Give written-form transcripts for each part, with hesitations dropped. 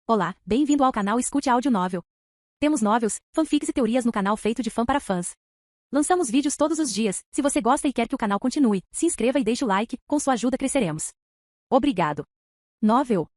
Olá, bem-vindo ao canal Escute Áudio Novel. Temos novels, fanfics e teorias no canal feito de fã para fãs. Lançamos vídeos todos os dias. Se você gosta e quer que o canal continue, se inscreva e deixe o like, com sua ajuda cresceremos. Obrigado. Novel.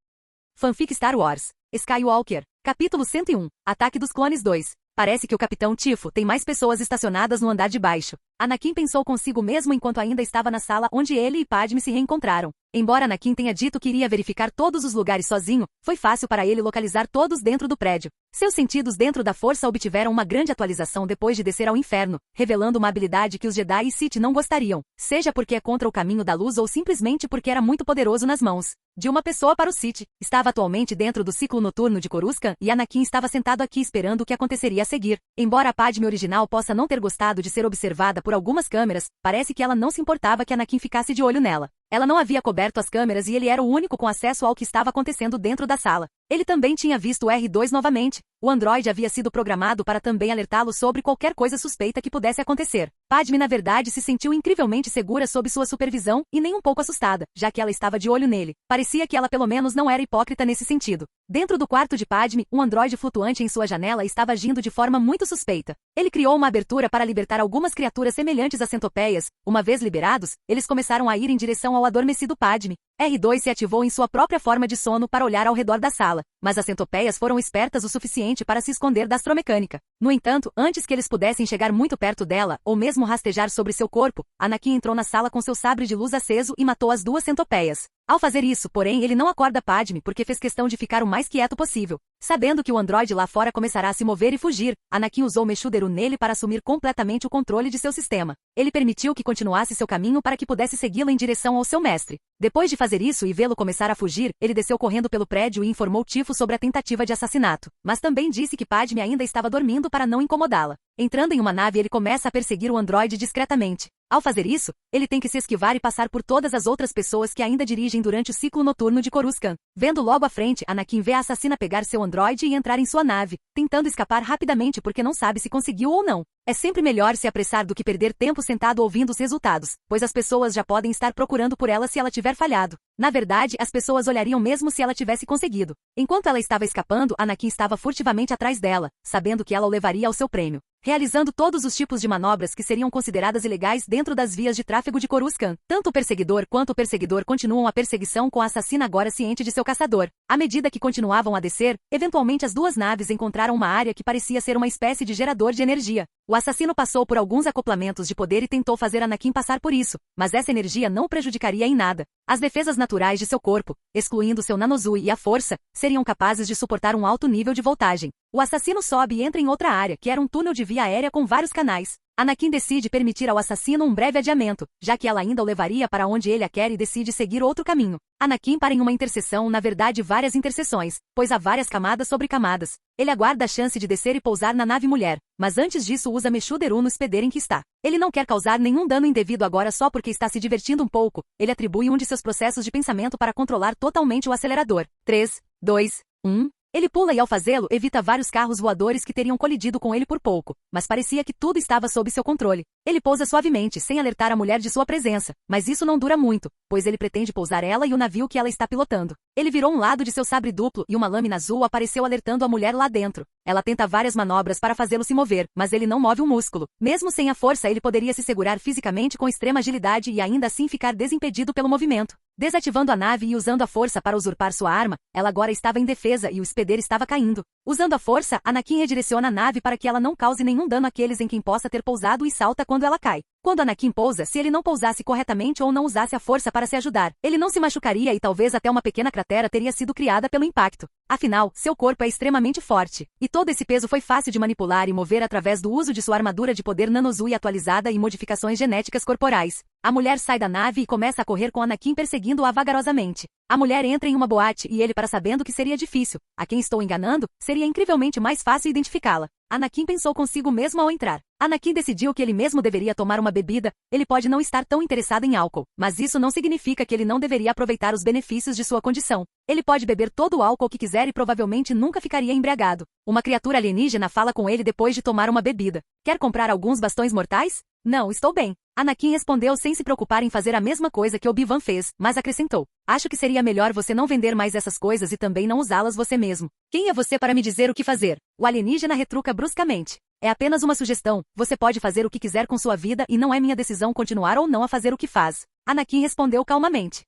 Fanfic Star Wars, Skywalker, capítulo 101, Ataque dos Clones 2. Parece que o Capitão Tifo tem mais pessoas estacionadas no andar de baixo. Anakin pensou consigo mesmo enquanto ainda estava na sala onde ele e Padme se reencontraram. Embora Anakin tenha dito que iria verificar todos os lugares sozinho, foi fácil para ele localizar todos dentro do prédio. Seus sentidos dentro da Força obtiveram uma grande atualização depois de descer ao inferno, revelando uma habilidade que os Jedi e Sith não gostariam, seja porque é contra o caminho da luz ou simplesmente porque era muito poderoso nas mãos de uma pessoa para o Sith. Estava atualmente dentro do ciclo noturno de Coruscant e Anakin estava sentado aqui esperando o que aconteceria a seguir. Embora a Padme original possa não ter gostado de ser observada por algumas câmeras, parece que ela não se importava que Anakin ficasse de olho nela. Ela não havia coberto as câmeras e ele era o único com acesso ao que estava acontecendo dentro da sala. Ele também tinha visto o R2 novamente. O androide havia sido programado para também alertá-lo sobre qualquer coisa suspeita que pudesse acontecer. Padme na verdade se sentiu incrivelmente segura sob sua supervisão e nem um pouco assustada, já que ela estava de olho nele. Parecia que ela pelo menos não era hipócrita nesse sentido. Dentro do quarto de Padme, um androide flutuante em sua janela estava agindo de forma muito suspeita. Ele criou uma abertura para libertar algumas criaturas semelhantes a centopeias. Uma vez liberados, eles começaram a ir em direção ao adormecido Padme. R2 se ativou em sua própria forma de sono para olhar ao redor da sala, mas as centopeias foram espertas o suficiente para se esconder da astromecânica. No entanto, antes que eles pudessem chegar muito perto dela, ou mesmo rastejar sobre seu corpo, Anakin entrou na sala com seu sabre de luz aceso e matou as duas centopeias. Ao fazer isso, porém, ele não acorda Padme porque fez questão de ficar o mais quieto possível. Sabendo que o androide lá fora começará a se mover e fugir, Anakin usou Meshuderu nele para assumir completamente o controle de seu sistema. Ele permitiu que continuasse seu caminho para que pudesse segui-lo em direção ao seu mestre. Depois de fazer isso e vê-lo começar a fugir, ele desceu correndo pelo prédio e informou Tifo sobre a tentativa de assassinato, mas também disse que Padme ainda estava dormindo para não incomodá-la. Entrando em uma nave, ele começa a perseguir o androide discretamente. Ao fazer isso, ele tem que se esquivar e passar por todas as outras pessoas que ainda dirigem durante o ciclo noturno de Coruscant. Vendo logo à frente, Anakin vê a assassina pegar seu androide e entrar em sua nave, tentando escapar rapidamente porque não sabe se conseguiu ou não. É sempre melhor se apressar do que perder tempo sentado ouvindo os resultados, pois as pessoas já podem estar procurando por ela se ela tiver falhado. Na verdade, as pessoas olhariam mesmo se ela tivesse conseguido. Enquanto ela estava escapando, Anakin estava furtivamente atrás dela, sabendo que ela o levaria ao seu prêmio, realizando todos os tipos de manobras que seriam consideradas ilegais dentro das vias de tráfego de Coruscant. Tanto o perseguidor quanto o perseguidor continuam a perseguição com a assassina agora ciente de seu caçador. À medida que continuavam a descer, eventualmente as duas naves encontraram uma área que parecia ser uma espécie de gerador de energia. O assassino passou por alguns acoplamentos de poder e tentou fazer Anakin passar por isso, mas essa energia não prejudicaria em nada. As defesas naturais de seu corpo, excluindo seu nanozui e a força, seriam capazes de suportar um alto nível de voltagem. O assassino sobe e entra em outra área, que era um túnel de via aérea com vários canais. Anakin decide permitir ao assassino um breve adiamento, já que ela ainda o levaria para onde ele a quer e decide seguir outro caminho. Anakin para em uma interseção, na verdade várias interseções, pois há várias camadas sobre camadas. Ele aguarda a chance de descer e pousar na nave mulher, mas antes disso usa Meshuderu no hospedeiro em que está. Ele não quer causar nenhum dano indevido agora só porque está se divertindo um pouco. Ele atribui um de seus processos de pensamento para controlar totalmente o acelerador. 3, 2, 1... Ele pula e ao fazê-lo evita vários carros voadores que teriam colidido com ele por pouco, mas parecia que tudo estava sob seu controle. Ele pousa suavemente, sem alertar a mulher de sua presença, mas isso não dura muito, pois ele pretende pousar ela e o navio que ela está pilotando. Ele virou um lado de seu sabre duplo e uma lâmina azul apareceu alertando a mulher lá dentro. Ela tenta várias manobras para fazê-lo se mover, mas ele não move um músculo. Mesmo sem a força, ele poderia se segurar fisicamente com extrema agilidade e ainda assim ficar desimpedido pelo movimento. Desativando a nave e usando a força para usurpar sua arma, ela agora estava em defesa e o hospedeiro estava caindo. Usando a força, Anakin redireciona a nave para que ela não cause nenhum dano àqueles em quem possa ter pousado e salta quando ela cai. Quando Anakin pousa, se ele não pousasse corretamente ou não usasse a força para se ajudar, ele não se machucaria e talvez até uma pequena cratera teria sido criada pelo impacto. Afinal, seu corpo é extremamente forte, e todo esse peso foi fácil de manipular e mover através do uso de sua armadura de poder nanozui atualizada e modificações genéticas corporais. A mulher sai da nave e começa a correr com Anakin perseguindo-a vagarosamente. A mulher entra em uma boate e ele para sabendo que seria difícil. A quem estou enganando, seria incrivelmente mais fácil identificá-la. Anakin pensou consigo mesmo ao entrar. Anakin decidiu que ele mesmo deveria tomar uma bebida. Ele pode não estar tão interessado em álcool, mas isso não significa que ele não deveria aproveitar os benefícios de sua condição. Ele pode beber todo o álcool que quiser e provavelmente nunca ficaria embriagado. Uma criatura alienígena fala com ele depois de tomar uma bebida. Quer comprar alguns bastões mortais? Não, estou bem. Anakin respondeu sem se preocupar em fazer a mesma coisa que Obi-Wan fez, mas acrescentou: acho que seria melhor você não vender mais essas coisas e também não usá-las você mesmo. Quem é você para me dizer o que fazer? O alienígena retruca bruscamente. É apenas uma sugestão, você pode fazer o que quiser com sua vida e não é minha decisão continuar ou não a fazer o que faz. Anakin respondeu calmamente.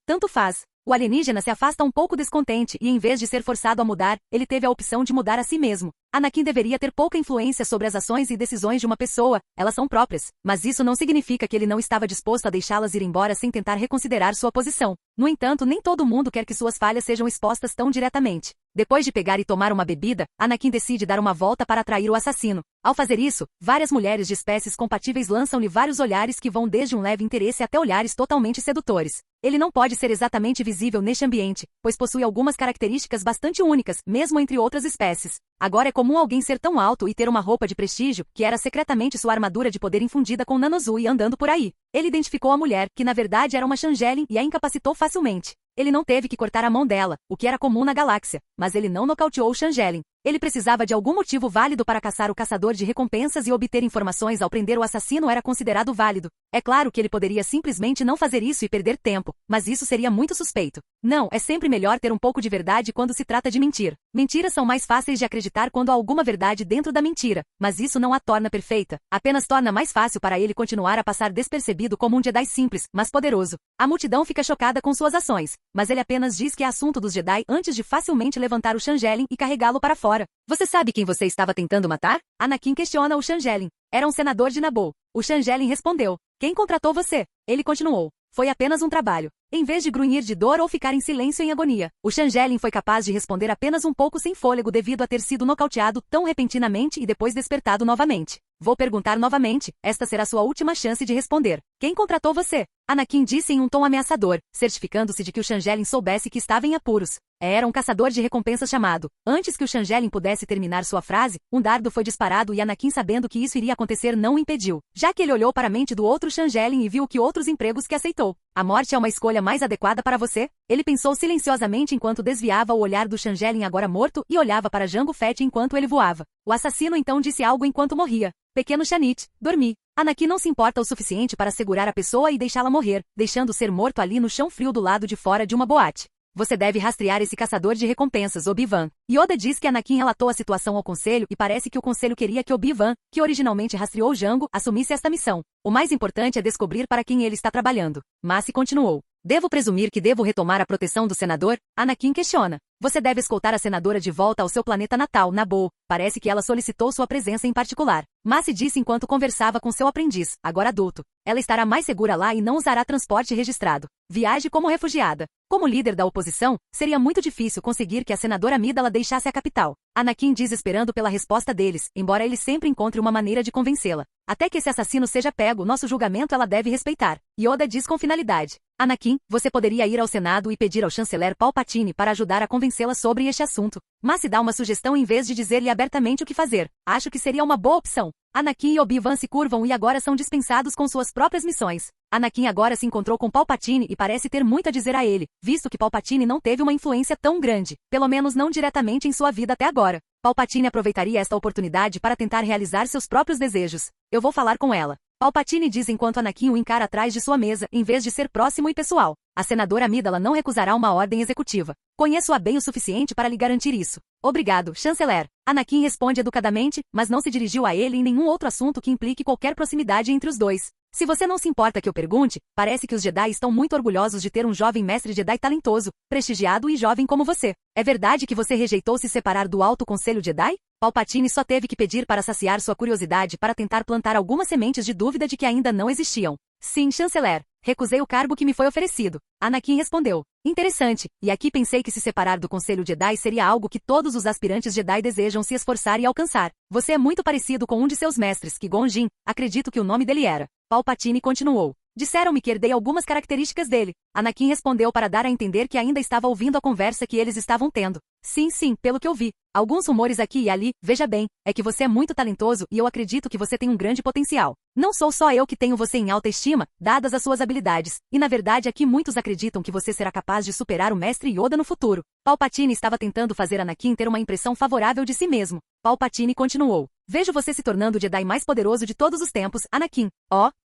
Tanto faz. O alienígena se afasta um pouco descontente e em vez de ser forçado a mudar, ele teve a opção de mudar a si mesmo. Anakin deveria ter pouca influência sobre as ações e decisões de uma pessoa, elas são próprias, mas isso não significa que ele não estava disposto a deixá-las ir embora sem tentar reconsiderar sua posição. No entanto, nem todo mundo quer que suas falhas sejam expostas tão diretamente. Depois de pegar e tomar uma bebida, Anakin decide dar uma volta para atrair o assassino. Ao fazer isso, várias mulheres de espécies compatíveis lançam-lhe vários olhares que vão desde um leve interesse até olhares totalmente sedutores. Ele não pode ser exatamente visível neste ambiente, pois possui algumas características bastante únicas, mesmo entre outras espécies. Agora é comum alguém ser tão alto e ter uma roupa de prestígio, que era secretamente sua armadura de poder infundida com Nanozui andando por aí. Ele identificou a mulher, que na verdade era uma Changeling, e a incapacitou facilmente. Ele não teve que cortar a mão dela, o que era comum na galáxia, mas ele não nocauteou o Changeling. Ele precisava de algum motivo válido para caçar o caçador de recompensas e obter informações ao prender o assassino era considerado válido. É claro que ele poderia simplesmente não fazer isso e perder tempo, mas isso seria muito suspeito. Não, é sempre melhor ter um pouco de verdade quando se trata de mentir. Mentiras são mais fáceis de acreditar quando há alguma verdade dentro da mentira, mas isso não a torna perfeita, apenas torna mais fácil para ele continuar a passar despercebido como um Jedi simples, mas poderoso. A multidão fica chocada com suas ações, mas ele apenas diz que é assunto dos Jedi antes de facilmente levantar o Changeling e carregá-lo para fora. Você sabe quem você estava tentando matar? Anakin questiona o Changeling. Era um senador de Naboo. O Changeling respondeu. Quem contratou você? Ele continuou. Foi apenas um trabalho. Em vez de grunhir de dor ou ficar em silêncio em agonia, o Changeling foi capaz de responder apenas um pouco sem fôlego devido a ter sido nocauteado tão repentinamente e depois despertado novamente. Vou perguntar novamente, esta será sua última chance de responder. Quem contratou você? Anakin disse em um tom ameaçador, certificando-se de que o Changeling soubesse que estava em apuros. Era um caçador de recompensas chamado. Antes que o Changeling pudesse terminar sua frase, um dardo foi disparado e Anakin, sabendo que isso iria acontecer, não o impediu, já que ele olhou para a mente do outro Changeling e viu que outros empregos que aceitou. A morte é uma escolha mais adequada para você? Ele pensou silenciosamente enquanto desviava o olhar do Changeling agora morto e olhava para Jango Fett enquanto ele voava. O assassino então disse algo enquanto morria. Pequeno Shanit, dormi. Anakin não se importa o suficiente para segurar a pessoa e deixá-la morrer, deixando ser morto ali no chão frio do lado de fora de uma boate. Você deve rastrear esse caçador de recompensas, Obi-Wan. Yoda diz que Anakin relatou a situação ao conselho e parece que o conselho queria que Obi-Wan, que originalmente rastreou Jango, assumisse esta missão. O mais importante é descobrir para quem ele está trabalhando. Mas continuou. Devo presumir que devo retomar a proteção do senador? Anakin questiona. Você deve escoltar a senadora de volta ao seu planeta natal, Naboo. Parece que ela solicitou sua presença em particular. Mace disse enquanto conversava com seu aprendiz, agora adulto. Ela estará mais segura lá e não usará transporte registrado. Viaje como refugiada. Como líder da oposição, seria muito difícil conseguir que a senadora Amidala deixasse a capital. Anakin diz esperando pela resposta deles, embora ele sempre encontre uma maneira de convencê-la. Até que esse assassino seja pego, nosso julgamento ela deve respeitar. Yoda diz com finalidade. Anakin, você poderia ir ao Senado e pedir ao chanceler Palpatine para ajudar a convencê-la sobre este assunto. Mas se dá uma sugestão em vez de dizer-lhe abertamente o que fazer. Acho que seria uma boa opção. Anakin e Obi-Wan se curvam e agora são dispensados com suas próprias missões. Anakin agora se encontrou com Palpatine e parece ter muito a dizer a ele, visto que Palpatine não teve uma influência tão grande, pelo menos não diretamente em sua vida até agora. Palpatine aproveitaria esta oportunidade para tentar realizar seus próprios desejos. Eu vou falar com ela. Palpatine diz enquanto Anakin o encara atrás de sua mesa, em vez de ser próximo e pessoal. A senadora Amidala não recusará uma ordem executiva. Conheço-a bem o suficiente para lhe garantir isso. Obrigado, chanceler. Anakin responde educadamente, mas não se dirigiu a ele em nenhum outro assunto que implique qualquer proximidade entre os dois. Se você não se importa que eu pergunte, parece que os Jedi estão muito orgulhosos de ter um jovem mestre Jedi talentoso, prestigiado e jovem como você. É verdade que você rejeitou se separar do Alto Conselho Jedi? Palpatine só teve que pedir para saciar sua curiosidade para tentar plantar algumas sementes de dúvida de que ainda não existiam. Sim, chanceler. Recusei o cargo que me foi oferecido. Anakin respondeu. Interessante, e aqui pensei que se separar do Conselho Jedi seria algo que todos os aspirantes Jedi desejam se esforçar e alcançar. Você é muito parecido com um de seus mestres, Qui-Gon Jinn, acredito que o nome dele era. Palpatine continuou. Disseram-me que herdei algumas características dele. Anakin respondeu para dar a entender que ainda estava ouvindo a conversa que eles estavam tendo. Sim, pelo que eu vi. Alguns rumores aqui e ali, veja bem, é que você é muito talentoso e eu acredito que você tem um grande potencial. Não sou só eu que tenho você em alta estima, dadas as suas habilidades, e na verdade aqui muitos acreditam que você será capaz de superar o mestre Yoda no futuro. Palpatine estava tentando fazer Anakin ter uma impressão favorável de si mesmo. Palpatine continuou. Vejo você se tornando o Jedi mais poderoso de todos os tempos, Anakin.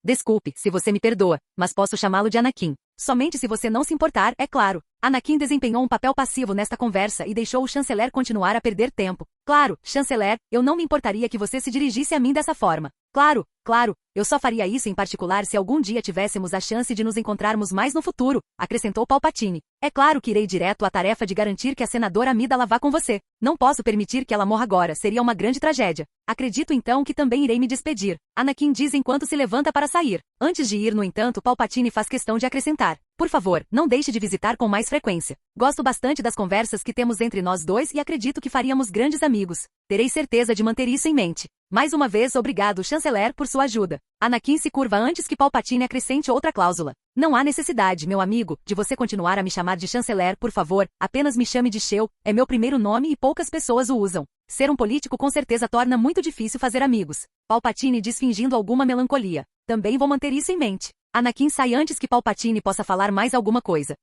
Desculpe, se você me perdoa, mas posso chamá-lo de Anakin. Somente se você não se importar, é claro. Anakin desempenhou um papel passivo nesta conversa e deixou o chanceler continuar a perder tempo. Claro, chanceler, eu não me importaria que você se dirigisse a mim dessa forma. Claro, eu só faria isso em particular se algum dia tivéssemos a chance de nos encontrarmos mais no futuro, acrescentou Palpatine. É claro que irei direto à tarefa de garantir que a senadora Amidala vá com você. Não posso permitir que ela morra agora, seria uma grande tragédia. Acredito então que também irei me despedir. Anakin diz enquanto se levanta para sair. Antes de ir, no entanto, Palpatine faz questão de acrescentar. Por favor, não deixe de visitar com mais frequência. Gosto bastante das conversas que temos entre nós dois e acredito que faríamos grandes amigos. Terei certeza de manter isso em mente. Mais uma vez, obrigado, chanceler, por sua ajuda. Anakin se curva antes que Palpatine acrescente outra cláusula. Não há necessidade, meu amigo, de você continuar a me chamar de chanceler, por favor, apenas me chame de Sheu, é meu primeiro nome e poucas pessoas o usam. Ser um político com certeza torna muito difícil fazer amigos. Palpatine diz fingindo alguma melancolia. Também vou manter isso em mente. Anakin sai antes que Palpatine possa falar mais alguma coisa.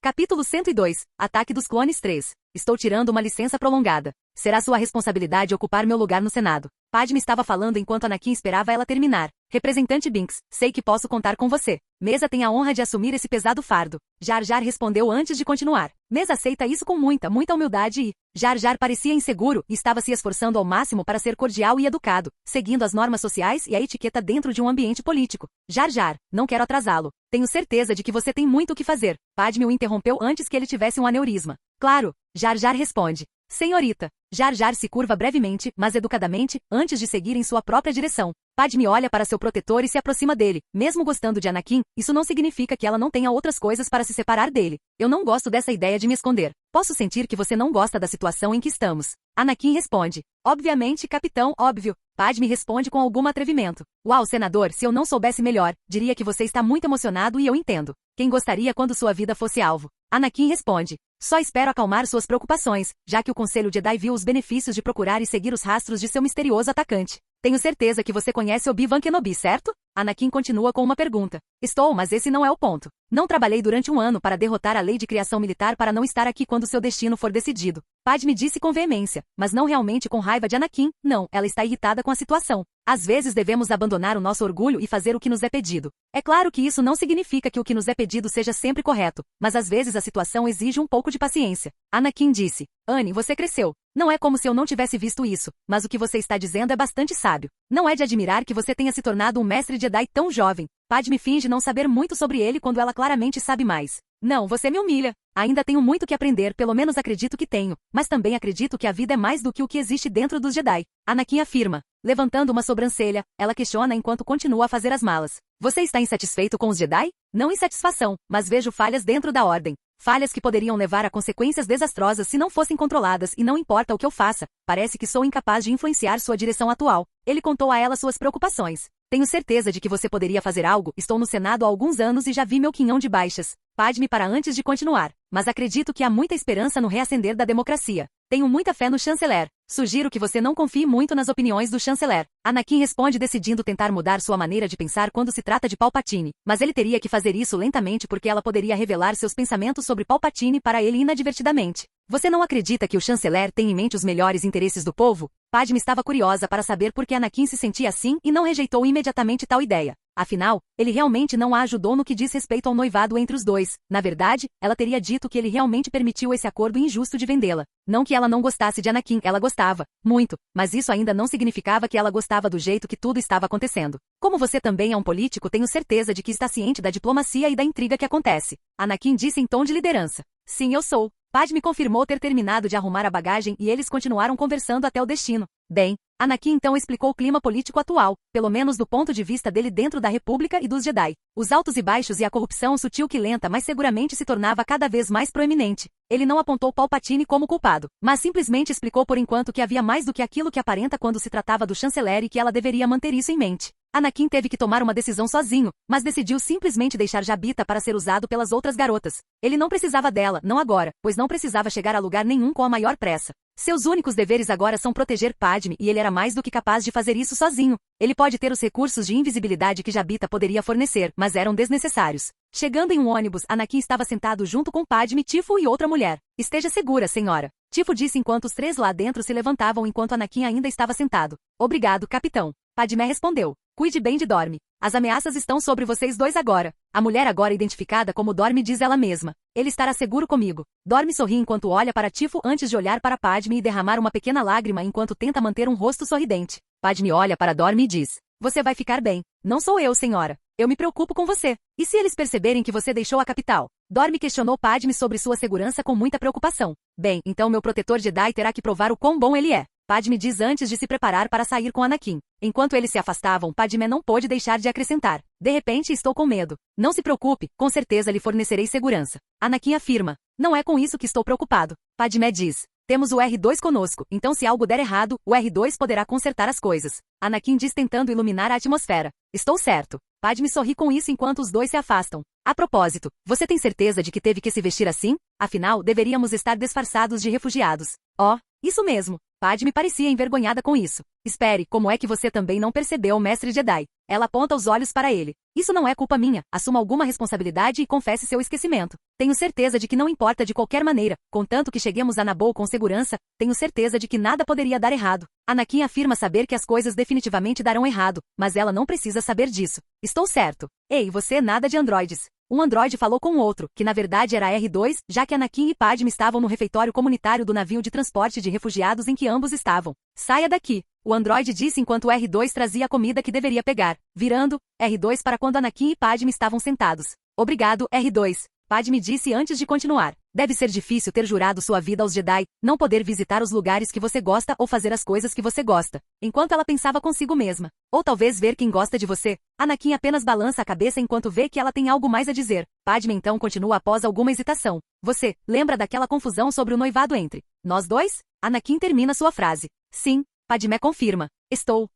Capítulo 102. Ataque dos Clones 3. Estou tirando uma licença prolongada. Será sua responsabilidade ocupar meu lugar no Senado. Padme estava falando enquanto Anakin esperava ela terminar. Representante Binks, sei que posso contar com você. Mesa tem a honra de assumir esse pesado fardo. Jar Jar respondeu antes de continuar. Mesa aceita isso com muita humildade e... Jar Jar parecia inseguro e estava se esforçando ao máximo para ser cordial e educado, seguindo as normas sociais e a etiqueta dentro de um ambiente político. Jar Jar, não quero atrasá-lo. Tenho certeza de que você tem muito o que fazer. Padme o interrompeu antes que ele tivesse um aneurisma. Claro, Jar Jar responde. Senhorita. Jar Jar se curva brevemente, mas educadamente, antes de seguir em sua própria direção. Padme olha para seu protetor e se aproxima dele. Mesmo gostando de Anakin, isso não significa que ela não tenha outras coisas para se separar dele. Eu não gosto dessa ideia de me esconder. Posso sentir que você não gosta da situação em que estamos. Anakin responde. Obviamente, capitão, óbvio. Padme responde com algum atrevimento. Uau, senador, se eu não soubesse melhor, diria que você está muito emocionado e eu entendo. Quem gostaria quando sua vida fosse alvo? Anakin responde. Só espero acalmar suas preocupações, já que o Conselho Jedi viu os benefícios de procurar e seguir os rastros de seu misterioso atacante. Tenho certeza que você conhece Obi-Wan Kenobi, certo? Anakin continua com uma pergunta. Estou, mas esse não é o ponto. Não trabalhei durante um ano para derrotar a lei de criação militar para não estar aqui quando seu destino for decidido. Padme disse com veemência, mas não realmente com raiva de Anakin, não, ela está irritada com a situação. Às vezes devemos abandonar o nosso orgulho e fazer o que nos é pedido. É claro que isso não significa que o que nos é pedido seja sempre correto, mas às vezes a situação exige um pouco de paciência. Anakin disse. Anne, você cresceu. Não é como se eu não tivesse visto isso, mas o que você está dizendo é bastante sábio. Não é de admirar que você tenha se tornado um mestre Jedi tão jovem. Padme finge não saber muito sobre ele quando ela claramente sabe mais. Não, você me humilha. Ainda tenho muito que aprender, pelo menos acredito que tenho, mas também acredito que a vida é mais do que o que existe dentro dos Jedi. Anakin afirma. Levantando uma sobrancelha, ela questiona enquanto continua a fazer as malas. Você está insatisfeito com os Jedi? Não insatisfação, mas vejo falhas dentro da ordem. Falhas que poderiam levar a consequências desastrosas se não fossem controladas e não importa o que eu faça, parece que sou incapaz de influenciar sua direção atual. Ele contou a ela suas preocupações. Tenho certeza de que você poderia fazer algo, estou no Senado há alguns anos e já vi meu quinhão de baixas. Padme para antes de continuar, mas acredito que há muita esperança no reacender da democracia. Tenho muita fé no chanceler. Sugiro que você não confie muito nas opiniões do chanceler. Anakin responde decidindo tentar mudar sua maneira de pensar quando se trata de Palpatine, mas ele teria que fazer isso lentamente porque ela poderia revelar seus pensamentos sobre Palpatine para ele inadvertidamente. Você não acredita que o chanceler tem em mente os melhores interesses do povo? Padme estava curiosa para saber por que Anakin se sentia assim e não rejeitou imediatamente tal ideia. Afinal, ele realmente não a ajudou no que diz respeito ao noivado entre os dois. Na verdade, ela teria dito que ele realmente permitiu esse acordo injusto de vendê-la. Não que ela não gostasse de Anakin, ela gostava, muito, mas isso ainda não significava que ela gostava do jeito que tudo estava acontecendo. Como você também é um político, tenho certeza de que está ciente da diplomacia e da intriga que acontece. Anakin disse em tom de liderança. Sim, eu sou. Padme confirmou ter terminado de arrumar a bagagem e eles continuaram conversando até o destino. Bem, Anakin então explicou o clima político atual, pelo menos do ponto de vista dele dentro da República e dos Jedi. Os altos e baixos e a corrupção sutil que lenta mas seguramente se tornava cada vez mais proeminente. Ele não apontou Palpatine como culpado, mas simplesmente explicou por enquanto que havia mais do que aquilo que aparenta quando se tratava do chanceler e que ela deveria manter isso em mente. Anakin teve que tomar uma decisão sozinho, mas decidiu simplesmente deixar Jabita para ser usado pelas outras garotas. Ele não precisava dela, não agora, pois não precisava chegar a lugar nenhum com a maior pressa. Seus únicos deveres agora são proteger Padme e ele era mais do que capaz de fazer isso sozinho. Ele pode ter os recursos de invisibilidade que Jabita poderia fornecer, mas eram desnecessários. Chegando em um ônibus, Anakin estava sentado junto com Padme, Tifu e outra mulher. Esteja segura, senhora. Tifu disse enquanto os três lá dentro se levantavam enquanto Anakin ainda estava sentado. Obrigado, capitão. Padmé respondeu. Cuide bem de Dorme. As ameaças estão sobre vocês dois agora. A mulher agora identificada como Dorme diz ela mesma. Ele estará seguro comigo. Dorme sorri enquanto olha para Tifu antes de olhar para Padme e derramar uma pequena lágrima enquanto tenta manter um rosto sorridente. Padme olha para Dorme e diz. Você vai ficar bem. Não sou eu, senhora. Eu me preocupo com você. E se eles perceberem que você deixou a capital? Dorme questionou Padme sobre sua segurança com muita preocupação. Bem, então meu protetor Jedi terá que provar o quão bom ele é. Padme diz antes de se preparar para sair com Anakin. Enquanto eles se afastavam, Padme não pôde deixar de acrescentar. De repente estou com medo. Não se preocupe, com certeza lhe fornecerei segurança. Anakin afirma. Não é com isso que estou preocupado. Padme diz. Temos o R2 conosco, então se algo der errado, o R2 poderá consertar as coisas. Anakin diz tentando iluminar a atmosfera. Estou certo. Padme sorri com isso enquanto os dois se afastam. A propósito, você tem certeza de que teve que se vestir assim? Afinal, deveríamos estar disfarçados de refugiados. Oh, isso mesmo. Padme parecia envergonhada com isso. Espere, como é que você também não percebeu, mestre Jedi? Ela aponta os olhos para ele. Isso não é culpa minha, assuma alguma responsabilidade e confesse seu esquecimento. Tenho certeza de que não importa de qualquer maneira, contanto que cheguemos a Naboo com segurança, tenho certeza de que nada poderia dar errado. Anakin afirma saber que as coisas definitivamente darão errado, mas ela não precisa saber disso. Estou certo. Ei, você nada de androides. Um androide falou com o outro, que na verdade era R2, já que Anakin e Padme estavam no refeitório comunitário do navio de transporte de refugiados em que ambos estavam. Saia daqui. O androide disse enquanto o R2 trazia a comida que deveria pegar, virando R2 para quando Anakin e Padme estavam sentados. Obrigado, R2. Padme disse antes de continuar. Deve ser difícil ter jurado sua vida aos Jedi, não poder visitar os lugares que você gosta ou fazer as coisas que você gosta. Enquanto ela pensava consigo mesma. Ou talvez ver quem gosta de você. Anakin apenas balança a cabeça enquanto vê que ela tem algo mais a dizer. Padme então continua após alguma hesitação. Você, lembra daquela confusão sobre o noivado entre nós dois? Anakin termina sua frase. Sim. Padmé confirma. Estou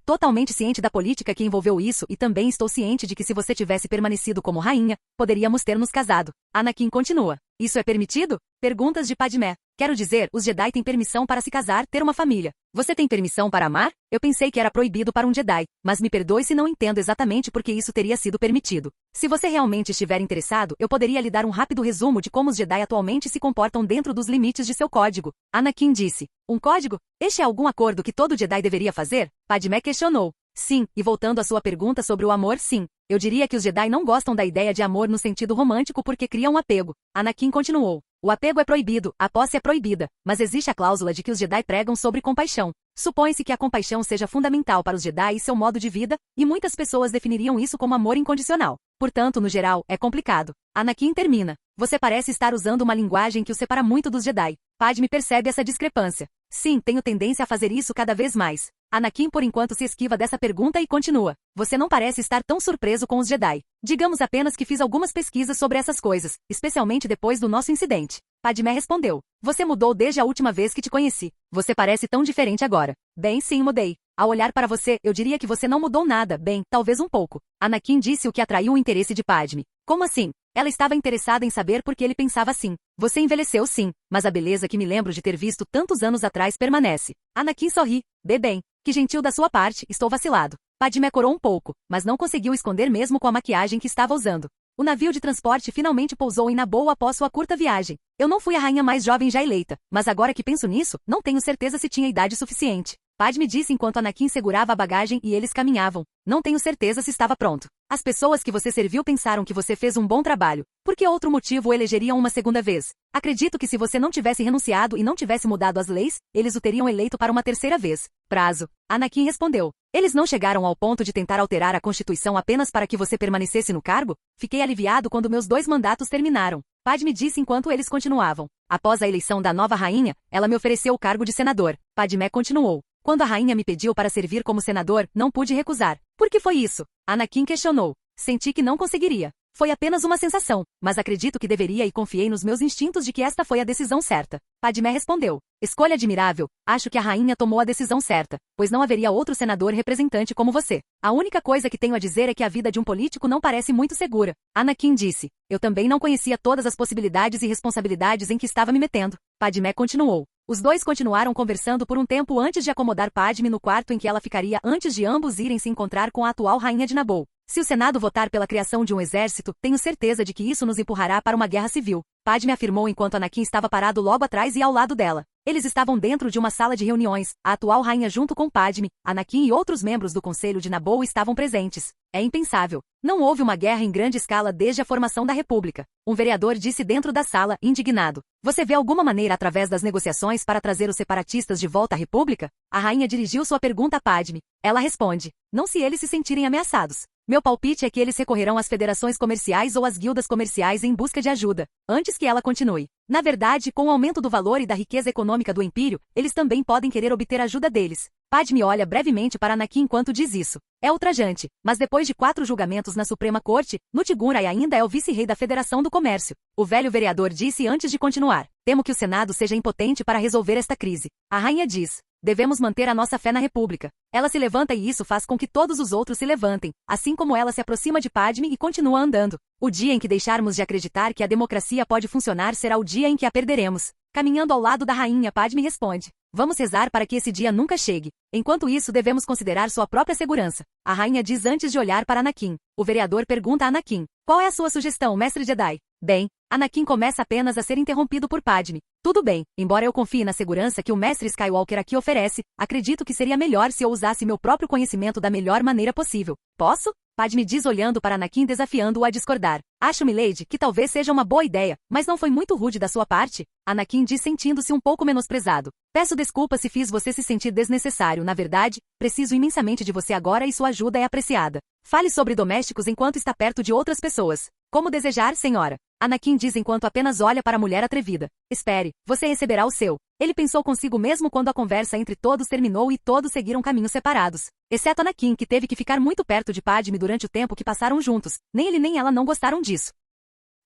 totalmente ciente da política que envolveu isso e também estou ciente de que se você tivesse permanecido como rainha, poderíamos ter nos casado. Anakin continua. Isso é permitido? Perguntas de Padmé. Quero dizer, os Jedi têm permissão para se casar, ter uma família. Você tem permissão para amar? Eu pensei que era proibido para um Jedi, mas me perdoe se não entendo exatamente por que isso teria sido permitido. Se você realmente estiver interessado, eu poderia lhe dar um rápido resumo de como os Jedi atualmente se comportam dentro dos limites de seu código. Anakin disse. Um código? Este é algum acordo que todo Jedi deveria fazer? Padmé questionou. Sim, e voltando à sua pergunta sobre o amor, sim. Eu diria que os Jedi não gostam da ideia de amor no sentido romântico porque criam um apego. Anakin continuou. O apego é proibido, a posse é proibida, mas existe a cláusula de que os Jedi pregam sobre compaixão. Supõe-se que a compaixão seja fundamental para os Jedi e seu modo de vida, e muitas pessoas definiriam isso como amor incondicional. Portanto, no geral, é complicado. Anakin termina. Você parece estar usando uma linguagem que o separa muito dos Jedi. Padme percebe essa discrepância. Sim, tenho tendência a fazer isso cada vez mais. Anakin por enquanto se esquiva dessa pergunta e continua. Você não parece estar tão surpreso com os Jedi. Digamos apenas que fiz algumas pesquisas sobre essas coisas, especialmente depois do nosso incidente. Padmé respondeu. Você mudou desde a última vez que te conheci. Você parece tão diferente agora. Bem, sim, mudei. Ao olhar para você, eu diria que você não mudou nada, bem, talvez um pouco. Anakin disse o que atraiu o interesse de Padme. Como assim? Ela estava interessada em saber por que ele pensava assim. Você envelheceu sim, mas a beleza que me lembro de ter visto tantos anos atrás permanece. Anakin sorri. Bem, que gentil da sua parte, estou vacilado. Padmé corou um pouco, mas não conseguiu esconder mesmo com a maquiagem que estava usando. O navio de transporte finalmente pousou em Naboo após sua curta viagem. Eu não fui a rainha mais jovem já eleita, mas agora que penso nisso, não tenho certeza se tinha idade suficiente. Padme disse enquanto Anakin segurava a bagagem e eles caminhavam. Não tenho certeza se estava pronto. As pessoas que você serviu pensaram que você fez um bom trabalho. Por que outro motivo o elegeriam uma segunda vez? Acredito que se você não tivesse renunciado e não tivesse mudado as leis, eles o teriam eleito para uma terceira vez. Prazo. Anakin respondeu. Eles não chegaram ao ponto de tentar alterar a Constituição apenas para que você permanecesse no cargo? Fiquei aliviado quando meus 2 mandatos terminaram. Padme disse enquanto eles continuavam. Após a eleição da nova rainha, ela me ofereceu o cargo de senador. Padmé continuou. Quando a rainha me pediu para servir como senador, não pude recusar. Por que foi isso? Anakin questionou. Senti que não conseguiria. Foi apenas uma sensação, mas acredito que deveria e confiei nos meus instintos de que esta foi a decisão certa. Padmé respondeu. Escolha admirável, acho que a rainha tomou a decisão certa, pois não haveria outro senador representante como você. A única coisa que tenho a dizer é que a vida de um político não parece muito segura. Anakin disse. Eu também não conhecia todas as possibilidades e responsabilidades em que estava me metendo. Padmé continuou. Os dois continuaram conversando por um tempo antes de acomodar Padmé no quarto em que ela ficaria antes de ambos irem se encontrar com a atual rainha de Naboo. Se o Senado votar pela criação de um exército, tenho certeza de que isso nos empurrará para uma guerra civil. Padmé afirmou enquanto Anakin estava parado logo atrás e ao lado dela. Eles estavam dentro de uma sala de reuniões. A atual rainha junto com Padmé, Anakin e outros membros do Conselho de Naboo estavam presentes. É impensável. Não houve uma guerra em grande escala desde a formação da República. Um vereador disse dentro da sala, indignado. Você vê alguma maneira através das negociações para trazer os separatistas de volta à República? A rainha dirigiu sua pergunta a Padmé. Ela responde. Não se eles se sentirem ameaçados. Meu palpite é que eles recorrerão às federações comerciais ou às guildas comerciais em busca de ajuda, antes que ela continue. Na verdade, com o aumento do valor e da riqueza econômica do Império, eles também podem querer obter ajuda deles. Padmé olha brevemente para Anakin enquanto diz isso. É ultrajante, mas depois de 4 julgamentos na Suprema Corte, Nutigurai ainda é o vice-rei da Federação do Comércio. O velho vereador disse antes de continuar. Temo que o Senado seja impotente para resolver esta crise. A rainha diz. Devemos manter a nossa fé na República. Ela se levanta e isso faz com que todos os outros se levantem, assim como ela se aproxima de Padmé e continua andando. O dia em que deixarmos de acreditar que a democracia pode funcionar será o dia em que a perderemos. Caminhando ao lado da rainha, Padmé responde. Vamos rezar para que esse dia nunca chegue. Enquanto isso, devemos considerar sua própria segurança. A rainha diz antes de olhar para Anakin. O vereador pergunta a Anakin. Qual é a sua sugestão, mestre Jedi? Bem, Anakin começa apenas a ser interrompido por Padmé. Tudo bem, embora eu confie na segurança que o mestre Skywalker aqui oferece, acredito que seria melhor se eu usasse meu próprio conhecimento da melhor maneira possível. Posso? Padmé diz olhando para Anakin desafiando-o a discordar. Acho, milady, que talvez seja uma boa ideia, mas não foi muito rude da sua parte? Anakin diz sentindo-se um pouco menosprezado. Peço desculpas se fiz você se sentir desnecessário, na verdade, preciso imensamente de você agora e sua ajuda é apreciada. Fale sobre domésticos enquanto está perto de outras pessoas. Como desejar, senhora. Anakin diz enquanto apenas olha para a mulher atrevida. Espere, você receberá o seu. Ele pensou consigo mesmo quando a conversa entre todos terminou e todos seguiram caminhos separados. Exceto Anakin, que teve que ficar muito perto de Padmé durante o tempo que passaram juntos. Nem ele nem ela não gostaram disso.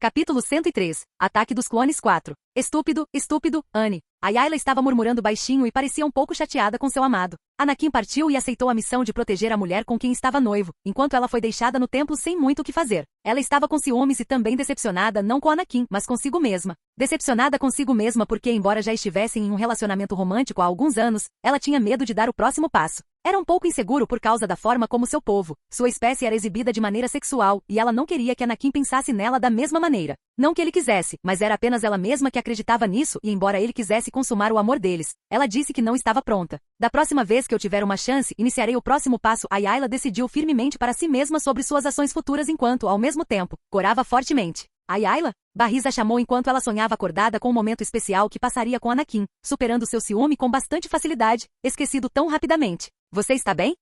Capítulo 103. Ataque dos Clones 4. Estúpido, estúpido, Anne. Ayla estava murmurando baixinho e parecia um pouco chateada com seu amado. Anakin partiu e aceitou a missão de proteger a mulher com quem estava noivo, enquanto ela foi deixada no templo sem muito o que fazer. Ela estava com ciúmes e também decepcionada não com Anakin, mas consigo mesma. Decepcionada consigo mesma porque, embora já estivessem em um relacionamento romântico há alguns anos, ela tinha medo de dar o próximo passo. Era um pouco inseguro por causa da forma como seu povo, sua espécie era exibida de maneira sexual, e ela não queria que Anakin pensasse nela da mesma maneira. Não que ele quisesse, mas era apenas ela mesma que acreditava nisso e embora ele quisesse consumar o amor deles, ela disse que não estava pronta. Da próxima vez que eu tiver uma chance, iniciarei o próximo passo. Ayla decidiu firmemente para si mesma sobre suas ações futuras enquanto, ao mesmo tempo, corava fortemente. Ayla? Barriz a chamou enquanto ela sonhava acordada com um momento especial que passaria com Anakin, superando seu ciúme com bastante facilidade, esquecido tão rapidamente. Você está bem?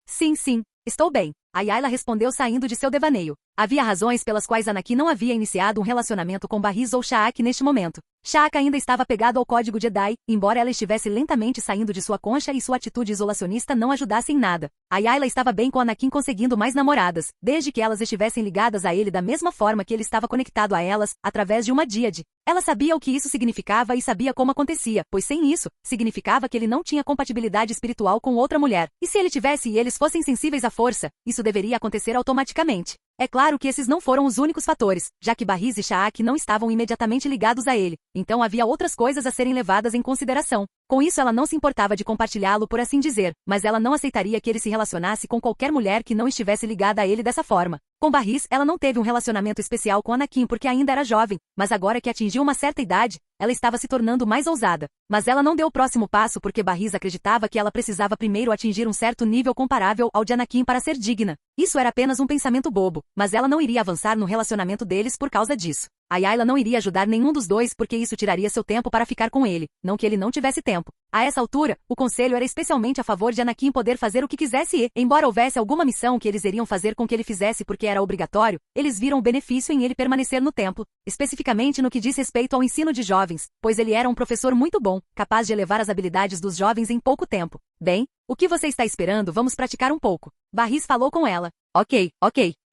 Sim, sim, estou bem. Ayla respondeu saindo de seu devaneio. Havia razões pelas quais Anakin não havia iniciado um relacionamento com Barriz ou Sha'ak neste momento. Sha'ak ainda estava pegado ao código Jedi, embora ela estivesse lentamente saindo de sua concha e sua atitude isolacionista não ajudasse em nada. Ayla estava bem com Anakin conseguindo mais namoradas, desde que elas estivessem ligadas a ele da mesma forma que ele estava conectado a elas, através de uma díade. Ela sabia o que isso significava e sabia como acontecia, pois sem isso, significava que ele não tinha compatibilidade espiritual com outra mulher. E se ele tivesse e eles fossem sensíveis à força, isso deveria acontecer automaticamente. É claro que esses não foram os únicos fatores, já que Barriz e Sha'ak não estavam imediatamente ligados a ele, então havia outras coisas a serem levadas em consideração. Com isso ela não se importava de compartilhá-lo por assim dizer, mas ela não aceitaria que ele se relacionasse com qualquer mulher que não estivesse ligada a ele dessa forma. Com Barriz, ela não teve um relacionamento especial com Anakin porque ainda era jovem, mas agora que atingiu uma certa idade, ela estava se tornando mais ousada. Mas ela não deu o próximo passo porque Barriz acreditava que ela precisava primeiro atingir um certo nível comparável ao de Anakin para ser digna. Isso era apenas um pensamento bobo, mas ela não iria avançar no relacionamento deles por causa disso. Ayla não iria ajudar nenhum dos dois porque isso tiraria seu tempo para ficar com ele, não que ele não tivesse tempo. A essa altura, o conselho era especialmente a favor de Anakin poder fazer o que quisesse e, embora houvesse alguma missão que eles iriam fazer com que ele fizesse porque era obrigatório, eles viram o benefício em ele permanecer no templo, especificamente no que diz respeito ao ensino de jovens, pois ele era um professor muito bom, capaz de elevar as habilidades dos jovens em pouco tempo. Bem, o que você está esperando? Vamos praticar um pouco. Barriz falou com ela. Ok.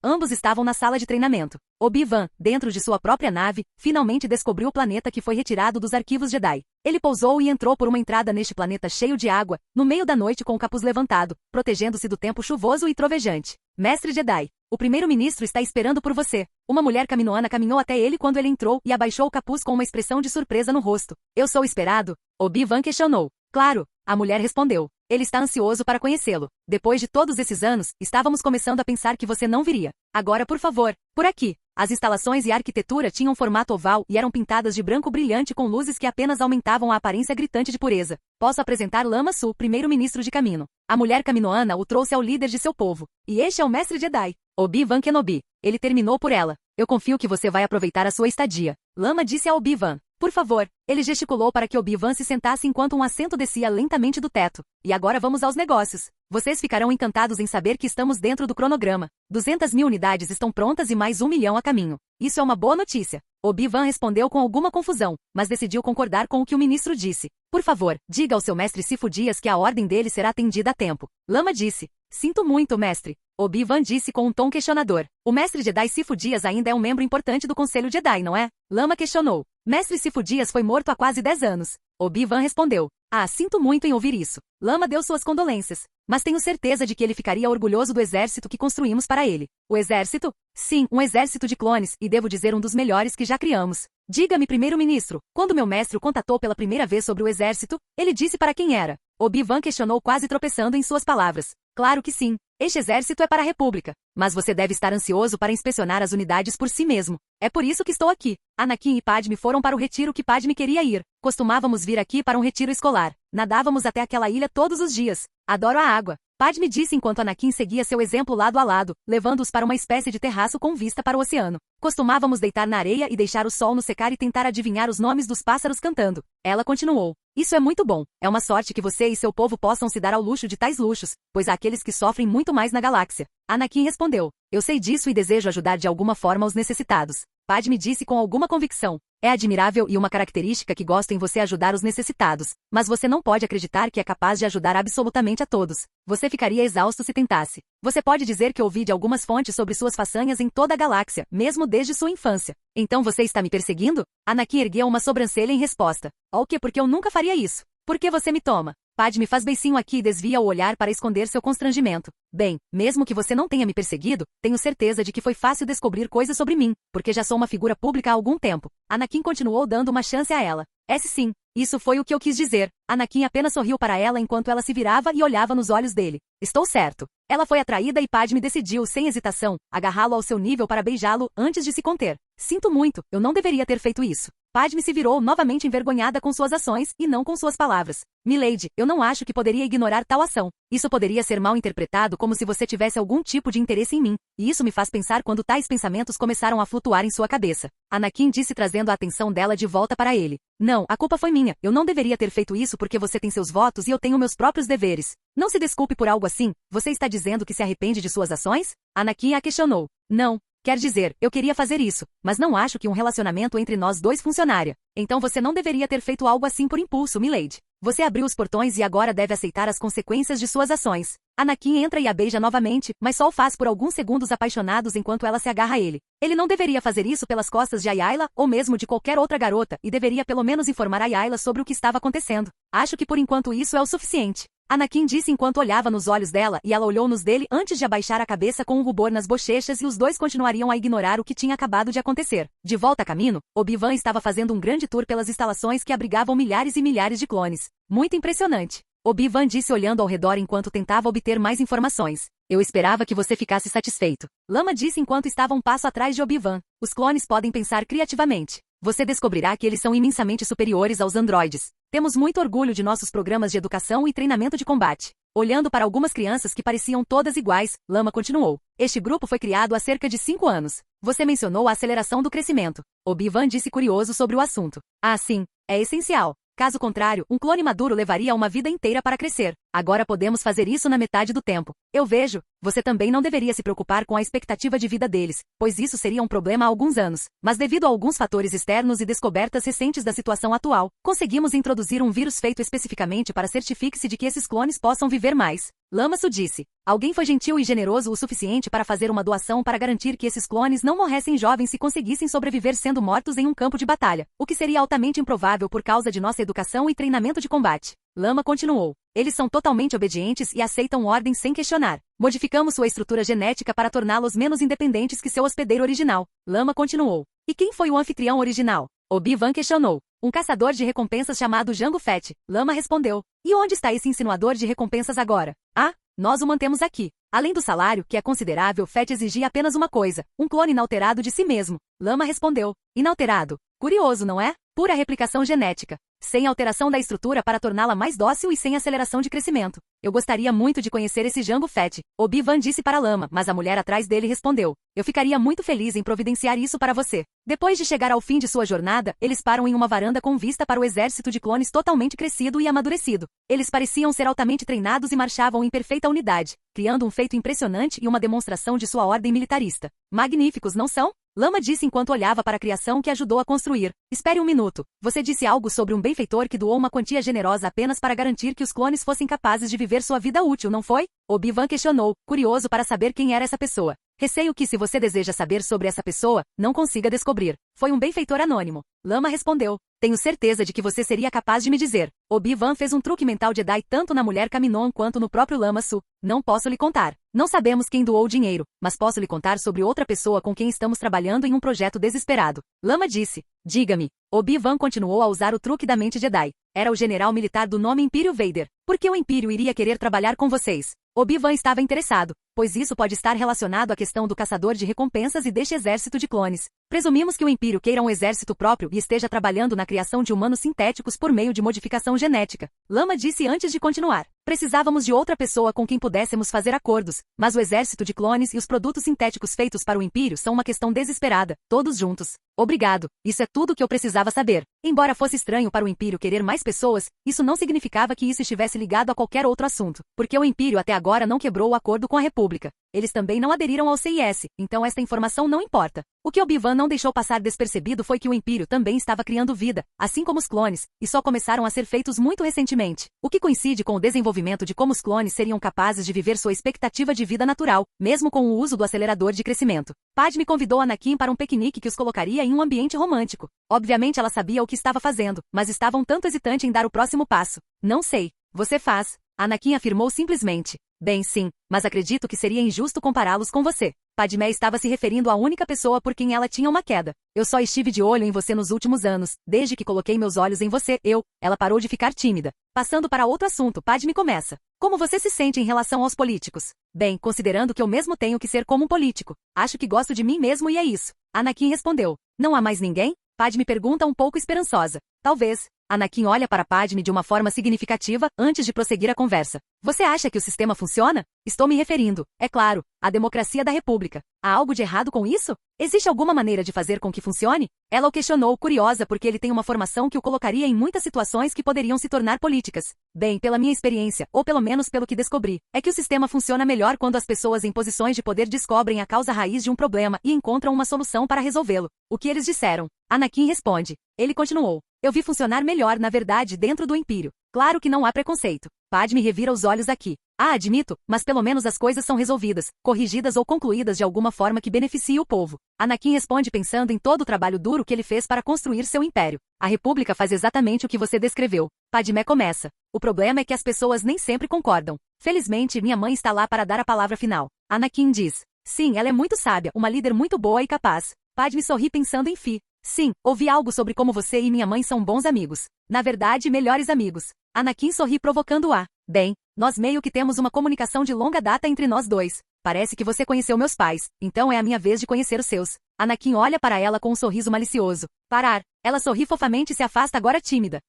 Ambos estavam na sala de treinamento. Obi-Wan, dentro de sua própria nave, finalmente descobriu o planeta que foi retirado dos arquivos Jedi. Ele pousou e entrou por uma entrada neste planeta cheio de água, no meio da noite com o capuz levantado, protegendo-se do tempo chuvoso e trovejante. Mestre Jedi, o primeiro-ministro está esperando por você. Uma mulher caminoana caminhou até ele quando ele entrou e abaixou o capuz com uma expressão de surpresa no rosto. Eu sou esperado? Obi-Wan questionou. Claro, a mulher respondeu. Ele está ansioso para conhecê-lo. Depois de todos esses anos, estávamos começando a pensar que você não viria. Agora, por favor, por aqui. As instalações e a arquitetura tinham formato oval e eram pintadas de branco brilhante com luzes que apenas aumentavam a aparência gritante de pureza. Posso apresentar Lama Su, primeiro-ministro de Kamino. A mulher caminoana o trouxe ao líder de seu povo. E este é o mestre Jedi, Obi-Wan Kenobi. Ele terminou por ela. Eu confio que você vai aproveitar a sua estadia. Lama disse a Obi-Wan. Por favor. Ele gesticulou para que Obi-Wan se sentasse enquanto um assento descia lentamente do teto. E agora vamos aos negócios. Vocês ficarão encantados em saber que estamos dentro do cronograma. 200.000 unidades estão prontas e mais 1 milhão a caminho. Isso é uma boa notícia. Obi-Wan respondeu com alguma confusão, mas decidiu concordar com o que o ministro disse. Por favor, diga ao seu mestre Sifo Dyas que a ordem dele será atendida a tempo. Lama disse. Sinto muito, mestre. Obi-Wan disse com um tom questionador. O mestre Jedi Sifo Dyas ainda é um membro importante do Conselho Jedi, não é? Lama questionou. Mestre Sifo Dyas foi morto há quase 10 anos. Obi-Wan respondeu. Ah, sinto muito em ouvir isso. Lama deu suas condolências. Mas tenho certeza de que ele ficaria orgulhoso do exército que construímos para ele. O exército? Sim, um exército de clones, e devo dizer um dos melhores que já criamos. Diga-me, primeiro-ministro, quando meu mestre o contatou pela primeira vez sobre o exército, ele disse para quem era. Obi-Wan questionou quase tropeçando em suas palavras. Claro que sim. Este exército é para a República. Mas você deve estar ansioso para inspecionar as unidades por si mesmo. É por isso que estou aqui. Anakin e Padme foram para o retiro que Padme queria ir. Costumávamos vir aqui para um retiro escolar. Nadávamos até aquela ilha todos os dias. Adoro a água. Padme disse enquanto Anakin seguia seu exemplo lado a lado, levando-os para uma espécie de terraço com vista para o oceano. Costumávamos deitar na areia e deixar o sol nos secar e tentar adivinhar os nomes dos pássaros cantando. Ela continuou. Isso é muito bom. É uma sorte que você e seu povo possam se dar ao luxo de tais luxos, pois há aqueles que sofrem muito mais na galáxia. Anakin respondeu. Eu sei disso e desejo ajudar de alguma forma os necessitados. Padme disse com alguma convicção. É admirável e uma característica que gosto em você ajudar os necessitados, mas você não pode acreditar que é capaz de ajudar absolutamente a todos. Você ficaria exausto se tentasse. Você pode dizer que ouvi de algumas fontes sobre suas façanhas em toda a galáxia, mesmo desde sua infância. Então você está me perseguindo? Anakin ergueu uma sobrancelha em resposta. O que? Porque eu nunca faria isso. Por que você me toma? Padme faz beicinho aqui e desvia o olhar para esconder seu constrangimento. Bem, mesmo que você não tenha me perseguido, tenho certeza de que foi fácil descobrir coisas sobre mim, porque já sou uma figura pública há algum tempo. Anakin continuou dando uma chance a ela. Sim, isso foi o que eu quis dizer. Anakin apenas sorriu para ela enquanto ela se virava e olhava nos olhos dele. Estou certo. Ela foi atraída e Padme decidiu, sem hesitação, agarrá-lo ao seu nível para beijá-lo antes de se conter. Sinto muito, eu não deveria ter feito isso. Padme se virou novamente envergonhada com suas ações e não com suas palavras. Milady, eu não acho que poderia ignorar tal ação. Isso poderia ser mal interpretado como se você tivesse algum tipo de interesse em mim. E isso me faz pensar quando tais pensamentos começaram a flutuar em sua cabeça. Anakin disse trazendo a atenção dela de volta para ele. Não, a culpa foi minha. Eu não deveria ter feito isso porque você tem seus votos e eu tenho meus próprios deveres. Não se desculpe por algo assim. Você está dizendo que se arrepende de suas ações? Anakin a questionou. Não. Quer dizer, eu queria fazer isso, mas não acho que um relacionamento entre nós dois funcionaria. Então você não deveria ter feito algo assim por impulso, Milady. Você abriu os portões e agora deve aceitar as consequências de suas ações. Anakin entra e a beija novamente, mas só o faz por alguns segundos apaixonados enquanto ela se agarra a ele. Ele não deveria fazer isso pelas costas de Ayla ou mesmo de qualquer outra garota e deveria pelo menos informar Ayla sobre o que estava acontecendo. Acho que por enquanto isso é o suficiente. Anakin disse enquanto olhava nos olhos dela e ela olhou nos dele antes de abaixar a cabeça com um rubor nas bochechas e os dois continuariam a ignorar o que tinha acabado de acontecer. De volta a caminho, Obi-Wan estava fazendo um grande tour pelas instalações que abrigavam milhares e milhares de clones. Muito impressionante. Obi-Wan disse olhando ao redor enquanto tentava obter mais informações. Eu esperava que você ficasse satisfeito. Lama disse enquanto estava um passo atrás de Obi-Wan. Os clones podem pensar criativamente. Você descobrirá que eles são imensamente superiores aos androides. Temos muito orgulho de nossos programas de educação e treinamento de combate. Olhando para algumas crianças que pareciam todas iguais, Lama continuou. Este grupo foi criado há cerca de 5 anos. Você mencionou a aceleração do crescimento. Obi-Wan disse curioso sobre o assunto. Sim, é essencial. Caso contrário, um clone maduro levaria uma vida inteira para crescer. Agora podemos fazer isso na metade do tempo. Eu vejo. Você também não deveria se preocupar com a expectativa de vida deles, pois isso seria um problema há alguns anos. Mas devido a alguns fatores externos e descobertas recentes da situação atual, conseguimos introduzir um vírus feito especificamente para certifique-se de que esses clones possam viver mais. Lamaçu disse. Alguém foi gentil e generoso o suficiente para fazer uma doação para garantir que esses clones não morressem jovens se conseguissem sobreviver sendo mortos em um campo de batalha, o que seria altamente improvável por causa de nossa educação e treinamento de combate. Lama continuou. Eles são totalmente obedientes e aceitam ordens sem questionar. Modificamos sua estrutura genética para torná-los menos independentes que seu hospedeiro original. Lama continuou. E quem foi o anfitrião original? Obi-Wan questionou. Um caçador de recompensas chamado Jango Fett. Lama respondeu. E onde está esse insinuador de recompensas agora? Ah, nós o mantemos aqui. Além do salário, que é considerável, Fett exigia apenas uma coisa, um clone inalterado de si mesmo. Lama respondeu. Inalterado. Curioso, não é? Pura replicação genética. Sem alteração da estrutura para torná-la mais dócil e sem aceleração de crescimento. Eu gostaria muito de conhecer esse Jango Fett. Obi-Wan disse para Lama, mas a mulher atrás dele respondeu. Eu ficaria muito feliz em providenciar isso para você. Depois de chegar ao fim de sua jornada, eles param em uma varanda com vista para o exército de clones totalmente crescido e amadurecido. Eles pareciam ser altamente treinados e marchavam em perfeita unidade, criando um feito impressionante e uma demonstração de sua ordem militarista. Magníficos, não são? Lama disse enquanto olhava para a criação que ajudou a construir. Espere um minuto. Você disse algo sobre um benfeitor que doou uma quantia generosa apenas para garantir que os clones fossem capazes de viver sua vida útil, não foi? Obi-Wan questionou, curioso para saber quem era essa pessoa. Receio que, se você deseja saber sobre essa pessoa, não consiga descobrir. Foi um benfeitor anônimo. Lama respondeu. Tenho certeza de que você seria capaz de me dizer. Obi-Wan fez um truque mental Jedi tanto na mulher Caminon quanto no próprio Lamaçu. Não posso lhe contar. Não sabemos quem doou o dinheiro, mas posso lhe contar sobre outra pessoa com quem estamos trabalhando em um projeto desesperado. Lama disse. Diga-me. Obi-Wan continuou a usar o truque da mente Jedi. Era o general militar do nome Império Vader. Por que o Império iria querer trabalhar com vocês? Obi-Wan estava interessado, pois isso pode estar relacionado à questão do caçador de recompensas e deste exército de clones. Presumimos que o Império queira um exército próprio e esteja trabalhando na criação de humanos sintéticos por meio de modificação genética. Lama disse antes de continuar. Precisávamos de outra pessoa com quem pudéssemos fazer acordos, mas o exército de clones e os produtos sintéticos feitos para o Império são uma questão desesperada, todos juntos. Obrigado, isso é tudo que eu precisava saber. Embora fosse estranho para o Império querer mais pessoas, isso não significava que isso estivesse ligado a qualquer outro assunto, porque o Império até agora não quebrou o acordo com a República. Eles também não aderiram ao CIS, então esta informação não importa. O que Obi-Wan não deixou passar despercebido foi que o Império também estava criando vida, assim como os clones, e só começaram a ser feitos muito recentemente, o que coincide com o desenvolvimento de como os clones seriam capazes de viver sua expectativa de vida natural, mesmo com o uso do acelerador de crescimento. Padme convidou Anakin para um piquenique que os colocaria em um ambiente romântico. Obviamente ela sabia o que estava fazendo, mas estava um tanto hesitante em dar o próximo passo. Não sei. Você faz. Anakin afirmou simplesmente. Bem, sim, mas acredito que seria injusto compará-los com você. Padmé estava se referindo à única pessoa por quem ela tinha uma queda. Eu só estive de olho em você nos últimos anos, desde que coloquei meus olhos em você, Ela parou de ficar tímida. Passando para outro assunto, Padme começa. Como você se sente em relação aos políticos? Bem, considerando que eu mesmo tenho que ser como um político. Acho que gosto de mim mesmo e é isso. Anakin respondeu. Não há mais ninguém? Padme pergunta um pouco esperançosa. Talvez. Anakin olha para Padme de uma forma significativa antes de prosseguir a conversa. Você acha que o sistema funciona? Estou me referindo, é claro, à democracia da República. Há algo de errado com isso? Existe alguma maneira de fazer com que funcione? Ela o questionou, curiosa porque ele tem uma formação que o colocaria em muitas situações que poderiam se tornar políticas. Bem, pela minha experiência, ou pelo menos pelo que descobri, é que o sistema funciona melhor quando as pessoas em posições de poder descobrem a causa raiz de um problema e encontram uma solução para resolvê-lo. O que eles disseram? Anakin responde. Ele continuou. Eu vi funcionar melhor, na verdade, dentro do Império. Claro que não há preconceito. Padme revira os olhos aqui. Admito, mas pelo menos as coisas são resolvidas, corrigidas ou concluídas de alguma forma que beneficie o povo. Anakin responde pensando em todo o trabalho duro que ele fez para construir seu império. A República faz exatamente o que você descreveu. Padmé começa. O problema é que as pessoas nem sempre concordam. Felizmente, minha mãe está lá para dar a palavra final. Anakin diz. Sim, ela é muito sábia, uma líder muito boa e capaz. Padme sorri pensando em Fi. Sim, ouvi algo sobre como você e minha mãe são bons amigos. Na verdade, melhores amigos. Anakin sorri provocando-a. Bem, nós meio que temos uma comunicação de longa data entre nós dois. Parece que você conheceu meus pais, então é a minha vez de conhecer os seus. Anakin olha para ela com um sorriso malicioso. Parar. Ela sorri fofamente e se afasta agora tímida.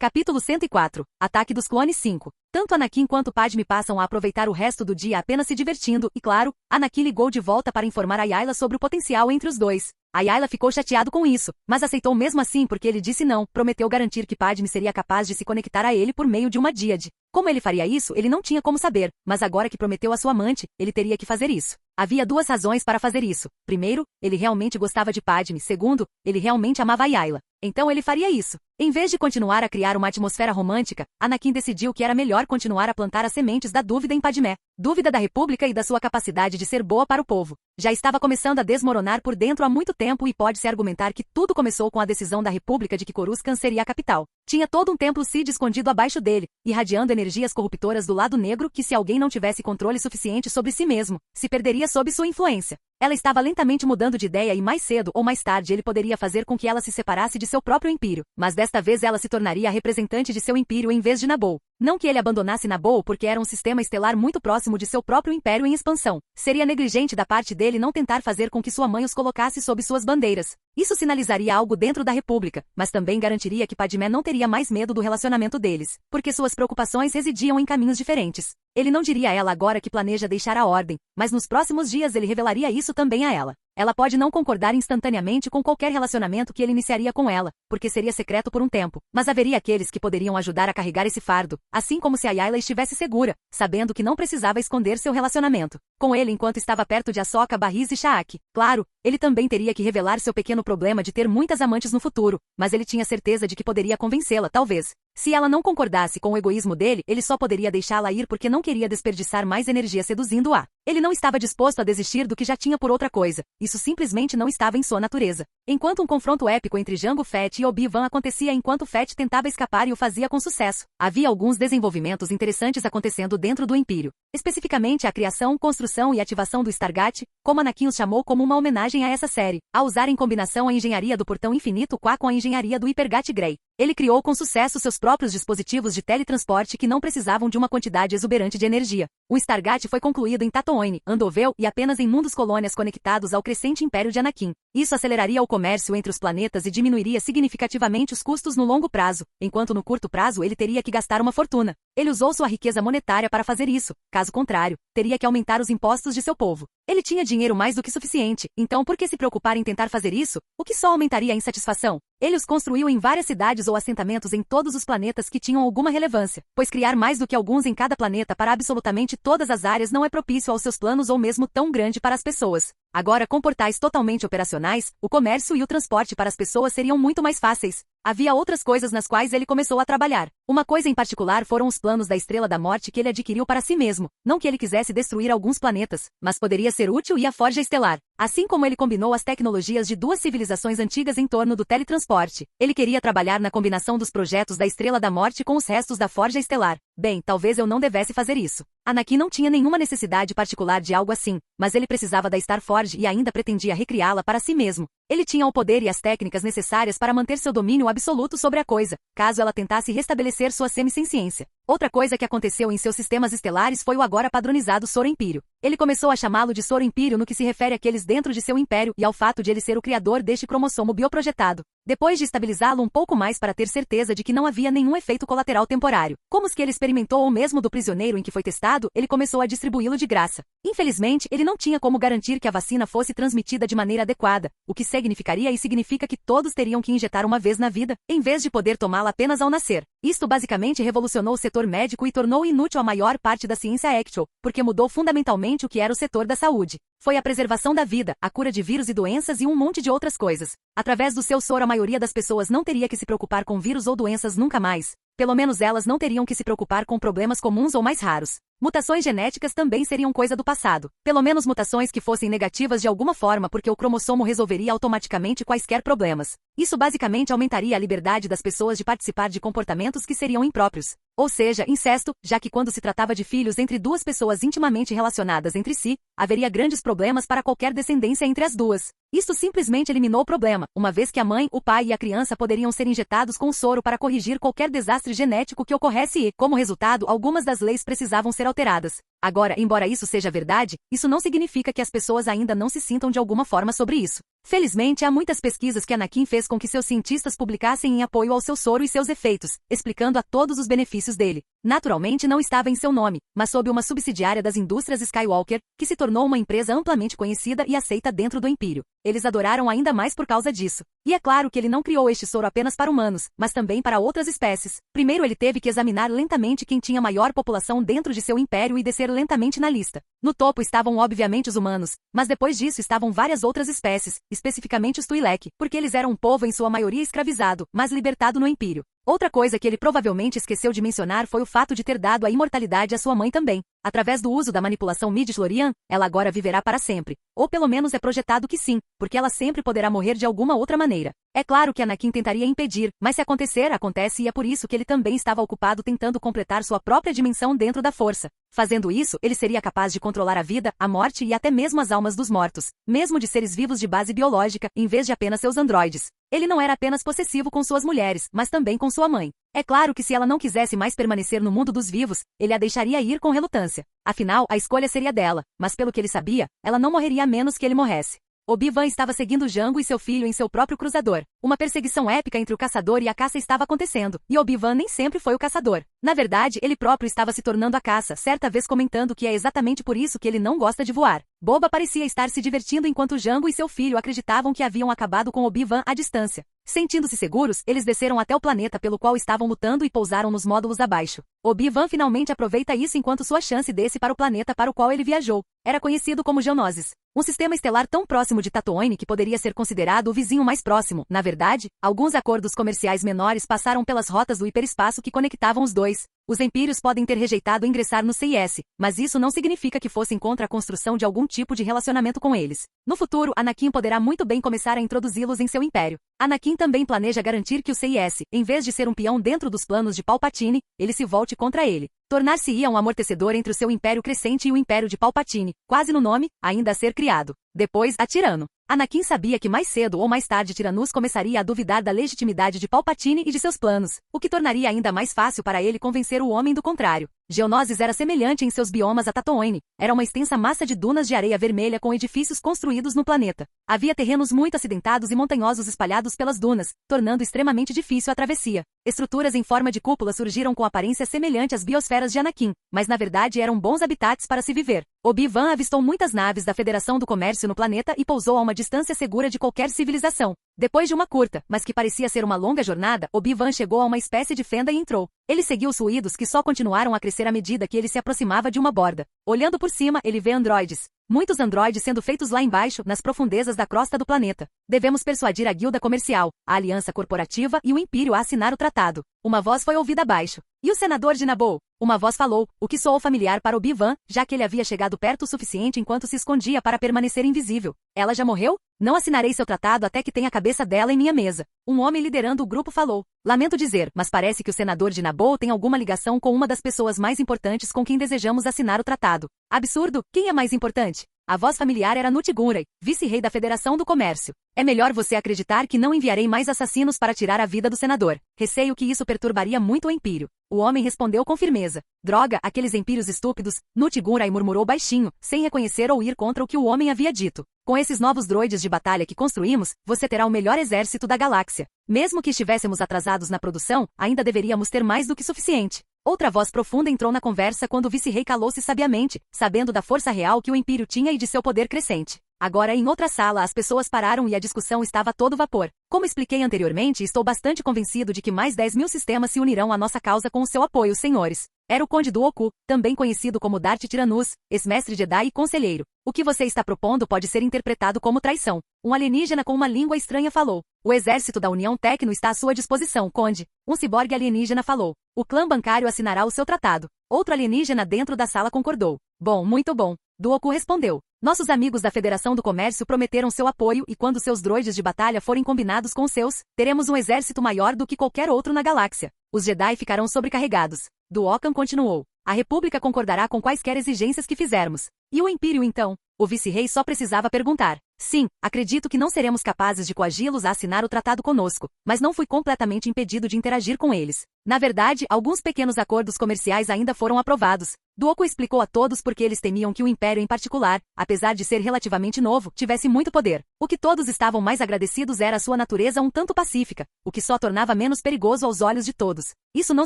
Capítulo 104. Ataque dos Clones 5. Tanto Anakin quanto Padme passam a aproveitar o resto do dia apenas se divertindo, e claro, Anakin ligou de volta para informar a Yayla sobre o potencial entre os dois. A Yayla ficou chateado com isso, mas aceitou mesmo assim porque ele disse não, prometeu garantir que Padme seria capaz de se conectar a ele por meio de uma díade. Como ele faria isso, ele não tinha como saber, mas agora que prometeu a sua amante, ele teria que fazer isso. Havia duas razões para fazer isso. Primeiro, ele realmente gostava de Padme. Segundo, ele realmente amava Ayla. Então ele faria isso. Em vez de continuar a criar uma atmosfera romântica, Anakin decidiu que era melhor continuar a plantar as sementes da dúvida em Padmé. Dúvida da República e da sua capacidade de ser boa para o povo. Já estava começando a desmoronar por dentro há muito tempo e pode-se argumentar que tudo começou com a decisão da República de que Coruscant seria a capital. Tinha todo um templo Sith escondido abaixo dele, irradiando energias corruptoras do lado negro que se alguém não tivesse controle suficiente sobre si mesmo, se perderia sob sua influência. Ela estava lentamente mudando de ideia e mais cedo ou mais tarde ele poderia fazer com que ela se separasse de seu próprio império, mas desta vez ela se tornaria a representante de seu império em vez de Naboo. Não que ele abandonasse Naboo porque era um sistema estelar muito próximo de seu próprio império em expansão. Seria negligente da parte dele não tentar fazer com que sua mãe os colocasse sob suas bandeiras. Isso sinalizaria algo dentro da República, mas também garantiria que Padmé não teria mais medo do relacionamento deles, porque suas preocupações residiam em caminhos diferentes. Ele não diria a ela agora que planeja deixar a ordem, mas nos próximos dias ele revelaria isso também a ela. Ela pode não concordar instantaneamente com qualquer relacionamento que ele iniciaria com ela, porque seria secreto por um tempo, mas haveria aqueles que poderiam ajudar a carregar esse fardo, assim como se a Ayla estivesse segura, sabendo que não precisava esconder seu relacionamento com ele enquanto estava perto de Ahsoka, Barriz e Shaak. Claro, ele também teria que revelar seu pequeno problema de ter muitas amantes no futuro, mas ele tinha certeza de que poderia convencê-la, talvez. Se ela não concordasse com o egoísmo dele, ele só poderia deixá-la ir porque não queria desperdiçar mais energia seduzindo-a. Ele não estava disposto a desistir do que já tinha por outra coisa. Isso simplesmente não estava em sua natureza. Enquanto um confronto épico entre Jango Fett e Obi-Wan acontecia enquanto Fett tentava escapar e o fazia com sucesso, havia alguns desenvolvimentos interessantes acontecendo dentro do Império. Especificamente a criação, construção e ativação do Stargate, como Anakin os chamou como uma homenagem a essa série, a usar em combinação a engenharia do Portão Infinito com a engenharia do Hypergate Grey. Ele criou com sucesso seus próprios dispositivos de teletransporte que não precisavam de uma quantidade exuberante de energia. O Stargate foi concluído em Tatooine, Andovel e apenas em mundos colônias conectados ao crescente império de Anakin. Isso aceleraria o comércio entre os planetas e diminuiria significativamente os custos no longo prazo, enquanto no curto prazo ele teria que gastar uma fortuna. Ele usou sua riqueza monetária para fazer isso, caso contrário, teria que aumentar os impostos de seu povo. Ele tinha dinheiro mais do que suficiente, então por que se preocupar em tentar fazer isso, o que só aumentaria a insatisfação? Ele os construiu em várias cidades ou assentamentos em todos os planetas que tinham alguma relevância, pois criar mais do que alguns em cada planeta para absolutamente todas as áreas não é propício aos seus planos ou mesmo tão grande para as pessoas. Agora, com portais totalmente operacionais, o comércio e o transporte para as pessoas seriam muito mais fáceis. Havia outras coisas nas quais ele começou a trabalhar. Uma coisa em particular foram os planos da Estrela da Morte que ele adquiriu para si mesmo. Não que ele quisesse destruir alguns planetas, mas poderia ser útil e a Forja Estelar. Assim como ele combinou as tecnologias de duas civilizações antigas em torno do teletransporte. Ele queria trabalhar na combinação dos projetos da Estrela da Morte com os restos da Forja Estelar. Bem, talvez eu não devesse fazer isso. Anakin não tinha nenhuma necessidade particular de algo assim, mas ele precisava da Starforge e ainda pretendia recriá-la para si mesmo. Ele tinha o poder e as técnicas necessárias para manter seu domínio absoluto sobre a coisa, caso ela tentasse restabelecer sua semisciência. Outra coisa que aconteceu em seus sistemas estelares foi o agora padronizado Soro Império. Ele começou a chamá-lo de Soro Império no que se refere àqueles dentro de seu império e ao fato de ele ser o criador deste cromossomo bioprojetado. Depois de estabilizá-lo um pouco mais para ter certeza de que não havia nenhum efeito colateral temporário, como os que ele experimentou ou mesmo do prisioneiro em que foi testado, ele começou a distribuí-lo de graça. Infelizmente, ele não tinha como garantir que a vacina fosse transmitida de maneira adequada, o que significaria e significa que todos teriam que injetar uma vez na vida, em vez de poder tomá-la apenas ao nascer. Isto basicamente revolucionou o setor médico e tornou inútil a maior parte da ciência actual, porque mudou fundamentalmente o que era o setor da saúde. Foi a preservação da vida, a cura de vírus e doenças e um monte de outras coisas. Através do seu soro a maioria das pessoas não teria que se preocupar com vírus ou doenças nunca mais. Pelo menos elas não teriam que se preocupar com problemas comuns ou mais raros. Mutações genéticas também seriam coisa do passado. Pelo menos mutações que fossem negativas de alguma forma porque o cromossomo resolveria automaticamente quaisquer problemas. Isso basicamente aumentaria a liberdade das pessoas de participar de comportamentos que seriam impróprios. Ou seja, incesto, já que quando se tratava de filhos entre duas pessoas intimamente relacionadas entre si, haveria grandes problemas para qualquer descendência entre as duas. Isto simplesmente eliminou o problema, uma vez que a mãe, o pai e a criança poderiam ser injetados com o soro para corrigir qualquer desastre genético que ocorresse e, como resultado, algumas das leis precisavam ser alteradas. Agora, embora isso seja verdade, isso não significa que as pessoas ainda não se sintam de alguma forma sobre isso. Felizmente, há muitas pesquisas que Anakin fez com que seus cientistas publicassem em apoio ao seu soro e seus efeitos, explicando a todos os benefícios dele. Naturalmente não estava em seu nome, mas sob uma subsidiária das indústrias Skywalker, que se tornou uma empresa amplamente conhecida e aceita dentro do Império. Eles adoraram ainda mais por causa disso. E é claro que ele não criou este soro apenas para humanos, mas também para outras espécies. Primeiro ele teve que examinar lentamente quem tinha maior população dentro de seu império e descer lentamente na lista. No topo estavam obviamente os humanos, mas depois disso estavam várias outras espécies, especificamente os Twi'lek, porque eles eram um povo em sua maioria escravizado, mas libertado no Império. Outra coisa que ele provavelmente esqueceu de mencionar foi o fato de ter dado a imortalidade à sua mãe também. Através do uso da manipulação midi-chlorian, ela agora viverá para sempre. Ou pelo menos é projetado que sim, porque ela sempre poderá morrer de alguma outra maneira. É claro que Anakin tentaria impedir, mas se acontecer, acontece e é por isso que ele também estava ocupado tentando completar sua própria dimensão dentro da força. Fazendo isso, ele seria capaz de controlar a vida, a morte e até mesmo as almas dos mortos, mesmo de seres vivos de base biológica, em vez de apenas seus androides. Ele não era apenas possessivo com suas mulheres, mas também com sua mãe. É claro que se ela não quisesse mais permanecer no mundo dos vivos, ele a deixaria ir com relutância. Afinal, a escolha seria dela, mas pelo que ele sabia, ela não morreria a menos que ele morresse. Obi-Wan estava seguindo Jango e seu filho em seu próprio cruzador. Uma perseguição épica entre o caçador e a caça estava acontecendo, e Obi-Wan nem sempre foi o caçador. Na verdade, ele próprio estava se tornando a caça, certa vez comentando que é exatamente por isso que ele não gosta de voar. Boba parecia estar se divertindo enquanto Jango e seu filho acreditavam que haviam acabado com Obi-Wan à distância. Sentindo-se seguros, eles desceram até o planeta pelo qual estavam lutando e pousaram nos módulos abaixo. Obi-Wan finalmente aproveita isso enquanto sua chance desce para o planeta para o qual ele viajou. Era conhecido como Geonosis. Um sistema estelar tão próximo de Tatooine que poderia ser considerado o vizinho mais próximo. Na verdade, alguns acordos comerciais menores passaram pelas rotas do hiperespaço que conectavam os dois. Os Empírios podem ter rejeitado ingressar no CIS, mas isso não significa que fossem contra a construção de algum tipo de relacionamento com eles. No futuro, Anakin poderá muito bem começar a introduzi-los em seu império. Anakin também planeja garantir que o CIS, em vez de ser um peão dentro dos planos de Palpatine, ele se volte contra ele. Tornar-se-ia um amortecedor entre o seu império crescente e o império de Palpatine, quase no nome, ainda a ser criado. Depois, a Tirano. Anakin sabia que mais cedo ou mais tarde Tyrannus começaria a duvidar da legitimidade de Palpatine e de seus planos, o que tornaria ainda mais fácil para ele convencer o homem do contrário. Geonosis era semelhante em seus biomas a Tatooine. Era uma extensa massa de dunas de areia vermelha com edifícios construídos no planeta. Havia terrenos muito acidentados e montanhosos espalhados pelas dunas, tornando extremamente difícil a travessia. Estruturas em forma de cúpula surgiram com aparência semelhante às biosferas de Anakin, mas na verdade eram bons habitats para se viver. Obi-Wan avistou muitas naves da Federação do Comércio no planeta e pousou a uma distância segura de qualquer civilização. Depois de uma curta, mas que parecia ser uma longa jornada, Obi-Wan chegou a uma espécie de fenda e entrou. Ele seguiu os ruídos que só continuaram a crescer à medida que ele se aproximava de uma borda. Olhando por cima, ele vê androides. Muitos androides sendo feitos lá embaixo, nas profundezas da crosta do planeta. Devemos persuadir a guilda comercial, a aliança corporativa e o Império a assinar o tratado. Uma voz foi ouvida abaixo. E o senador de Naboo? Uma voz falou, o que soou familiar para Obi-Wan, já que ele havia chegado perto o suficiente enquanto se escondia para permanecer invisível. Ela já morreu? Não assinarei seu tratado até que tenha a cabeça dela em minha mesa. Um homem liderando o grupo falou. Lamento dizer, mas parece que o senador de Naboo tem alguma ligação com uma das pessoas mais importantes com quem desejamos assinar o tratado. Absurdo, quem é mais importante? A voz familiar era Nute Gunray, vice-rei da Federação do Comércio. É melhor você acreditar que não enviarei mais assassinos para tirar a vida do senador. Receio que isso perturbaria muito o Império. O homem respondeu com firmeza. Droga, aqueles empírios estúpidos, Nute Gunray murmurou baixinho, sem reconhecer ou ir contra o que o homem havia dito. Com esses novos droides de batalha que construímos, você terá o melhor exército da galáxia. Mesmo que estivéssemos atrasados na produção, ainda deveríamos ter mais do que suficiente. Outra voz profunda entrou na conversa quando o vice-rei calou-se sabiamente, sabendo da força real que o Império tinha e de seu poder crescente. Agora em outra sala as pessoas pararam e a discussão estava a todo vapor. Como expliquei anteriormente, estou bastante convencido de que mais 10.000 sistemas se unirão à nossa causa com o seu apoio, senhores. Era o Conde Dooku, também conhecido como Darth Tyrannus, ex-mestre Jedi e conselheiro. O que você está propondo pode ser interpretado como traição. Um alienígena com uma língua estranha falou. O exército da União Tecno está à sua disposição, Conde. Um ciborgue alienígena falou. O clã bancário assinará o seu tratado. Outro alienígena dentro da sala concordou. Bom, muito bom. Dooku respondeu. Nossos amigos da Federação do Comércio prometeram seu apoio e quando seus droides de batalha forem combinados com os seus, teremos um exército maior do que qualquer outro na galáxia. Os Jedi ficarão sobrecarregados. Duokan continuou. A República concordará com quaisquer exigências que fizermos. E o Império então? O vice-rei só precisava perguntar. Sim, acredito que não seremos capazes de coagi-los a assinar o tratado conosco, mas não fui completamente impedido de interagir com eles. Na verdade, alguns pequenos acordos comerciais ainda foram aprovados. Dooku explicou a todos porque eles temiam que o Império em particular, apesar de ser relativamente novo, tivesse muito poder. O que todos estavam mais agradecidos era a sua natureza um tanto pacífica, o que só tornava menos perigoso aos olhos de todos. Isso não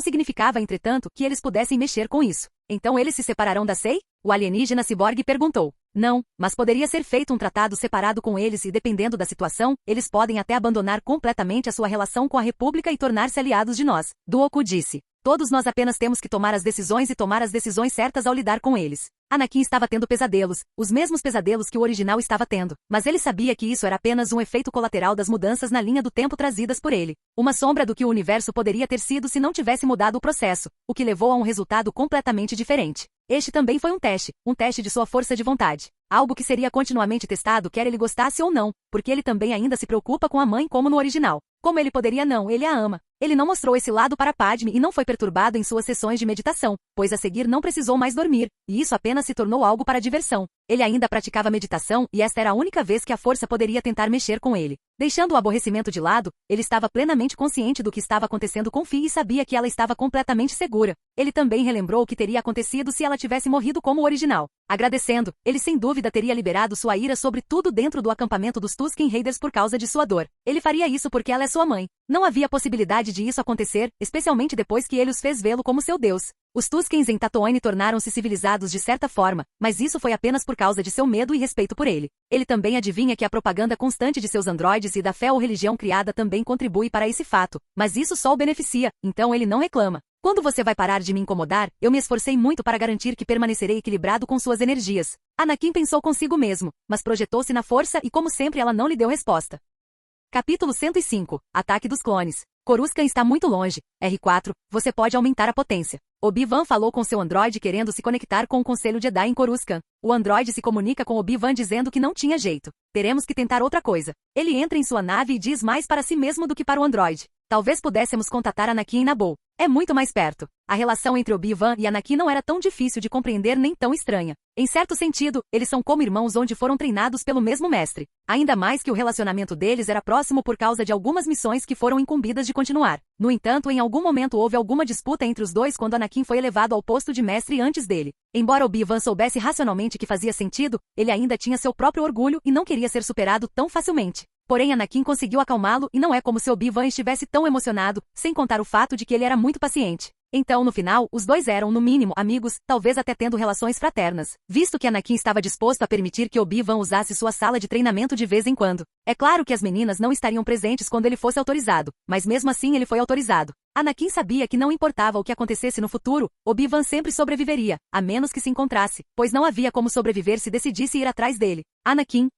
significava, entretanto, que eles pudessem mexer com isso. Então eles se separarão da SEI? O alienígena ciborgue perguntou. Não, mas poderia ser feito um tratado separado com eles e dependendo da situação, eles podem até abandonar completamente a sua relação com a República e tornar-se aliados de nós. Dooku disse. Todos nós apenas temos que tomar as decisões e tomar as decisões certas ao lidar com eles. Anakin estava tendo pesadelos, os mesmos pesadelos que o original estava tendo, mas ele sabia que isso era apenas um efeito colateral das mudanças na linha do tempo trazidas por ele. Uma sombra do que o universo poderia ter sido se não tivesse mudado o processo, o que levou a um resultado completamente diferente. Este também foi um teste de sua força de vontade. Algo que seria continuamente testado quer ele gostasse ou não, porque ele também ainda se preocupa com a mãe como no original. Como ele poderia não, ele a ama. Ele não mostrou esse lado para Padme e não foi perturbado em suas sessões de meditação, pois a seguir não precisou mais dormir, e isso apenas se tornou algo para diversão. Ele ainda praticava meditação e esta era a única vez que a força poderia tentar mexer com ele. Deixando o aborrecimento de lado, ele estava plenamente consciente do que estava acontecendo com Fi e sabia que ela estava completamente segura. Ele também relembrou o que teria acontecido se ela tivesse morrido como o original. Agradecendo, ele sem dúvida teria liberado sua ira sobre tudo dentro do acampamento dos Tusken Raiders por causa de sua dor. Ele faria isso porque ela é sua mãe. Não havia possibilidade de isso acontecer, especialmente depois que ele os fez vê-lo como seu Deus. Os Tuskens em Tatooine tornaram-se civilizados de certa forma, mas isso foi apenas por causa de seu medo e respeito por ele. Ele também adivinha que a propaganda constante de seus androides e da fé ou religião criada também contribui para esse fato, mas isso só o beneficia, então ele não reclama. Quando você vai parar de me incomodar, eu me esforcei muito para garantir que permanecerei equilibrado com suas energias. Anakin pensou consigo mesmo, mas projetou-se na força e como sempre ela não lhe deu resposta. Capítulo 105. Ataque dos clones. Coruscant está muito longe. R4, você pode aumentar a potência. Obi-Wan falou com seu androide querendo se conectar com o Conselho Jedi em Coruscant. O androide se comunica com Obi-Wan dizendo que não tinha jeito. Teremos que tentar outra coisa. Ele entra em sua nave e diz mais para si mesmo do que para o androide. Talvez pudéssemos contatar Anakin em Naboo. É muito mais perto. A relação entre Obi-Wan e Anakin não era tão difícil de compreender nem tão estranha. Em certo sentido, eles são como irmãos onde foram treinados pelo mesmo mestre. Ainda mais que o relacionamento deles era próximo por causa de algumas missões que foram incumbidas de continuar. No entanto, em algum momento houve alguma disputa entre os dois quando Anakin foi elevado ao posto de mestre antes dele. Embora Obi-Wan soubesse racionalmente que fazia sentido, ele ainda tinha seu próprio orgulho e não queria ser superado tão facilmente. Porém Anakin conseguiu acalmá-lo e não é como se Obi-Wan estivesse tão emocionado, sem contar o fato de que ele era muito paciente. Então, no final, os dois eram, no mínimo, amigos, talvez até tendo relações fraternas, visto que Anakin estava disposto a permitir que Obi-Wan usasse sua sala de treinamento de vez em quando. É claro que as meninas não estariam presentes quando ele fosse autorizado, mas mesmo assim ele foi autorizado. Anakin sabia que não importava o que acontecesse no futuro, Obi-Wan sempre sobreviveria, a menos que se encontrasse, pois não havia como sobreviver se decidisse ir atrás dele. Anakin,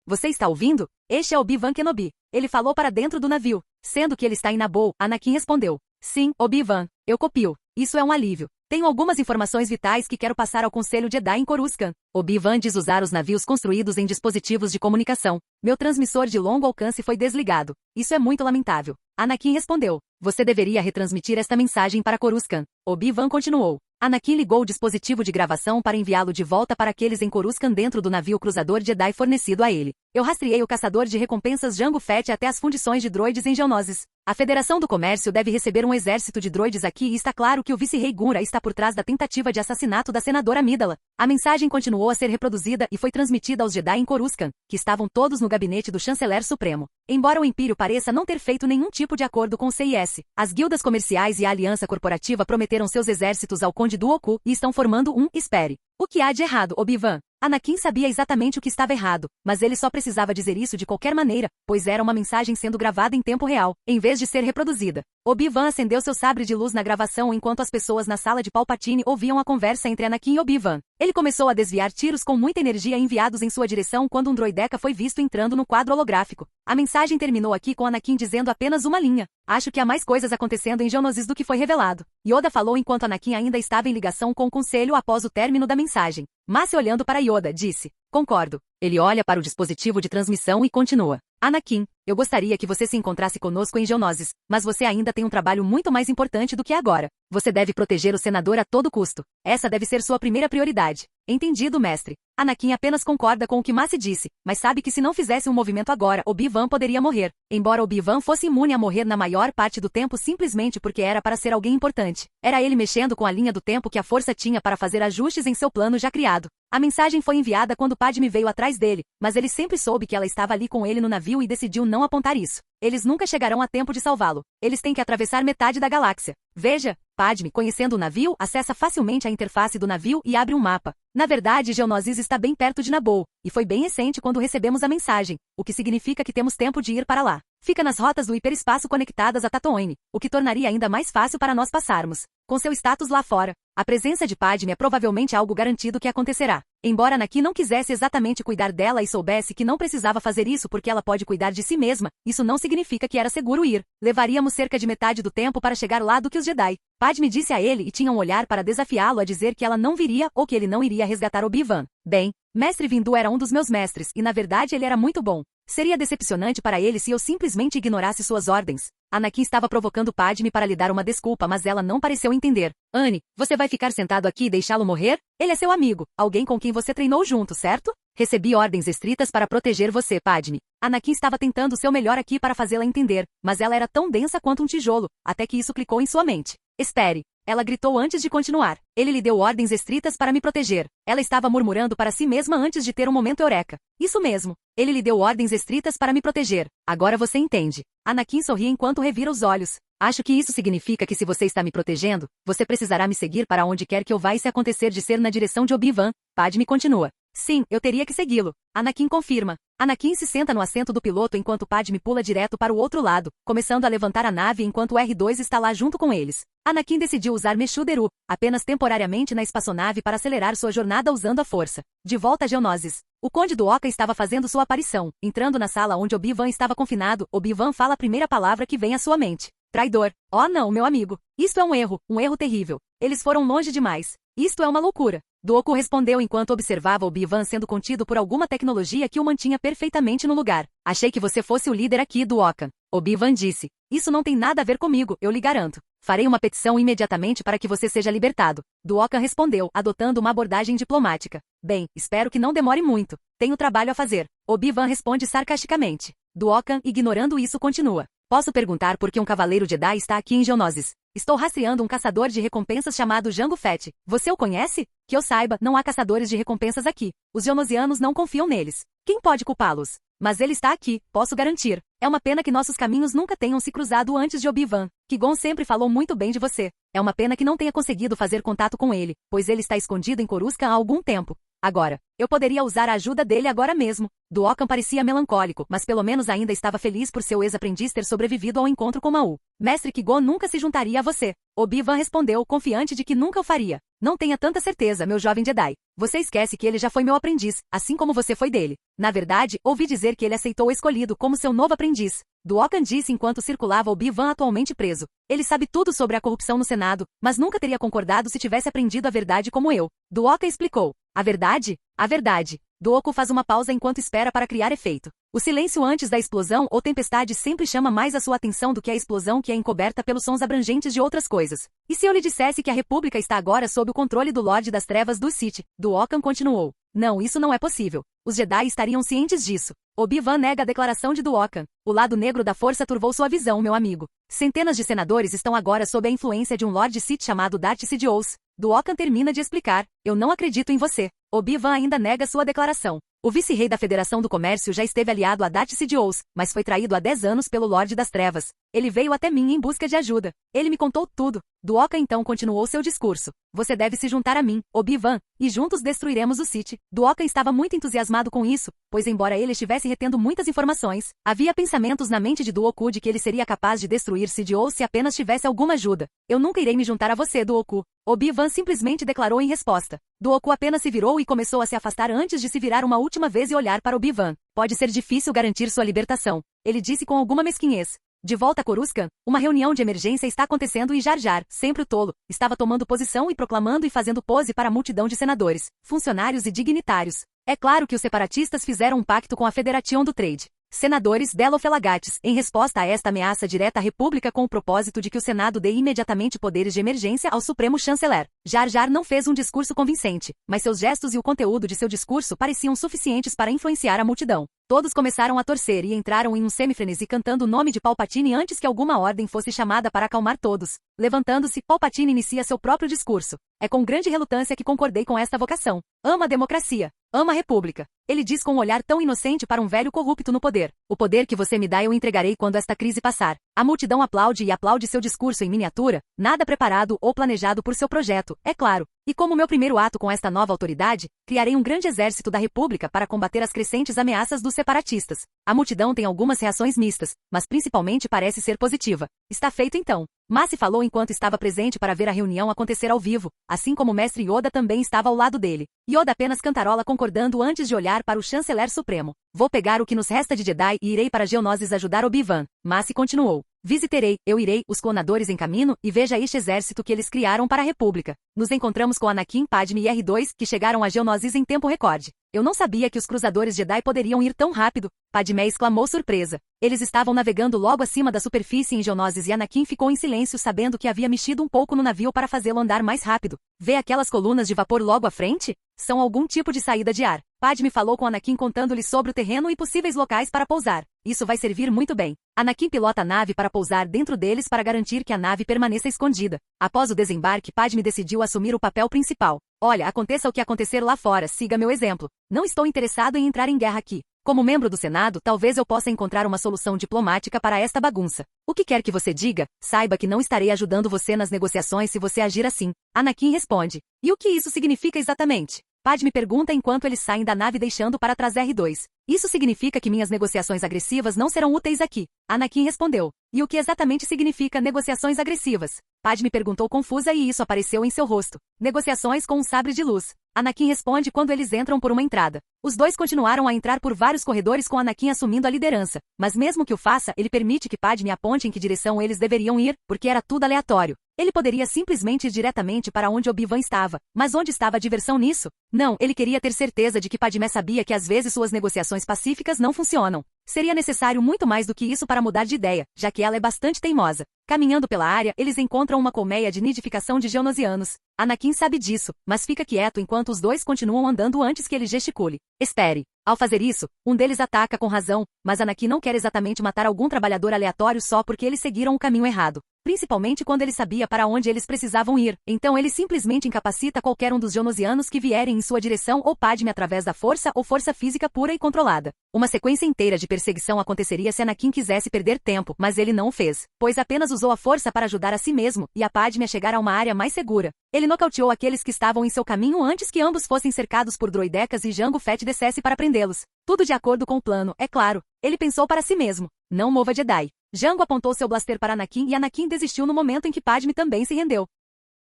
você está ouvindo? Este é Obi-Wan Kenobi. Ele falou para dentro do navio. Sendo que ele está em Naboo, Anakin respondeu. Sim, Obi-Wan, eu copio. Isso é um alívio. Tenho algumas informações vitais que quero passar ao Conselho Jedi em Coruscant. Obi-Wan diz usar os navios construídos em dispositivos de comunicação. Meu transmissor de longo alcance foi desligado. Isso é muito lamentável. Anakin respondeu. Você deveria retransmitir esta mensagem para Coruscant. Obi-Wan continuou. Anakin ligou o dispositivo de gravação para enviá-lo de volta para aqueles em Coruscant dentro do navio cruzador Jedi fornecido a ele. Eu rastreei o caçador de recompensas Jango Fett até as fundições de droides em Geonosis. A Federação do Comércio deve receber um exército de droides aqui e está claro que o vice-rei Gunra está por trás da tentativa de assassinato da senadora Amidala. A mensagem continuou a ser reproduzida e foi transmitida aos Jedi em Coruscant, que estavam todos no gabinete do chanceler supremo. Embora o Império pareça não ter feito nenhum tipo de acordo com o CIS, as guildas comerciais e a aliança corporativa prometeram seus exércitos ao Conde Dooku e estão formando um espere. O que há de errado, Obi-Wan? Anakin sabia exatamente o que estava errado, mas ele só precisava dizer isso de qualquer maneira, pois era uma mensagem sendo gravada em tempo real, em vez de ser reproduzida. Obi-Wan acendeu seu sabre de luz na gravação enquanto as pessoas na sala de Palpatine ouviam a conversa entre Anakin e Obi-Wan. Ele começou a desviar tiros com muita energia enviados em sua direção quando um droideca foi visto entrando no quadro holográfico. A mensagem terminou aqui com Anakin dizendo apenas uma linha. Acho que há mais coisas acontecendo em Geonosis do que foi revelado. Yoda falou enquanto Anakin ainda estava em ligação com o conselho após o término da mensagem. Mace olhando para Yoda, disse. Concordo. Ele olha para o dispositivo de transmissão e continua. Anakin, eu gostaria que você se encontrasse conosco em Geonosis, mas você ainda tem um trabalho muito mais importante do que agora. Você deve proteger o senador a todo custo. Essa deve ser sua primeira prioridade. Entendido, mestre. Anakin apenas concorda com o que Mace disse, mas sabe que se não fizesse um movimento agora, Obi-Wan poderia morrer. Embora Obi-Wan fosse imune a morrer na maior parte do tempo simplesmente porque era para ser alguém importante. Era ele mexendo com a linha do tempo que a força tinha para fazer ajustes em seu plano já criado. A mensagem foi enviada quando Padme veio atrás dele, mas ele sempre soube que ela estava ali com ele no navio e decidiu não apontar isso. Eles nunca chegarão a tempo de salvá-lo. Eles têm que atravessar metade da galáxia. Veja, Padme, conhecendo o navio, acessa facilmente a interface do navio e abre um mapa. Na verdade, Geonosis está bem perto de Naboo, e foi bem recente quando recebemos a mensagem, o que significa que temos tempo de ir para lá. Fica nas rotas do hiperespaço conectadas a Tatooine, o que tornaria ainda mais fácil para nós passarmos. Com seu status lá fora, a presença de Padme é provavelmente algo garantido que acontecerá. Embora Anakin não quisesse exatamente cuidar dela e soubesse que não precisava fazer isso porque ela pode cuidar de si mesma, isso não significa que era seguro ir. Levaríamos cerca de metade do tempo para chegar lá do que os Jedi. Padme disse a ele e tinha um olhar para desafiá-lo a dizer que ela não viria ou que ele não iria resgatar Obi-Wan. Bem, Mestre Windu era um dos meus mestres e na verdade ele era muito bom. Seria decepcionante para ele se eu simplesmente ignorasse suas ordens. Anakin estava provocando Padme para lhe dar uma desculpa, mas ela não pareceu entender. Anne, você vai ficar sentado aqui e deixá-lo morrer? Ele é seu amigo, alguém com quem você treinou junto, certo? Recebi ordens estritas para proteger você, Padme. Anakin estava tentando o seu melhor aqui para fazê-la entender, mas ela era tão densa quanto um tijolo, até que isso clicou em sua mente. Espere. Ela gritou antes de continuar. Ele lhe deu ordens estritas para me proteger. Ela estava murmurando para si mesma antes de ter um momento eureka. Isso mesmo. Ele lhe deu ordens estritas para me proteger. Agora você entende. Anakin sorri enquanto revira os olhos. Acho que isso significa que se você está me protegendo, você precisará me seguir para onde quer que eu vá e se acontecer de ser na direção de Obi-Wan. Padme continua. Sim, eu teria que segui-lo. Anakin confirma. Anakin se senta no assento do piloto enquanto Padme pula direto para o outro lado, começando a levantar a nave enquanto o R2 está lá junto com eles. Anakin decidiu usar Meshu-Deru, apenas temporariamente na espaçonave para acelerar sua jornada usando a força. De volta a Geonosis. O Conde do Oca estava fazendo sua aparição. Entrando na sala onde Obi-Wan estava confinado, Obi-Wan fala a primeira palavra que vem à sua mente. Traidor. Oh não, meu amigo. Isto é um erro terrível. Eles foram longe demais. Isto é uma loucura. Dooku respondeu enquanto observava Obi-Wan sendo contido por alguma tecnologia que o mantinha perfeitamente no lugar. Achei que você fosse o líder aqui do Oca. Obi-Wan disse. Isso não tem nada a ver comigo, eu lhe garanto. Farei uma petição imediatamente para que você seja libertado. Dooku respondeu, adotando uma abordagem diplomática. Bem, espero que não demore muito. Tenho trabalho a fazer. Obi-Wan responde sarcasticamente. Dooku, ignorando isso, continua. Posso perguntar por que um cavaleiro Jedi está aqui em Geonosis? Estou rastreando um caçador de recompensas chamado Jango Fett. Você o conhece? Que eu saiba, não há caçadores de recompensas aqui. Os geonosianos não confiam neles. Quem pode culpá-los? Mas ele está aqui, posso garantir. É uma pena que nossos caminhos nunca tenham se cruzado antes de Obi-Wan. Qui-Gon sempre falou muito bem de você. É uma pena que não tenha conseguido fazer contato com ele, pois ele está escondido em Coruscant há algum tempo. Agora, eu poderia usar a ajuda dele agora mesmo. Dooku parecia melancólico, mas pelo menos ainda estava feliz por seu ex-aprendiz ter sobrevivido ao encontro com Maul. Mestre Qui-Gon nunca se juntaria a você. Obi-Wan respondeu, confiante de que nunca o faria. Não tenha tanta certeza, meu jovem Jedi. Você esquece que ele já foi meu aprendiz, assim como você foi dele. Na verdade, ouvi dizer que ele aceitou o escolhido como seu novo aprendiz. Dooku disse enquanto circulava Obi-Wan atualmente preso. Ele sabe tudo sobre a corrupção no Senado, mas nunca teria concordado se tivesse aprendido a verdade como eu. Dooku explicou. A verdade? A verdade. Dooku faz uma pausa enquanto espera para criar efeito. O silêncio antes da explosão ou tempestade sempre chama mais a sua atenção do que a explosão que é encoberta pelos sons abrangentes de outras coisas. E se eu lhe dissesse que a República está agora sob o controle do Lorde das Trevas do Sith? Dooku continuou. Não, isso não é possível. Os Jedi estariam cientes disso. Obi-Wan nega a declaração de Dooku. O lado negro da força turvou sua visão, meu amigo. Centenas de senadores estão agora sob a influência de um Lorde Sith chamado Darth Sidious. Dooku termina de explicar. Eu não acredito em você. Obi-Wan ainda nega sua declaração. O vice-rei da Federação do Comércio já esteve aliado a Darth Sidious, mas foi traído há 10 anos pelo Lorde das Trevas. Ele veio até mim em busca de ajuda. Ele me contou tudo. Dooku então continuou seu discurso. Você deve se juntar a mim, Obi-Wan, e juntos destruiremos o Sith. Dooku estava muito entusiasmado com isso, pois embora ele estivesse retendo muitas informações, havia pensamentos na mente de Dooku de que ele seria capaz de destruir Sidious se apenas tivesse alguma ajuda. Eu nunca irei me juntar a você, Dooku. Obi-Wan simplesmente declarou em resposta. Dooku apenas se virou e começou a se afastar antes de se virar uma última vez e olhar para Obi-Wan. Pode ser difícil garantir sua libertação. Ele disse com alguma mesquinhez. De volta a Coruscant, uma reunião de emergência está acontecendo e Jar Jar, sempre o tolo, estava tomando posição e proclamando e fazendo pose para a multidão de senadores, funcionários e dignitários. É claro que os separatistas fizeram um pacto com a Federation do Trade. Senadores Delophelagates, em resposta a esta ameaça direta à República com o propósito de que o Senado dê imediatamente poderes de emergência ao Supremo Chanceler. Jar Jar não fez um discurso convincente, mas seus gestos e o conteúdo de seu discurso pareciam suficientes para influenciar a multidão. Todos começaram a torcer e entraram em um semifrenesi cantando o nome de Palpatine antes que alguma ordem fosse chamada para acalmar todos. Levantando-se, Palpatine inicia seu próprio discurso. É com grande relutância que concordei com esta vocação. Amo a democracia. ama a República. Ele diz com um olhar tão inocente para um velho corrupto no poder. O poder que você me dá eu entregarei quando esta crise passar. A multidão aplaude e aplaude seu discurso em miniatura, nada preparado ou planejado por seu projeto, é claro. E como meu primeiro ato com esta nova autoridade, criarei um grande exército da República para combater as crescentes ameaças dos separatistas. A multidão tem algumas reações mistas, mas principalmente parece ser positiva. Está feito então. Massi falou enquanto estava presente para ver a reunião acontecer ao vivo, assim como o mestre Yoda também estava ao lado dele. Yoda apenas cantarola concordando antes de olhar para o chanceler supremo. Vou pegar o que nos resta de Jedi e irei para Geonosis ajudar Obi-Wan. Massi continuou. Visiterei, eu irei, os clonadores em caminho, e veja este exército que eles criaram para a República. Nos encontramos com Anakin, Padme e R2, que chegaram a Geonosis em tempo recorde. Eu não sabia que os cruzadores Jedi poderiam ir tão rápido, Padmé exclamou surpresa. Eles estavam navegando logo acima da superfície em Geonosis e Anakin ficou em silêncio sabendo que havia mexido um pouco no navio para fazê-lo andar mais rápido. Vê aquelas colunas de vapor logo à frente? São algum tipo de saída de ar. Padme falou com Anakin contando-lhe sobre o terreno e possíveis locais para pousar. Isso vai servir muito bem. Anakin pilota a nave para pousar dentro deles para garantir que a nave permaneça escondida. Após o desembarque, Padme decidiu assumir o papel principal. Olha, aconteça o que acontecer lá fora, siga meu exemplo. Não estou interessado em entrar em guerra aqui. Como membro do Senado, talvez eu possa encontrar uma solução diplomática para esta bagunça. O que quer que você diga, saiba que não estarei ajudando você nas negociações se você agir assim. Anakin responde. E o que isso significa exatamente? Padme pergunta enquanto eles saem da nave deixando para trás R2. Isso significa que minhas negociações agressivas não serão úteis aqui. Anakin respondeu. E o que exatamente significa negociações agressivas? Padme perguntou confusa e isso apareceu em seu rosto. Negociações com um sabre de luz. Anakin responde quando eles entram por uma entrada. Os dois continuaram a entrar por vários corredores com Anakin assumindo a liderança. Mas mesmo que o faça, ele permite que Padme aponte em que direção eles deveriam ir, porque era tudo aleatório. Ele poderia simplesmente ir diretamente para onde Obi-Wan estava. Mas onde estava a diversão nisso? Não, ele queria ter certeza de que Padmé sabia que às vezes suas negociações pacíficas não funcionam. Seria necessário muito mais do que isso para mudar de ideia, já que ela é bastante teimosa. Caminhando pela área, eles encontram uma colmeia de nidificação de geonosianos. Anakin sabe disso, mas fica quieto enquanto os dois continuam andando antes que ele gesticule. Espere. Ao fazer isso, um deles ataca com razão, mas Anakin não quer exatamente matar algum trabalhador aleatório só porque eles seguiram o caminho errado. Principalmente quando ele sabia para onde eles precisavam ir. Então ele simplesmente incapacita qualquer um dos geonosianos que vierem em sua direção ou Padme através da força ou força física pura e controlada. Uma sequência inteira de perseguição aconteceria se Anakin quisesse perder tempo, mas ele não o fez, pois apenas usou a força para ajudar a si mesmo e a Padme a chegar a uma área mais segura. Ele nocauteou aqueles que estavam em seu caminho antes que ambos fossem cercados por droidecas e Jango Fett descesse para prendê-los. Tudo de acordo com o plano, é claro. Ele pensou para si mesmo. Não mova Jedi. Jango apontou seu blaster para Anakin e Anakin desistiu no momento em que Padme também se rendeu.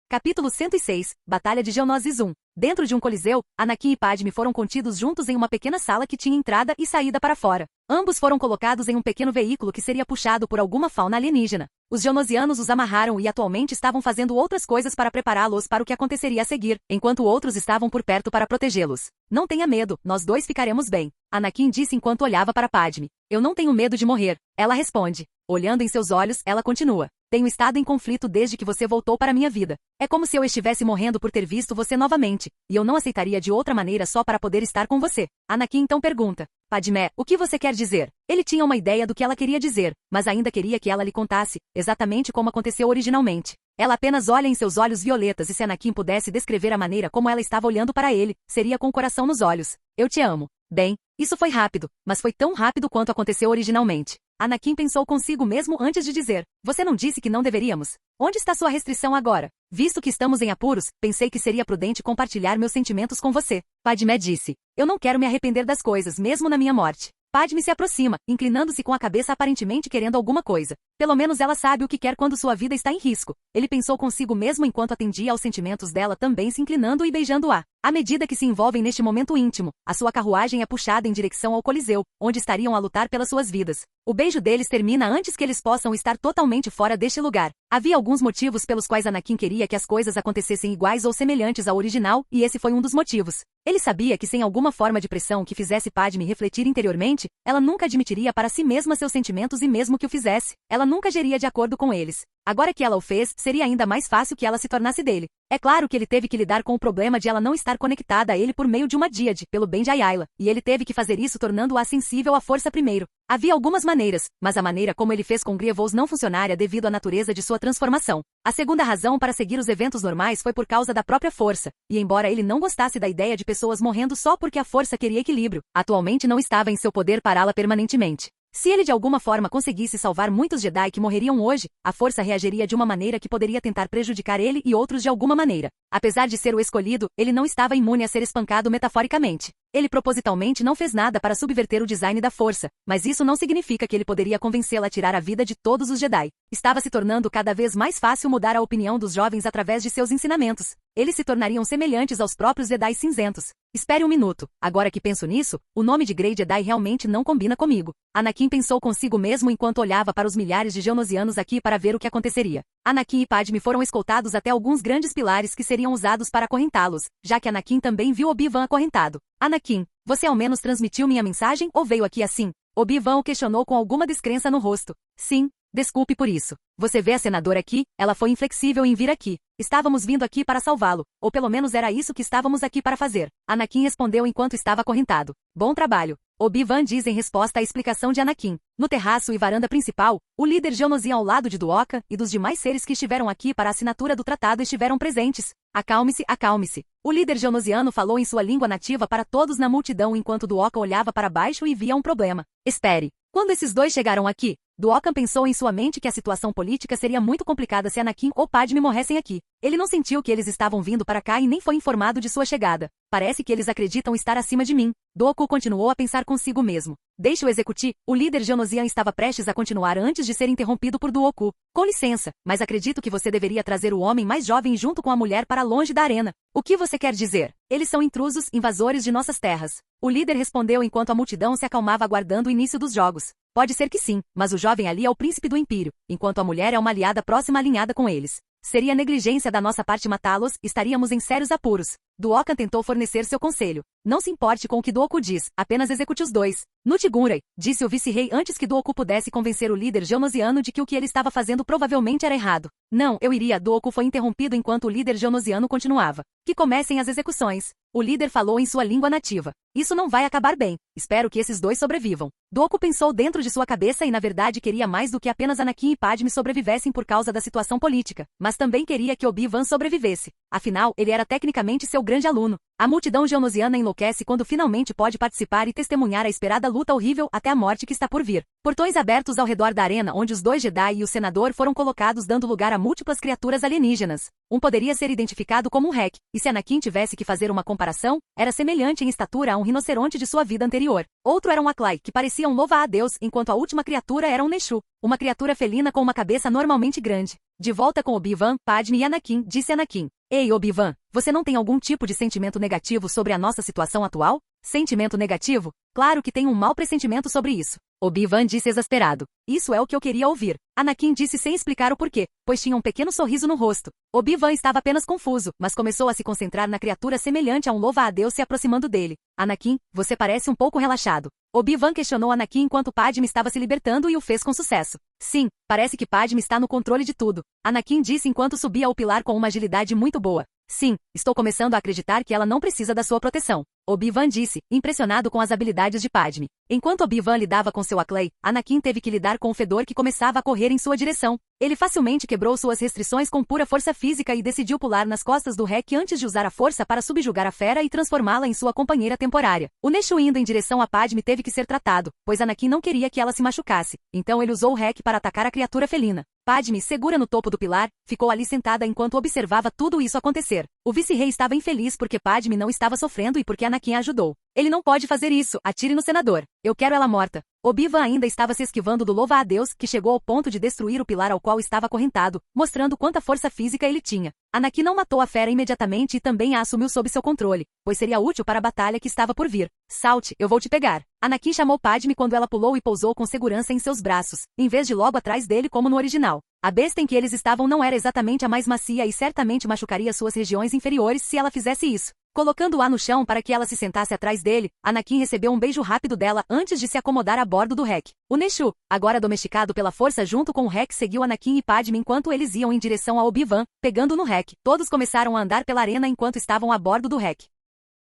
Capítulo 106, Batalha de Geonosis 1. Dentro de um coliseu, Anakin e Padme foram contidos juntos em uma pequena sala que tinha entrada e saída para fora. Ambos foram colocados em um pequeno veículo que seria puxado por alguma fauna alienígena. Os geonosianos os amarraram e atualmente estavam fazendo outras coisas para prepará-los para o que aconteceria a seguir, enquanto outros estavam por perto para protegê-los. Não tenha medo, nós dois ficaremos bem. Anakin disse enquanto olhava para Padme. Eu não tenho medo de morrer. Ela responde. Olhando em seus olhos, ela continua. Tenho estado em conflito desde que você voltou para minha vida. É como se eu estivesse morrendo por ter visto você novamente, e eu não aceitaria de outra maneira só para poder estar com você. Anakin então pergunta. Padmé, o que você quer dizer? Ele tinha uma ideia do que ela queria dizer, mas ainda queria que ela lhe contasse, exatamente como aconteceu originalmente. Ela apenas olha em seus olhos violetas e se Anakin pudesse descrever a maneira como ela estava olhando para ele, seria com o coração nos olhos. Eu te amo. Bem, isso foi rápido, mas foi tão rápido quanto aconteceu originalmente. Anakin pensou consigo mesmo antes de dizer. Você não disse que não deveríamos? Onde está sua restrição agora? Visto que estamos em apuros, pensei que seria prudente compartilhar meus sentimentos com você. Padmé disse. Eu não quero me arrepender das coisas, mesmo na minha morte. Padme se aproxima, inclinando-se com a cabeça aparentemente querendo alguma coisa. Pelo menos ela sabe o que quer quando sua vida está em risco. Ele pensou consigo mesmo enquanto atendia aos sentimentos dela também se inclinando e beijando-a. À medida que se envolvem neste momento íntimo, a sua carruagem é puxada em direção ao Coliseu, onde estariam a lutar pelas suas vidas. O beijo deles termina antes que eles possam estar totalmente fora deste lugar. Havia alguns motivos pelos quais Anakin queria que as coisas acontecessem iguais ou semelhantes ao original, e esse foi um dos motivos. Ele sabia que sem alguma forma de pressão que fizesse Padme refletir interiormente, ela nunca admitiria para si mesma seus sentimentos e mesmo que o fizesse, ela nunca agiria de acordo com eles. Agora que ela o fez, seria ainda mais fácil que ela se tornasse dele. É claro que ele teve que lidar com o problema de ela não estar conectada a ele por meio de uma díade, pelo bem de Ayla, e ele teve que fazer isso tornando-a sensível à força primeiro. Havia algumas maneiras, mas a maneira como ele fez com Grievous não funcionaria devido à natureza de sua transformação. A segunda razão para seguir os eventos normais foi por causa da própria força, e embora ele não gostasse da ideia de pessoas morrendo só porque a força queria equilíbrio, atualmente não estava em seu poder pará-la permanentemente. Se ele de alguma forma conseguisse salvar muitos Jedi que morreriam hoje, a força reagiria de uma maneira que poderia tentar prejudicar ele e outros de alguma maneira. Apesar de ser o escolhido, ele não estava imune a ser espancado metaforicamente. Ele propositalmente não fez nada para subverter o design da força, mas isso não significa que ele poderia convencê-la a tirar a vida de todos os Jedi. Estava se tornando cada vez mais fácil mudar a opinião dos jovens através de seus ensinamentos. Eles se tornariam semelhantes aos próprios Jedi cinzentos. Espere um minuto. Agora que penso nisso, o nome de Grey Jedi realmente não combina comigo. Anakin pensou consigo mesmo enquanto olhava para os milhares de Geonosianos aqui para ver o que aconteceria. Anakin e Padme foram escoltados até alguns grandes pilares que seriam usados para acorrentá-los, já que Anakin também viu Obi-Wan acorrentado. Anakin, você ao menos transmitiu minha mensagem ou veio aqui assim? Obi-Wan o questionou com alguma descrença no rosto. Sim, desculpe por isso. Você vê a senadora aqui? Ela foi inflexível em vir aqui. Estávamos vindo aqui para salvá-lo, ou pelo menos era isso que estávamos aqui para fazer. Anakin respondeu enquanto estava acorrentado. Bom trabalho. Obi-Wan diz em resposta à explicação de Anakin. No terraço e varanda principal, o líder Geonosian ao lado de Duoka e dos demais seres que estiveram aqui para a assinatura do tratado estiveram presentes. Acalme-se, acalme-se. O líder geonosiano falou em sua língua nativa para todos na multidão enquanto Duoka olhava para baixo e via um problema. Espere. Quando esses dois chegaram aqui, Duoka pensou em sua mente que a situação política seria muito complicada se Anakin ou Padme morressem aqui. Ele não sentiu que eles estavam vindo para cá e nem foi informado de sua chegada. Parece que eles acreditam estar acima de mim. Dooku continuou a pensar consigo mesmo. Deixe-o executar. O líder Geonosian estava prestes a continuar antes de ser interrompido por Dooku. Com licença, mas acredito que você deveria trazer o homem mais jovem junto com a mulher para longe da arena. O que você quer dizer? Eles são intrusos, invasores de nossas terras. O líder respondeu enquanto a multidão se acalmava aguardando o início dos jogos. Pode ser que sim, mas o jovem ali é o príncipe do Império, enquanto a mulher é uma aliada próxima alinhada com eles. Seria negligência da nossa parte matá-los, estaríamos em sérios apuros. Duoka tentou fornecer seu conselho. Não se importe com o que Dooku diz, apenas execute os dois. Nutigunrai, disse o vice-rei antes que Dooku pudesse convencer o líder geonosiano de que o que ele estava fazendo provavelmente era errado. Não, eu iria. Dooku foi interrompido enquanto o líder geonosiano continuava. Que comecem as execuções. O líder falou em sua língua nativa. Isso não vai acabar bem. Espero que esses dois sobrevivam. Dooku pensou dentro de sua cabeça e na verdade queria mais do que apenas Anakin e Padme sobrevivessem por causa da situação política, mas também queria que Obi-Wan sobrevivesse. Afinal, ele era tecnicamente seu grande aluno. A multidão geonosiana enlouquece quando finalmente pode participar e testemunhar a esperada luta horrível até a morte que está por vir. Portões abertos ao redor da arena onde os dois Jedi e o senador foram colocados dando lugar a múltiplas criaturas alienígenas. Um poderia ser identificado como um Rek, e se Anakin tivesse que fazer uma comparação, era semelhante em estatura a um rinoceronte de sua vida anterior. Outro era um Aklai, que parecia um louva-a-Deus, enquanto a última criatura era um Neshu, uma criatura felina com uma cabeça normalmente grande. De volta com Obi-Wan, Padme e Anakin, disse Anakin. Ei, Obi-Wan, você não tem algum tipo de sentimento negativo sobre a nossa situação atual? Sentimento negativo? Claro que tenho um mau pressentimento sobre isso. Obi-Wan disse exasperado. Isso é o que eu queria ouvir. Anakin disse sem explicar o porquê, pois tinha um pequeno sorriso no rosto. Obi-Wan estava apenas confuso, mas começou a se concentrar na criatura semelhante a um louva-a-Deus se aproximando dele. Anakin, você parece um pouco relaxado. Obi-Wan questionou Anakin enquanto Padme estava se libertando e o fez com sucesso. Sim, parece que Padme está no controle de tudo. Anakin disse enquanto subia ao pilar com uma agilidade muito boa. Sim, estou começando a acreditar que ela não precisa da sua proteção. Obi-Wan disse, impressionado com as habilidades de Padme. Enquanto Obi-Wan lidava com seu Aklai, Anakin teve que lidar com o fedor que começava a correr em sua direção. Ele facilmente quebrou suas restrições com pura força física e decidiu pular nas costas do Rek antes de usar a força para subjugar a fera e transformá-la em sua companheira temporária. O Neshu indo em direção a Padme teve que ser tratado, pois Anakin não queria que ela se machucasse. Então ele usou o Rek para atacar a criatura felina. Padme, segura no topo do pilar, ficou ali sentada enquanto observava tudo isso acontecer. O vice-rei estava infeliz porque Padme não estava sofrendo e porque Anakin a ajudou. Ele não pode fazer isso, atire no senador. Eu quero ela morta. Obi-Wan ainda estava se esquivando do louva-a-Deus, que chegou ao ponto de destruir o pilar ao qual estava acorrentado, mostrando quanta força física ele tinha. Anakin não matou a fera imediatamente e também a assumiu sob seu controle, pois seria útil para a batalha que estava por vir. Salte, eu vou te pegar. Anakin chamou Padme quando ela pulou e pousou com segurança em seus braços, em vez de logo atrás dele como no original. A besta em que eles estavam não era exatamente a mais macia e certamente machucaria suas regiões inferiores se ela fizesse isso. Colocando-a no chão para que ela se sentasse atrás dele, Anakin recebeu um beijo rápido dela antes de se acomodar a bordo do Rec. O Neshu, agora domesticado pela força junto com o Rec, seguiu Anakin e Padme enquanto eles iam em direção a Obi-Wan, pegando no Rec. Todos começaram a andar pela arena enquanto estavam a bordo do Rec.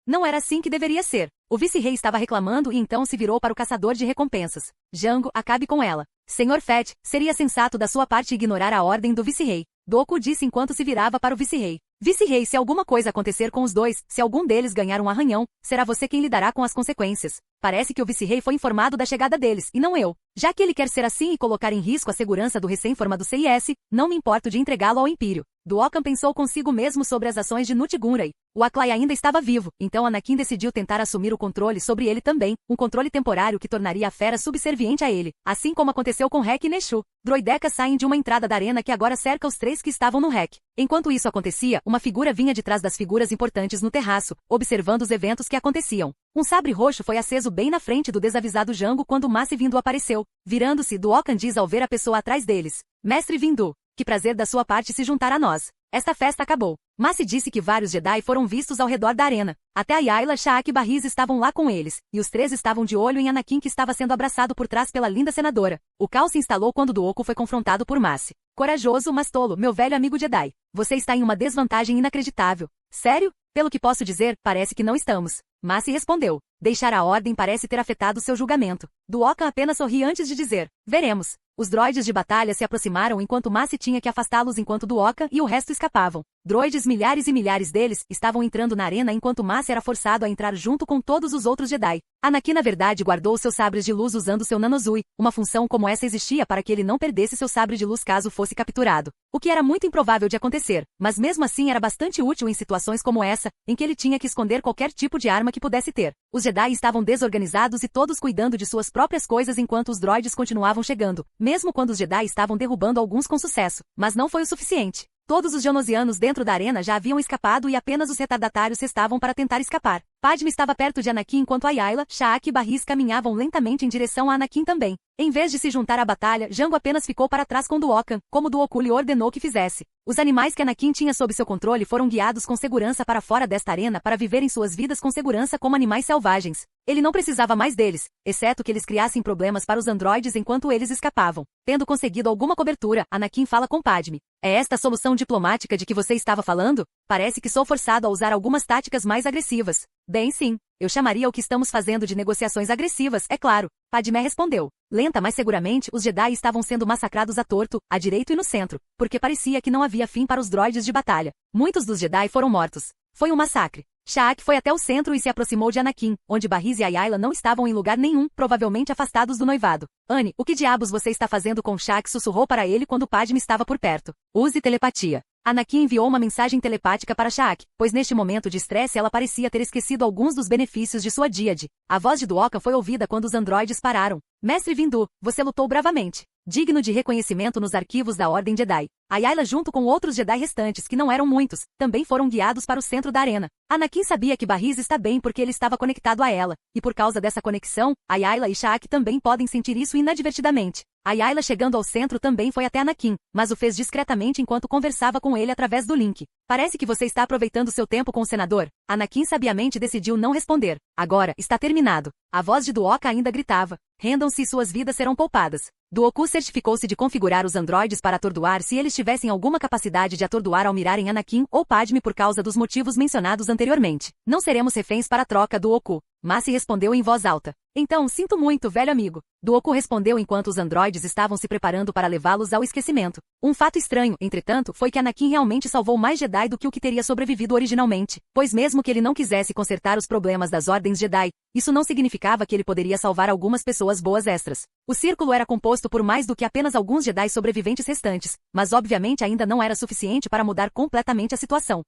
Não era assim que deveria ser. O vice-rei estava reclamando e então se virou para o caçador de recompensas. Jango, acabe com ela. Senhor Fett, seria sensato da sua parte ignorar a ordem do vice-rei. Dooku disse enquanto se virava para o vice-rei. Vice-rei, se alguma coisa acontecer com os dois, se algum deles ganhar um arranhão, será você quem lidará com as consequências. Parece que o vice-rei foi informado da chegada deles, e não eu. Já que ele quer ser assim e colocar em risco a segurança do recém-formado CIS, não me importo de entregá-lo ao Império. Dooku pensou consigo mesmo sobre as ações de Nute Gunray. O Aclay ainda estava vivo, então Anakin decidiu tentar assumir o controle sobre ele também, um controle temporário que tornaria a fera subserviente a ele, assim como aconteceu com Rec e Neshu. Droidecas saem de uma entrada da arena que agora cerca os três que estavam no Rec. Enquanto isso acontecia, uma figura vinha de trás das figuras importantes no terraço, observando os eventos que aconteciam. Um sabre roxo foi aceso bem na frente do desavisado Jango quando Mace Windu apareceu. Virando-se, Dooku diz ao ver a pessoa atrás deles. Mestre Windu, que prazer da sua parte se juntar a nós. Esta festa acabou. Mace disse que vários Jedi foram vistos ao redor da arena. Até Ayla, Sha'ak e Barriz estavam lá com eles, e os três estavam de olho em Anakin que estava sendo abraçado por trás pela linda senadora. O caos se instalou quando Dooku foi confrontado por Mace. Corajoso, mas tolo, meu velho amigo Jedi. Você está em uma desvantagem inacreditável. Sério? Pelo que posso dizer, parece que não estamos. Mace respondeu. Deixar a ordem parece ter afetado seu julgamento. Dooku apenas sorri antes de dizer. Veremos. Os droides de batalha se aproximaram enquanto Mace tinha que afastá-los enquanto Dooku e o resto escapavam. Droides, milhares e milhares deles, estavam entrando na arena enquanto Mace era forçado a entrar junto com todos os outros Jedi. Anakin na verdade guardou seus sabres de luz usando seu Nanozui. Uma função como essa existia para que ele não perdesse seu sabre de luz caso fosse capturado. O que era muito improvável de acontecer, mas mesmo assim era bastante útil em situações como essa, em que ele tinha que esconder qualquer tipo de arma que pudesse ter. Os Jedi estavam desorganizados e todos cuidando de suas próprias coisas enquanto os droides continuavam chegando, mesmo quando os Jedi estavam derrubando alguns com sucesso, mas não foi o suficiente. Todos os Geonosianos dentro da arena já haviam escapado e apenas os retardatários restavam para tentar escapar. Padme estava perto de Anakin enquanto Ayla, Sha'ak e Barriz caminhavam lentamente em direção a Anakin também. Em vez de se juntar à batalha, Jango apenas ficou para trás com Dooku, como Dooku lhe ordenou que fizesse. Os animais que Anakin tinha sob seu controle foram guiados com segurança para fora desta arena para viverem suas vidas com segurança como animais selvagens. Ele não precisava mais deles, exceto que eles criassem problemas para os androides enquanto eles escapavam. Tendo conseguido alguma cobertura, Anakin fala com Padme. É esta a solução diplomática de que você estava falando? Parece que sou forçado a usar algumas táticas mais agressivas. Bem, sim. Eu chamaria o que estamos fazendo de negociações agressivas, é claro. Padmé respondeu. Lenta, mas seguramente, os Jedi estavam sendo massacrados à torto, à direito e no centro, porque parecia que não havia fim para os droides de batalha. Muitos dos Jedi foram mortos. Foi um massacre. Sha'ak foi até o centro e se aproximou de Anakin, onde Barriz e Ayla não estavam em lugar nenhum, provavelmente afastados do noivado. Anne, o que diabos você está fazendo com Sha'ak? Sussurrou para ele quando Padme estava por perto. Use telepatia. Anakin enviou uma mensagem telepática para Sha'ak, pois neste momento de estresse ela parecia ter esquecido alguns dos benefícios de sua díade. A voz de Dooku foi ouvida quando os androides pararam. Mestre Windu, você lutou bravamente. Digno de reconhecimento nos arquivos da Ordem Jedi. Ayla junto com outros Jedi restantes, que não eram muitos, também foram guiados para o centro da arena. Anakin sabia que Barriz está bem porque ele estava conectado a ela, e por causa dessa conexão, Ayla e Sha'ak também podem sentir isso inadvertidamente. Ayla chegando ao centro também foi até Anakin, mas o fez discretamente enquanto conversava com ele através do link. Parece que você está aproveitando seu tempo com o senador. Anakin sabiamente decidiu não responder. Agora, está terminado. A voz de Dooku ainda gritava. Rendam-se e suas vidas serão poupadas. Dooku certificou-se de configurar os androides para atordoar se eles tivessem alguma capacidade de atordoar ao mirarem Anakin ou Padme por causa dos motivos mencionados anteriormente. Não seremos reféns para a troca, Dooku. Mace respondeu em voz alta. Então, sinto muito, velho amigo. Dooku respondeu enquanto os androides estavam se preparando para levá-los ao esquecimento. Um fato estranho, entretanto, foi que Anakin realmente salvou mais Jedi do que o que teria sobrevivido originalmente, pois mesmo que ele não quisesse consertar os problemas das ordens Jedi, isso não significava que ele poderia salvar algumas pessoas boas extras. O círculo era composto por mais do que apenas alguns Jedi sobreviventes restantes, mas obviamente ainda não era suficiente para mudar completamente a situação.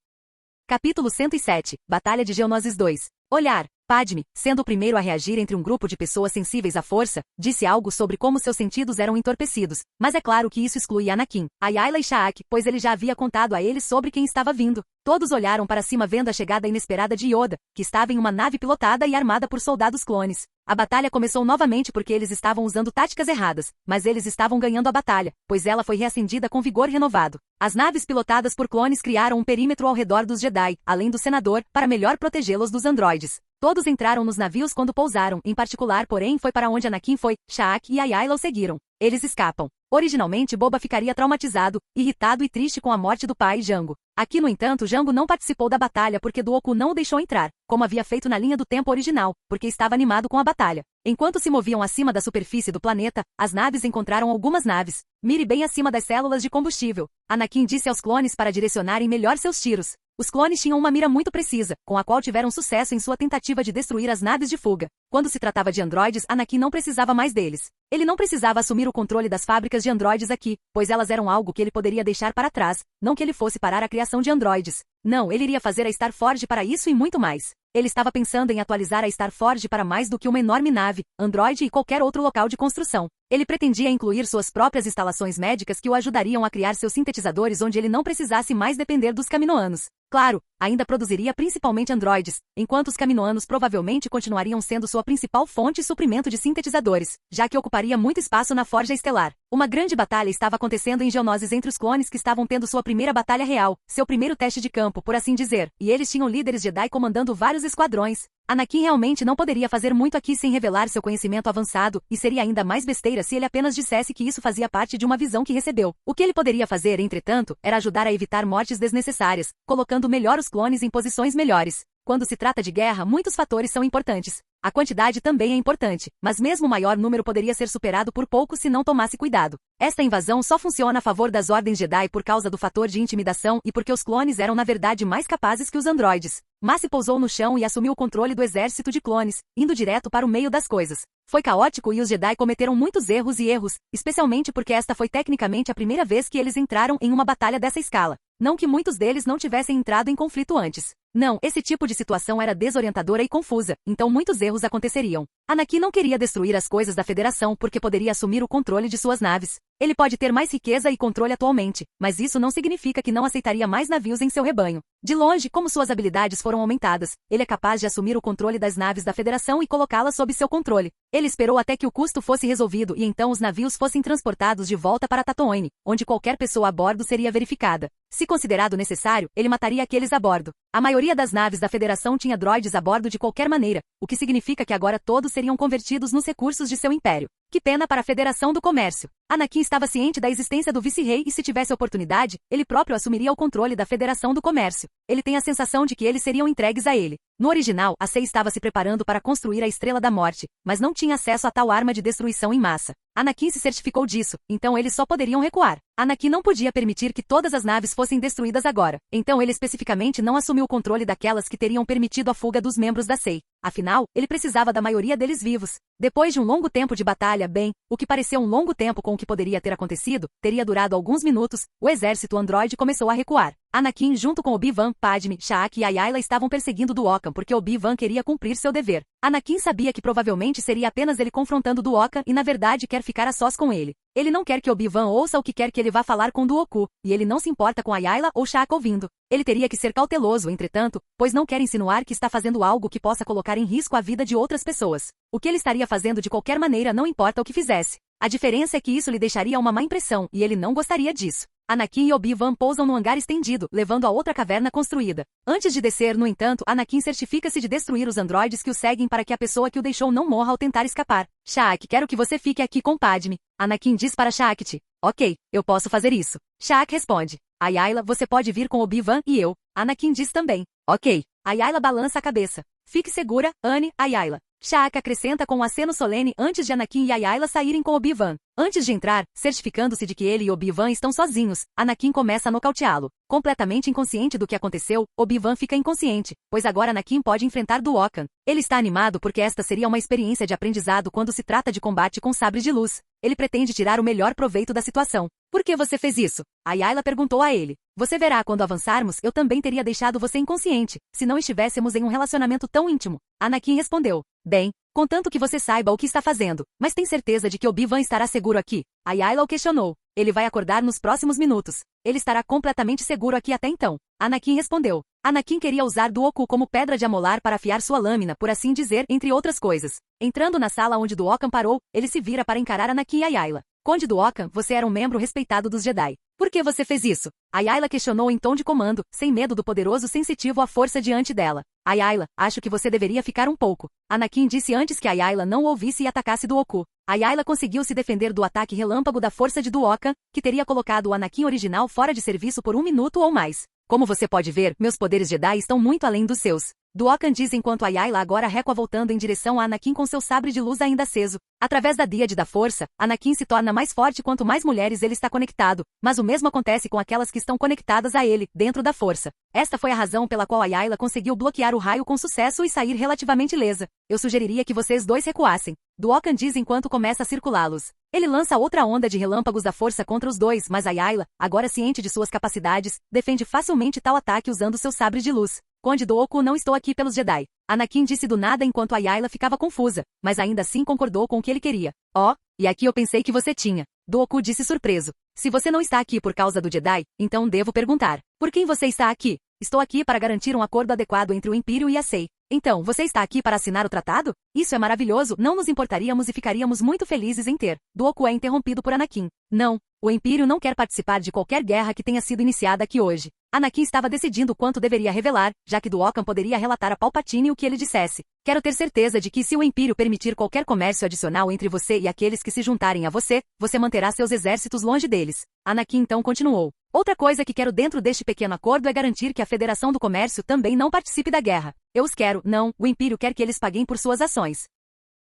Capítulo 107, Batalha de Geonosis 2. Olhar. Padme, sendo o primeiro a reagir entre um grupo de pessoas sensíveis à força, disse algo sobre como seus sentidos eram entorpecidos, mas é claro que isso exclui Anakin, Ayla e Sha'ak, pois ele já havia contado a eles sobre quem estava vindo. Todos olharam para cima vendo a chegada inesperada de Yoda, que estava em uma nave pilotada e armada por soldados clones. A batalha começou novamente porque eles estavam usando táticas erradas, mas eles estavam ganhando a batalha, pois ela foi reacendida com vigor renovado. As naves pilotadas por clones criaram um perímetro ao redor dos Jedi, além do Senador, para melhor protegê-los dos androides. Todos entraram nos navios quando pousaram, em particular, porém, foi para onde Anakin foi, Sha'ak e Ayla o seguiram. Eles escapam. Originalmente, Boba ficaria traumatizado, irritado e triste com a morte do pai, Jango. Aqui, no entanto, Jango não participou da batalha porque Dooku não o deixou entrar, como havia feito na linha do tempo original, porque estava animado com a batalha. Enquanto se moviam acima da superfície do planeta, as naves encontraram algumas naves. Mire bem acima das células de combustível. Anakin disse aos clones para direcionarem melhor seus tiros. Os clones tinham uma mira muito precisa, com a qual tiveram sucesso em sua tentativa de destruir as naves de fuga. Quando se tratava de androides, Anakin não precisava mais deles. Ele não precisava assumir o controle das fábricas de androides aqui, pois elas eram algo que ele poderia deixar para trás, não que ele fosse parar a criação de androides. Não, ele iria fazer a Starforge para isso e muito mais. Ele estava pensando em atualizar a Starforge para mais do que uma enorme nave, androide e qualquer outro local de construção. Ele pretendia incluir suas próprias instalações médicas que o ajudariam a criar seus sintetizadores onde ele não precisasse mais depender dos Kaminoanos. Claro, ainda produziria principalmente androides, enquanto os Kaminoanos provavelmente continuariam sendo sua principal fonte e suprimento de sintetizadores, já que ocuparia muito espaço na Forja Estelar. Uma grande batalha estava acontecendo em Geonosis entre os clones que estavam tendo sua primeira batalha real, seu primeiro teste de campo, por assim dizer, e eles tinham líderes Jedi comandando vários esquadrões. Anakin realmente não poderia fazer muito aqui sem revelar seu conhecimento avançado, e seria ainda mais besteira se ele apenas dissesse que isso fazia parte de uma visão que recebeu. O que ele poderia fazer, entretanto, era ajudar a evitar mortes desnecessárias, colocando melhor os clones em posições melhores. Quando se trata de guerra, muitos fatores são importantes. A quantidade também é importante, mas mesmo o maior número poderia ser superado por pouco se não tomasse cuidado. Esta invasão só funciona a favor das ordens Jedi por causa do fator de intimidação e porque os clones eram na verdade mais capazes que os androides. Mace pousou no chão e assumiu o controle do exército de clones, indo direto para o meio das coisas. Foi caótico e os Jedi cometeram muitos erros, especialmente porque esta foi tecnicamente a primeira vez que eles entraram em uma batalha dessa escala. Não que muitos deles não tivessem entrado em conflito antes. Não, esse tipo de situação era desorientadora e confusa, então muitos erros aconteceriam. Anakin não queria destruir as coisas da Federação porque poderia assumir o controle de suas naves. Ele pode ter mais riqueza e controle atualmente, mas isso não significa que não aceitaria mais navios em seu rebanho. De longe, como suas habilidades foram aumentadas, ele é capaz de assumir o controle das naves da Federação e colocá-las sob seu controle. Ele esperou até que o custo fosse resolvido e então os navios fossem transportados de volta para Tatooine, onde qualquer pessoa a bordo seria verificada. Se considerado necessário, ele mataria aqueles a bordo. A maioria das naves da Federação tinha droides a bordo de qualquer maneira, o que significa que agora todos seriam convertidos nos recursos de seu império. Que pena para a Federação do Comércio. Anakin estava ciente da existência do vice-rei e se tivesse oportunidade, ele próprio assumiria o controle da Federação do Comércio. Ele tem a sensação de que eles seriam entregues a ele. No original, a Sei estava se preparando para construir a Estrela da Morte, mas não tinha acesso a tal arma de destruição em massa. Anakin se certificou disso, então eles só poderiam recuar. Anakin não podia permitir que todas as naves fossem destruídas agora, então ele especificamente não assumiu o controle daquelas que teriam permitido a fuga dos membros da Sei. Afinal, ele precisava da maioria deles vivos. Depois de um longo tempo de batalha, o que pareceu um longo tempo com o que poderia ter acontecido, teria durado alguns minutos, o exército androide começou a recuar. Anakin junto com Obi-Wan, Padme, Sha'ak e Ayla estavam perseguindo Duokan porque Obi-Wan queria cumprir seu dever. Anakin sabia que provavelmente seria apenas ele confrontando Duokan e na verdade quer ficar a sós com ele. Ele não quer que Obi-Wan ouça o que quer que ele vá falar com Dooku, e ele não se importa com Ayla ou Sha'ak ouvindo. Ele teria que ser cauteloso, entretanto, pois não quer insinuar que está fazendo algo que possa colocar em risco a vida de outras pessoas. O que ele estaria fazendo de qualquer maneira não importa o que fizesse. A diferença é que isso lhe deixaria uma má impressão, e ele não gostaria disso. Anakin e Obi-Wan pousam no hangar estendido, levando a outra caverna construída. Antes de descer, no entanto, Anakin certifica-se de destruir os androides que o seguem para que a pessoa que o deixou não morra ao tentar escapar. Sha'ak, quero que você fique aqui com Padme. Anakin diz para Sha'ak: ok, eu posso fazer isso. Sha'ak responde: Ayla, você pode vir com Obi-Wan e eu. Anakin diz também: ok. Ayla balança a cabeça. Fique segura, Anne, Ayla. Sha'ak acrescenta com um aceno solene antes de Anakin e Ayla saírem com Obi-Wan. Antes de entrar, certificando-se de que ele e Obi-Wan estão sozinhos, Anakin começa a nocauteá-lo. Completamente inconsciente do que aconteceu, Obi-Wan fica inconsciente, pois agora Anakin pode enfrentar Duokan. Ele está animado porque esta seria uma experiência de aprendizado quando se trata de combate com sabre de luz. Ele pretende tirar o melhor proveito da situação. Por que você fez isso? Ayla perguntou a ele. Você verá quando avançarmos, eu também teria deixado você inconsciente, se não estivéssemos em um relacionamento tão íntimo. Anakin respondeu. Bem, contanto que você saiba o que está fazendo, mas tem certeza de que Obi-Wan estará seguro aqui? Ayla o questionou. Ele vai acordar nos próximos minutos. Ele estará completamente seguro aqui até então. Anakin respondeu. Anakin queria usar Dooku como pedra de amolar para afiar sua lâmina, por assim dizer, entre outras coisas. Entrando na sala onde Duokan parou, ele se vira para encarar Anakin e Ayla. Conde Duokan, você era um membro respeitado dos Jedi. Por que você fez isso? Ayla questionou em tom de comando, sem medo do poderoso sensitivo à força diante dela. Ayla, acho que você deveria ficar um pouco. Anakin disse antes que Ayla não o ouvisse e atacasse Dooku. Ayla conseguiu se defender do ataque relâmpago da força de Duokan, que teria colocado o Anakin original fora de serviço por 1 minuto ou mais. Como você pode ver, meus poderes Jedi estão muito além dos seus. Duokan diz enquanto Ayla agora recua voltando em direção a Anakin com seu sabre de luz ainda aceso. Através da Díade da Força, Anakin se torna mais forte quanto mais mulheres ele está conectado, mas o mesmo acontece com aquelas que estão conectadas a ele, dentro da Força. Esta foi a razão pela qual Ayla conseguiu bloquear o raio com sucesso e sair relativamente ilesa. Eu sugeriria que vocês dois recuassem. Duokan diz enquanto começa a circulá-los. Ele lança outra onda de relâmpagos da força contra os dois, mas Ayla, agora ciente de suas capacidades, defende facilmente tal ataque usando seu sabre de luz. Conde Dooku, não estou aqui pelos Jedi. Anakin disse do nada enquanto Ayla ficava confusa, mas ainda assim concordou com o que ele queria. Oh, e aqui eu pensei que você tinha. Dooku disse surpreso. Se você não está aqui por causa do Jedi, então devo perguntar. Por quem você está aqui? Estou aqui para garantir um acordo adequado entre o Império e a Sei. Então, você está aqui para assinar o tratado? Isso é maravilhoso, não nos importaríamos e ficaríamos muito felizes em ter. Dooku é interrompido por Anakin. Não, o Império não quer participar de qualquer guerra que tenha sido iniciada aqui hoje. Anakin estava decidindo quanto deveria revelar, já que Duokan poderia relatar a Palpatine o que ele dissesse. Quero ter certeza de que se o Império permitir qualquer comércio adicional entre você e aqueles que se juntarem a você, você manterá seus exércitos longe deles. Anakin então continuou. Outra coisa que quero dentro deste pequeno acordo é garantir que a Federação do Comércio também não participe da guerra. Eu os quero, não, o Império quer que eles paguem por suas ações.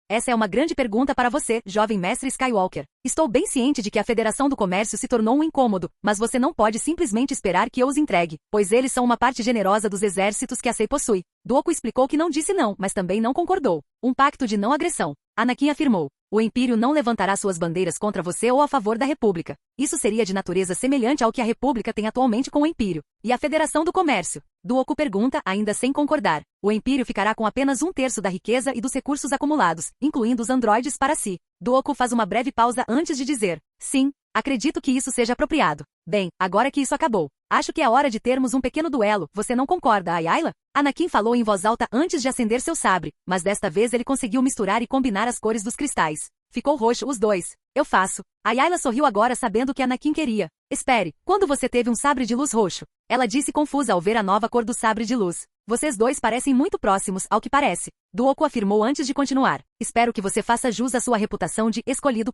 Essa é uma grande pergunta para você, jovem mestre Skywalker. Estou bem ciente de que a Federação do Comércio se tornou um incômodo, mas você não pode simplesmente esperar que eu os entregue, pois eles são uma parte generosa dos exércitos que a Sei possui. Dooku explicou que não disse não, mas também não concordou. Um pacto de não agressão. Anakin afirmou. O Império não levantará suas bandeiras contra você ou a favor da República. Isso seria de natureza semelhante ao que a República tem atualmente com o Império. E a Federação do Comércio? Dooku pergunta, ainda sem concordar. O Império ficará com apenas 1/3 da riqueza e dos recursos acumulados, incluindo os androides para si. Dooku faz uma breve pausa antes de dizer. Sim, acredito que isso seja apropriado. Bem, agora que isso acabou, acho que é hora de termos um pequeno duelo, você não concorda, Ayla? Anakin falou em voz alta antes de acender seu sabre, mas desta vez ele conseguiu misturar e combinar as cores dos cristais. Ficou roxo os dois. Eu faço. Ayla sorriu agora sabendo o que Anakin queria. Espere, quando você teve um sabre de luz roxo? Ela disse confusa ao ver a nova cor do sabre de luz. Vocês dois parecem muito próximos, ao que parece. Dooku afirmou antes de continuar. Espero que você faça jus à sua reputação de escolhido.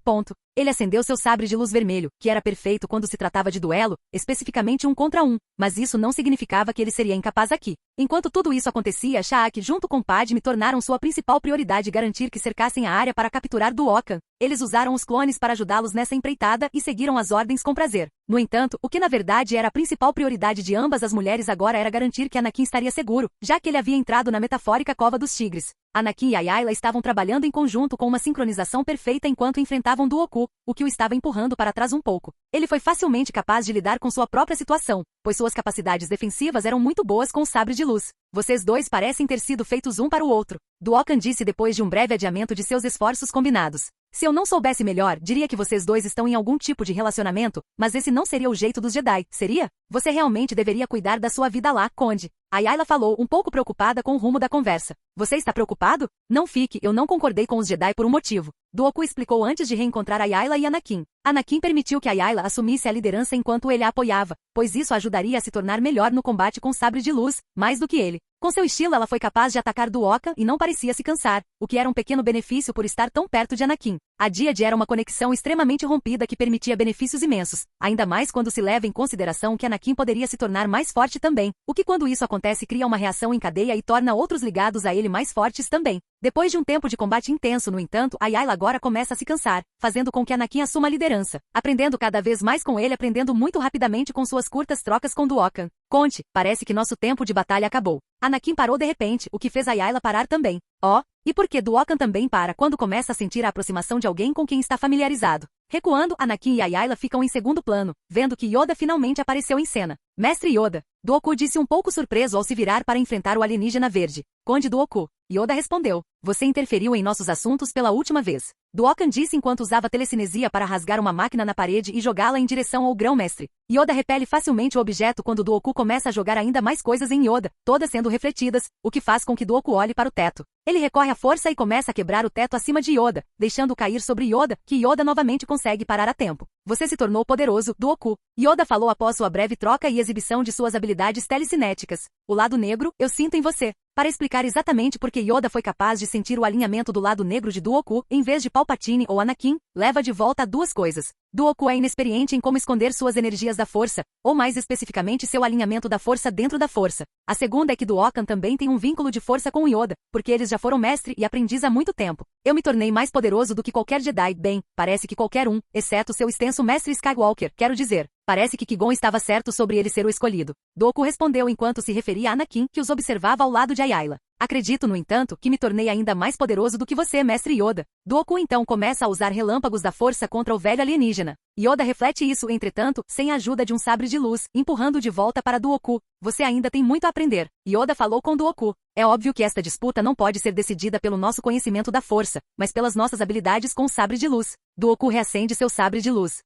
Ele acendeu seu sabre de luz vermelho, que era perfeito quando se tratava de duelo, especificamente 1 contra 1, mas isso não significava que ele seria incapaz aqui. Enquanto tudo isso acontecia, Sha'ak junto com Padme tornaram sua principal prioridade garantir que cercassem a área para capturar Duokan. Eles usaram os clones para ajudá-los nessa empreitada e seguiram as ordens com prazer. No entanto, o que na verdade era a principal prioridade de ambas as mulheres agora era garantir que Anakin estaria seguro, já que ele havia entrado na metafórica Cova dos Tigres. Anakin e Ayla estavam trabalhando em conjunto com uma sincronização perfeita enquanto enfrentavam Dooku, o que o estava empurrando para trás um pouco. Ele foi facilmente capaz de lidar com sua própria situação, pois suas capacidades defensivas eram muito boas com o sabre de luz. Vocês dois parecem ter sido feitos um para o outro. Duokan disse depois de um breve adiamento de seus esforços combinados. Se eu não soubesse melhor, diria que vocês dois estão em algum tipo de relacionamento, mas esse não seria o jeito dos Jedi, seria? Você realmente deveria cuidar da sua vida lá, Conde. Ayla falou, um pouco preocupada com o rumo da conversa. Você está preocupado? Não fique, eu não concordei com os Jedi por um motivo. Dooku explicou antes de reencontrar Ayla e Anakin. Anakin permitiu que Ayla assumisse a liderança enquanto ele a apoiava, pois isso ajudaria a se tornar melhor no combate com sabre de luz, mais do que ele. Com seu estilo ela foi capaz de atacar Duokan e não parecia se cansar, o que era um pequeno benefício por estar tão perto de Anakin. A Díade era uma conexão extremamente rompida que permitia benefícios imensos, ainda mais quando se leva em consideração que Anakin poderia se tornar mais forte também, o que quando isso acontece cria uma reação em cadeia e torna outros ligados a ele mais fortes também. Depois de um tempo de combate intenso, no entanto, Ayla agora começa a se cansar, fazendo com que Anakin assuma a liderança, aprendendo cada vez mais com ele, aprendendo muito rapidamente com suas curtas trocas com Duokan. Conte, parece que nosso tempo de batalha acabou. Anakin parou de repente, o que fez Ayla parar também. E por que Duokan também para quando começa a sentir a aproximação de alguém com quem está familiarizado? Recuando, Anakin e Ayla ficam em segundo plano, vendo que Yoda finalmente apareceu em cena. Mestre Yoda, Dooku disse um pouco surpreso ao se virar para enfrentar o alienígena verde. Conde Dooku. Yoda respondeu. Você interferiu em nossos assuntos pela última vez. Duokan disse enquanto usava telecinesia para rasgar uma máquina na parede e jogá-la em direção ao grão-mestre. Yoda repele facilmente o objeto quando Dooku começa a jogar ainda mais coisas em Yoda, todas sendo refletidas, o que faz com que Dooku olhe para o teto. Ele recorre à força e começa a quebrar o teto acima de Yoda, deixando cair sobre Yoda, que Yoda novamente consegue parar a tempo. Você se tornou poderoso, Dooku. Yoda falou após sua breve troca e exibição de suas habilidades telecinéticas. O lado negro, eu sinto em você. Para explicar exatamente por que Yoda foi capaz de sentir o alinhamento do lado negro de Dooku, em vez de Palpatine ou Anakin, leva de volta a duas coisas. Dooku é inexperiente em como esconder suas energias da força, ou mais especificamente seu alinhamento da força dentro da força. A segunda é que Duokan também tem um vínculo de força com Yoda, porque eles já foram mestre e aprendiz há muito tempo. Eu me tornei mais poderoso do que qualquer Jedi, bem, parece que qualquer um, exceto seu extenso mestre Skywalker, quero dizer. Parece que Qui-Gon estava certo sobre ele ser o escolhido. Dooku respondeu enquanto se referia a Anakin, que os observava ao lado de Ayla. Acredito, no entanto, que me tornei ainda mais poderoso do que você, mestre Yoda. Dooku então começa a usar relâmpagos da força contra o velho alienígena. Yoda reflete isso, entretanto, sem a ajuda de um sabre de luz, empurrando de volta para Dooku. Você ainda tem muito a aprender. Yoda falou com Dooku. É óbvio que esta disputa não pode ser decidida pelo nosso conhecimento da força, mas pelas nossas habilidades com o sabre de luz. Dooku reacende seu sabre de luz.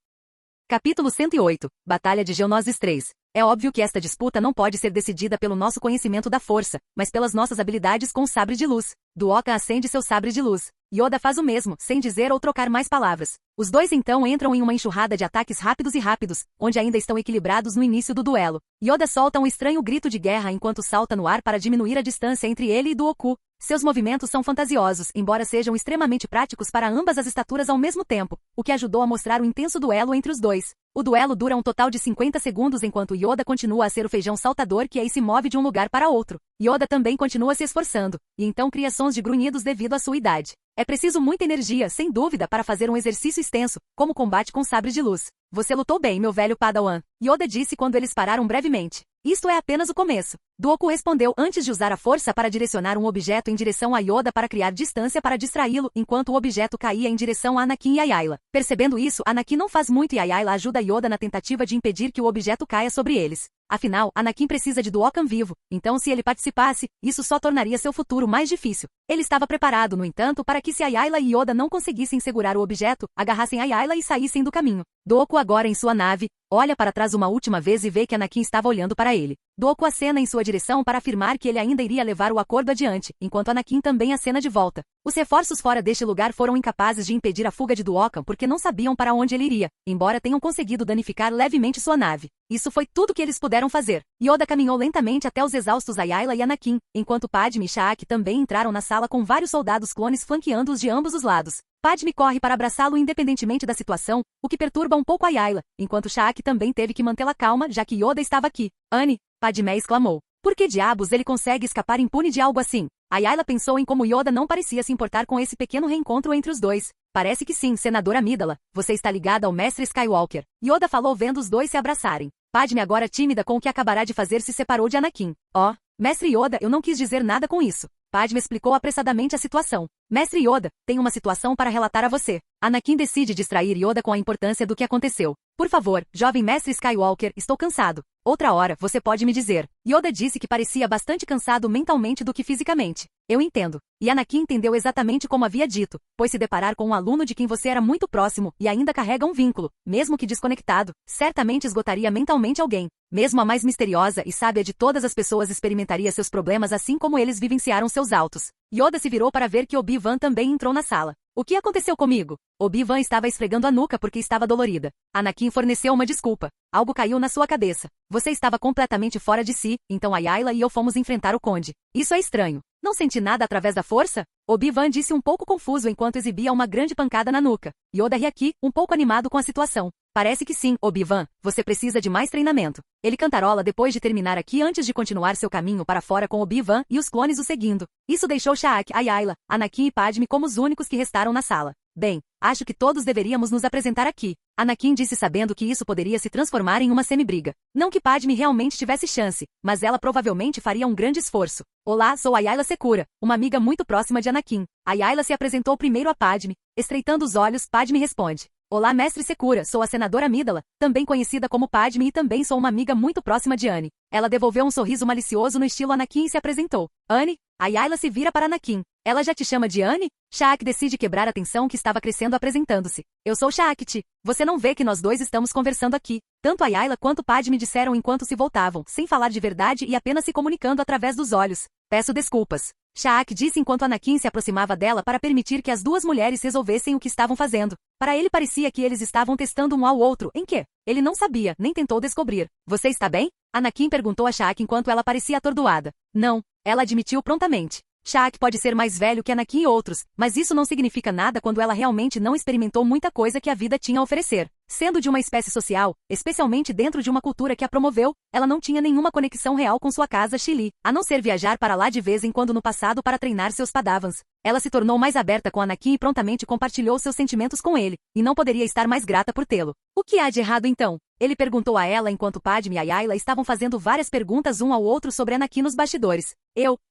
Capítulo 108. Batalha de Geonosis 3. É óbvio que esta disputa não pode ser decidida pelo nosso conhecimento da força, mas pelas nossas habilidades com o sabre de luz. Duokan acende seu sabre de luz. Yoda faz o mesmo, sem dizer ou trocar mais palavras. Os dois então entram em uma enxurrada de ataques rápidos, onde ainda estão equilibrados no início do duelo. Yoda solta um estranho grito de guerra enquanto salta no ar para diminuir a distância entre ele e Dooku. Seus movimentos são fantasiosos, embora sejam extremamente práticos para ambas as estaturas ao mesmo tempo, o que ajudou a mostrar o intenso duelo entre os dois. O duelo dura um total de 50 segundos enquanto Yoda continua a ser o feijão saltador que aí se move de um lugar para outro. Yoda também continua se esforçando, e então cria sons de grunhidos devido à sua idade. É preciso muita energia, sem dúvida, para fazer um exercício extenso, como combate com sabre de luz. Você lutou bem, meu velho Padawan, Yoda disse quando eles pararam brevemente. Isto é apenas o começo. Dooku respondeu antes de usar a força para direcionar um objeto em direção a Yoda para criar distância para distraí-lo, enquanto o objeto caía em direção a Anakin e Ayla. Percebendo isso, Anakin não faz muito e Ayla ajuda Yoda na tentativa de impedir que o objeto caia sobre eles. Afinal, Anakin precisa de Duokan vivo, então se ele participasse, isso só tornaria seu futuro mais difícil. Ele estava preparado, no entanto, para que se Ayla e Yoda não conseguissem segurar o objeto, agarrassem Ayla e saíssem do caminho. Dooku agora em sua nave, olha para trás uma última vez e vê que Anakin estava olhando para ele. Dooku acena em sua direção para afirmar que ele ainda iria levar o acordo adiante, enquanto Anakin também acena de volta. Os reforços fora deste lugar foram incapazes de impedir a fuga de Duokan porque não sabiam para onde ele iria, embora tenham conseguido danificar levemente sua nave. Isso foi tudo que eles puderam fazer. Yoda caminhou lentamente até os exaustos Ayla e Anakin, enquanto Padme e Shaq também entraram na sala com vários soldados clones flanqueando-os de ambos os lados. Padme corre para abraçá-lo independentemente da situação, o que perturba um pouco Ayla, enquanto Shaq também teve que mantê-la calma já que Yoda estava aqui. Anne, Padme exclamou. Por que diabos ele consegue escapar impune de algo assim? Ayla pensou em como Yoda não parecia se importar com esse pequeno reencontro entre os dois. Parece que sim, Senadora Amidala. Você está ligada ao Mestre Skywalker. Yoda falou vendo os dois se abraçarem. Padme, agora tímida com o que acabará de fazer, se separou de Anakin. Mestre Yoda, eu não quis dizer nada com isso. Padme explicou apressadamente a situação. Mestre Yoda, tenho uma situação para relatar a você. Anakin decide distrair Yoda com a importância do que aconteceu. Por favor, jovem Mestre Skywalker, estou cansado. Outra hora, você pode me dizer. Yoda disse que parecia bastante cansado mentalmente do que fisicamente. Eu entendo. E Anakin entendeu exatamente como havia dito, pois se deparar com um aluno de quem você era muito próximo e ainda carrega um vínculo, mesmo que desconectado, certamente esgotaria mentalmente alguém. Mesmo a mais misteriosa e sábia de todas as pessoas experimentaria seus problemas assim como eles vivenciaram seus altos. Yoda se virou para ver que Obi-Wan também entrou na sala. O que aconteceu comigo? Obi-Wan estava esfregando a nuca porque estava dolorida. Anakin forneceu uma desculpa. Algo caiu na sua cabeça. Você estava completamente fora de si, então Ayla e eu fomos enfrentar o Conde. Isso é estranho. Não senti nada através da força? Obi-Wan disse um pouco confuso enquanto exibia uma grande pancada na nuca. Yoda ri aqui, um pouco animado com a situação. Parece que sim, Obi-Wan, você precisa de mais treinamento. Ele cantarola depois de terminar aqui antes de continuar seu caminho para fora com Obi-Wan e os clones o seguindo. Isso deixou Shaq, Ayla, Anakin e Padme como os únicos que restaram na sala. Bem, acho que todos deveríamos nos apresentar aqui. Anakin disse sabendo que isso poderia se transformar em uma semi-briga. Não que Padme realmente tivesse chance, mas ela provavelmente faria um grande esforço. Olá, sou Ayla Secura, uma amiga muito próxima de Anakin. Ayla se apresentou primeiro a Padme. Estreitando os olhos, Padme responde. Olá, mestre Secura, sou a senadora Amidala, também conhecida como Padme e também sou uma amiga muito próxima de Anne. Ela devolveu um sorriso malicioso no estilo Anakin e se apresentou. Anne? Ayla se vira para Anakin. Ela já te chama de Anne? Shaq decide quebrar a tensão que estava crescendo apresentando-se. Eu sou Shaq-Ti. Você não vê que nós dois estamos conversando aqui. Tanto Ayla quanto Padme disseram enquanto se voltavam, sem falar de verdade e apenas se comunicando através dos olhos. Peço desculpas. Shaq disse enquanto Anakin se aproximava dela para permitir que as duas mulheres resolvessem o que estavam fazendo. Para ele parecia que eles estavam testando um ao outro, em que? Ele não sabia, nem tentou descobrir. Você está bem? Anakin perguntou a Shaq enquanto ela parecia atordoada. Não, ela admitiu prontamente. Shaq pode ser mais velho que Anakin e outros, mas isso não significa nada quando ela realmente não experimentou muita coisa que a vida tinha a oferecer. Sendo de uma espécie social, especialmente dentro de uma cultura que a promoveu, ela não tinha nenhuma conexão real com sua casa Xili, a não ser viajar para lá de vez em quando no passado para treinar seus padawans. Ela se tornou mais aberta com Anakin e prontamente compartilhou seus sentimentos com ele, e não poderia estar mais grata por tê-lo. O que há de errado então? Ele perguntou a ela enquanto Padme e Ayla estavam fazendo várias perguntas um ao outro sobre Anakin nos bastidores.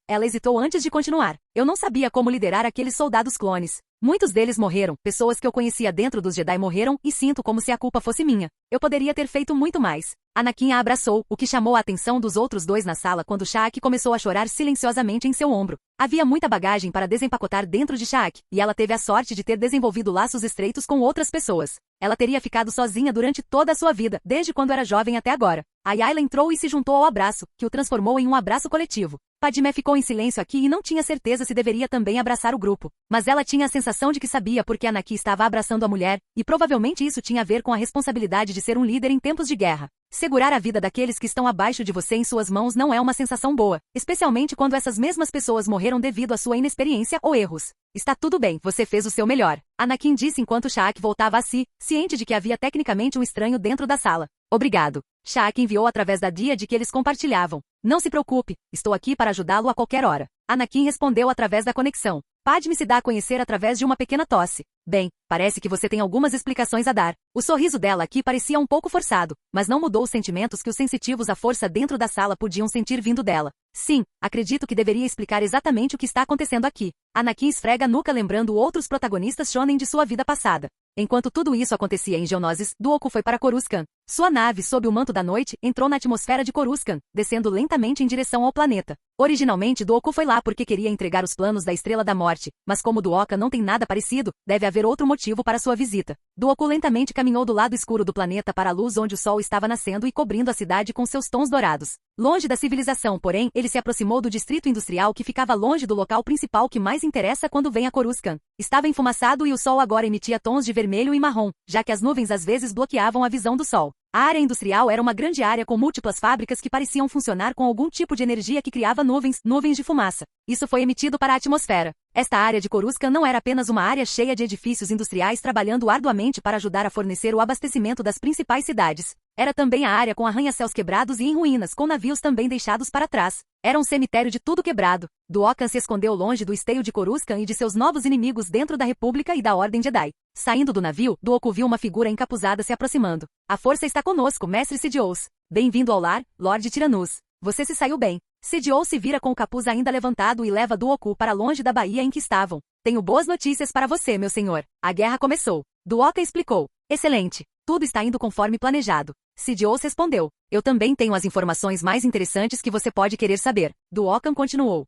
Ela hesitou antes de continuar. Eu não sabia como liderar aqueles soldados clones. Muitos deles morreram, pessoas que eu conhecia dentro dos Jedi morreram e sinto como se a culpa fosse minha. Eu poderia ter feito muito mais. Anakin a abraçou, o que chamou a atenção dos outros dois na sala quando Shaq começou a chorar silenciosamente em seu ombro. Havia muita bagagem para desempacotar dentro de Shaq, e ela teve a sorte de ter desenvolvido laços estreitos com outras pessoas. Ela teria ficado sozinha durante toda a sua vida, desde quando era jovem até agora. Ayla entrou e se juntou ao abraço, que o transformou em um abraço coletivo. Padmé ficou em silêncio aqui e não tinha certeza se deveria também abraçar o grupo. Mas ela tinha a sensação de que sabia porque Anakin estava abraçando a mulher, e provavelmente isso tinha a ver com a responsabilidade de ser um líder em tempos de guerra. Segurar a vida daqueles que estão abaixo de você em suas mãos não é uma sensação boa, especialmente quando essas mesmas pessoas morreram devido à sua inexperiência ou erros. Está tudo bem, você fez o seu melhor. Anakin disse enquanto Shaq voltava a si, ciente de que havia tecnicamente um estranho dentro da sala. Obrigado. Shaq enviou através da díade que eles compartilhavam. Não se preocupe, estou aqui para ajudá-lo a qualquer hora. Anakin respondeu através da conexão. Padme se dá a conhecer através de uma pequena tosse. Bem, parece que você tem algumas explicações a dar. O sorriso dela aqui parecia um pouco forçado, mas não mudou os sentimentos que os sensitivos à força dentro da sala podiam sentir vindo dela. Sim, acredito que deveria explicar exatamente o que está acontecendo aqui. Anakin esfrega a nuca lembrando outros protagonistas shonen de sua vida passada. Enquanto tudo isso acontecia em Geonosis, Dooku foi para Coruscant. Sua nave, sob o manto da noite, entrou na atmosfera de Coruscant, descendo lentamente em direção ao planeta. Originalmente Dooku foi lá porque queria entregar os planos da Estrela da Morte, mas como Dooka não tem nada parecido, deve haver outro motivo para sua visita. Dooku lentamente caminhou do lado escuro do planeta para a luz onde o sol estava nascendo e cobrindo a cidade com seus tons dourados. Longe da civilização, porém, ele se aproximou do distrito industrial que ficava longe do local principal que mais interessa quando vem a Coruscant. Estava enfumaçado e o sol agora emitia tons de vermelho e marrom, já que as nuvens às vezes bloqueavam a visão do sol. A área industrial era uma grande área com múltiplas fábricas que pareciam funcionar com algum tipo de energia que criava nuvens de fumaça. Isso foi emitido para a atmosfera. Esta área de Coruscant não era apenas uma área cheia de edifícios industriais trabalhando arduamente para ajudar a fornecer o abastecimento das principais cidades. Era também a área com arranha-céus quebrados e em ruínas, com navios também deixados para trás. Era um cemitério de tudo quebrado. Dooka se escondeu longe do esteio de Coruscant e de seus novos inimigos dentro da República e da Ordem Jedi. Saindo do navio, Dooku viu uma figura encapuzada se aproximando. A força está conosco, mestre Sidious. Bem-vindo ao lar, Lord Tyrannus. Você se saiu bem. Sidious se vira com o capuz ainda levantado e leva Dooku para longe da baía em que estavam. Tenho boas notícias para você, meu senhor. A guerra começou. Dooka explicou. Excelente. Tudo está indo conforme planejado. Sidious respondeu. Eu também tenho as informações mais interessantes que você pode querer saber. Dooka continuou.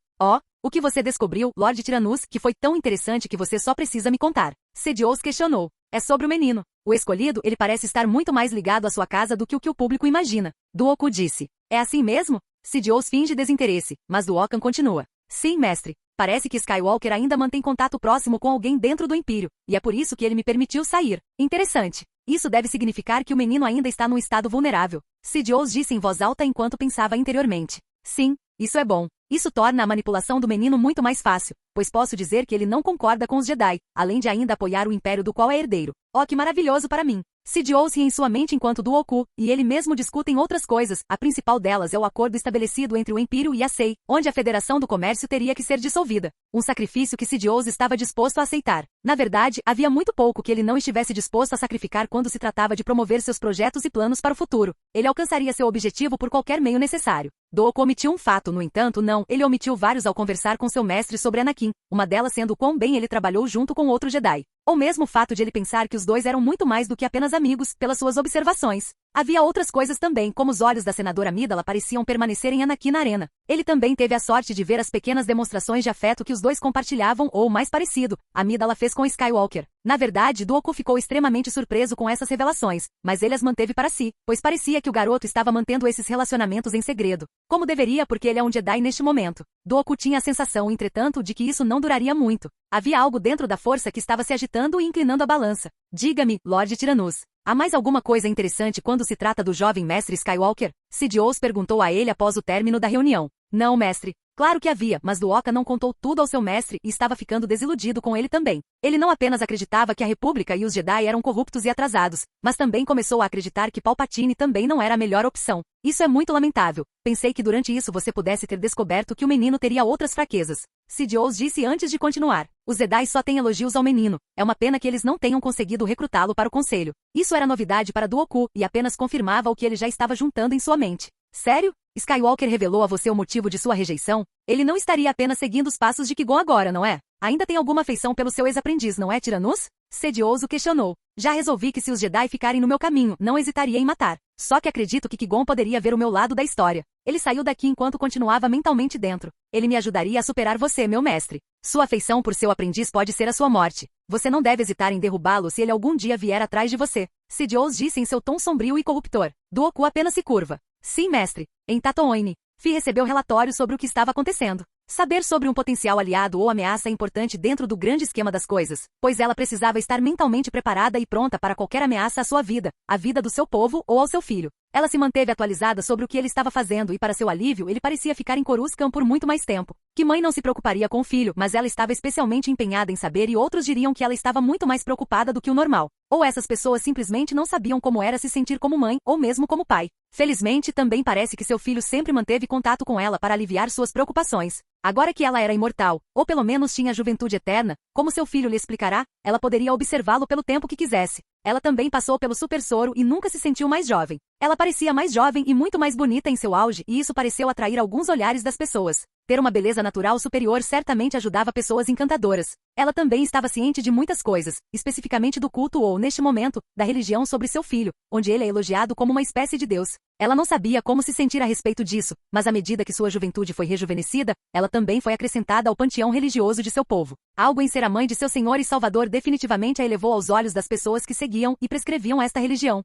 O que você descobriu, Lord Tyrannus, que foi tão interessante que você só precisa me contar. Sidious questionou. É sobre o menino. O escolhido, ele parece estar muito mais ligado à sua casa do que o público imagina. Dooku disse. É assim mesmo? Sidious finge desinteresse, mas Dooka continua. Sim, mestre. Parece que Skywalker ainda mantém contato próximo com alguém dentro do Império, e é por isso que ele me permitiu sair. Interessante. Isso deve significar que o menino ainda está num estado vulnerável. Sidious disse em voz alta enquanto pensava interiormente. Sim, isso é bom. Isso torna a manipulação do menino muito mais fácil, pois posso dizer que ele não concorda com os Jedi, além de ainda apoiar o Império do qual é herdeiro. Oh, que maravilhoso para mim! Sidious ri em sua mente enquanto Dooku e ele mesmo discutem outras coisas, a principal delas é o acordo estabelecido entre o Império e a SEI, onde a Federação do Comércio teria que ser dissolvida. Um sacrifício que Sidious estava disposto a aceitar. Na verdade, havia muito pouco que ele não estivesse disposto a sacrificar quando se tratava de promover seus projetos e planos para o futuro. Ele alcançaria seu objetivo por qualquer meio necessário. Dooku omitiu um fato, no entanto, não, ele omitiu vários ao conversar com seu mestre sobre Anakin, uma delas sendo o quão bem ele trabalhou junto com outro Jedi. Ou mesmo o fato de ele pensar que os dois eram muito mais do que apenas amigos, pelas suas observações. Havia outras coisas também, como os olhos da senadora Amidala pareciam permanecer em Anakin na arena. Ele também teve a sorte de ver as pequenas demonstrações de afeto que os dois compartilhavam, ou mais parecido, Amidala fez com Skywalker. Na verdade, Dooku ficou extremamente surpreso com essas revelações, mas ele as manteve para si, pois parecia que o garoto estava mantendo esses relacionamentos em segredo. Como deveria, porque ele é um Jedi neste momento. Dooku tinha a sensação, entretanto, de que isso não duraria muito. Havia algo dentro da força que estava se agitando e inclinando a balança. Diga-me, Lord Tyrannus. Há mais alguma coisa interessante quando se trata do jovem mestre Skywalker? Sidious perguntou a ele após o término da reunião. Não, mestre. Claro que havia, mas Duoka não contou tudo ao seu mestre e estava ficando desiludido com ele também. Ele não apenas acreditava que a República e os Jedi eram corruptos e atrasados, mas também começou a acreditar que Palpatine também não era a melhor opção. Isso é muito lamentável. Pensei que durante isso você pudesse ter descoberto que o menino teria outras fraquezas. Sidious disse antes de continuar. Os Jedi só têm elogios ao menino. É uma pena que eles não tenham conseguido recrutá-lo para o conselho. Isso era novidade para Dooku e apenas confirmava o que ele já estava juntando em sua mente. Sério? Skywalker revelou a você o motivo de sua rejeição? Ele não estaria apenas seguindo os passos de Qui-Gon agora, não é? Ainda tem alguma afeição pelo seu ex-aprendiz, não é, Tyrannus? Sidious questionou. Já resolvi que se os Jedi ficarem no meu caminho, não hesitaria em matar. Só que acredito que Qui-Gon poderia ver o meu lado da história. Ele saiu daqui enquanto continuava mentalmente dentro. Ele me ajudaria a superar você, meu mestre. Sua afeição por seu aprendiz pode ser a sua morte. Você não deve hesitar em derrubá-lo se ele algum dia vier atrás de você. Sidious disse em seu tom sombrio e corruptor. Dooku apenas se curva. Sim, mestre. Em Tatooine, Fi recebeu relatórios sobre o que estava acontecendo. Saber sobre um potencial aliado ou ameaça é importante dentro do grande esquema das coisas, pois ela precisava estar mentalmente preparada e pronta para qualquer ameaça à sua vida, à vida do seu povo ou ao seu filho. Ela se manteve atualizada sobre o que ele estava fazendo e para seu alívio ele parecia ficar em Coruscant por muito mais tempo. Que mãe não se preocuparia com o filho, mas ela estava especialmente empenhada em saber e outros diriam que ela estava muito mais preocupada do que o normal. Ou essas pessoas simplesmente não sabiam como era se sentir como mãe ou mesmo como pai. Felizmente, também parece que seu filho sempre manteve contato com ela para aliviar suas preocupações. Agora que ela era imortal, ou pelo menos tinha a juventude eterna, como seu filho lhe explicará, ela poderia observá-lo pelo tempo que quisesse. Ela também passou pelo super soro e nunca se sentiu mais jovem. Ela parecia mais jovem e muito mais bonita em seu auge e isso pareceu atrair alguns olhares das pessoas. Ter uma beleza natural superior certamente ajudava pessoas encantadoras. Ela também estava ciente de muitas coisas, especificamente do culto ou, neste momento, da religião sobre seu filho, onde ele é elogiado como uma espécie de Deus. Ela não sabia como se sentir a respeito disso, mas à medida que sua juventude foi rejuvenescida, ela também foi acrescentada ao panteão religioso de seu povo. Algo em ser a mãe de seu Senhor e Salvador definitivamente a elevou aos olhos das pessoas que seguiam e prescreviam esta religião.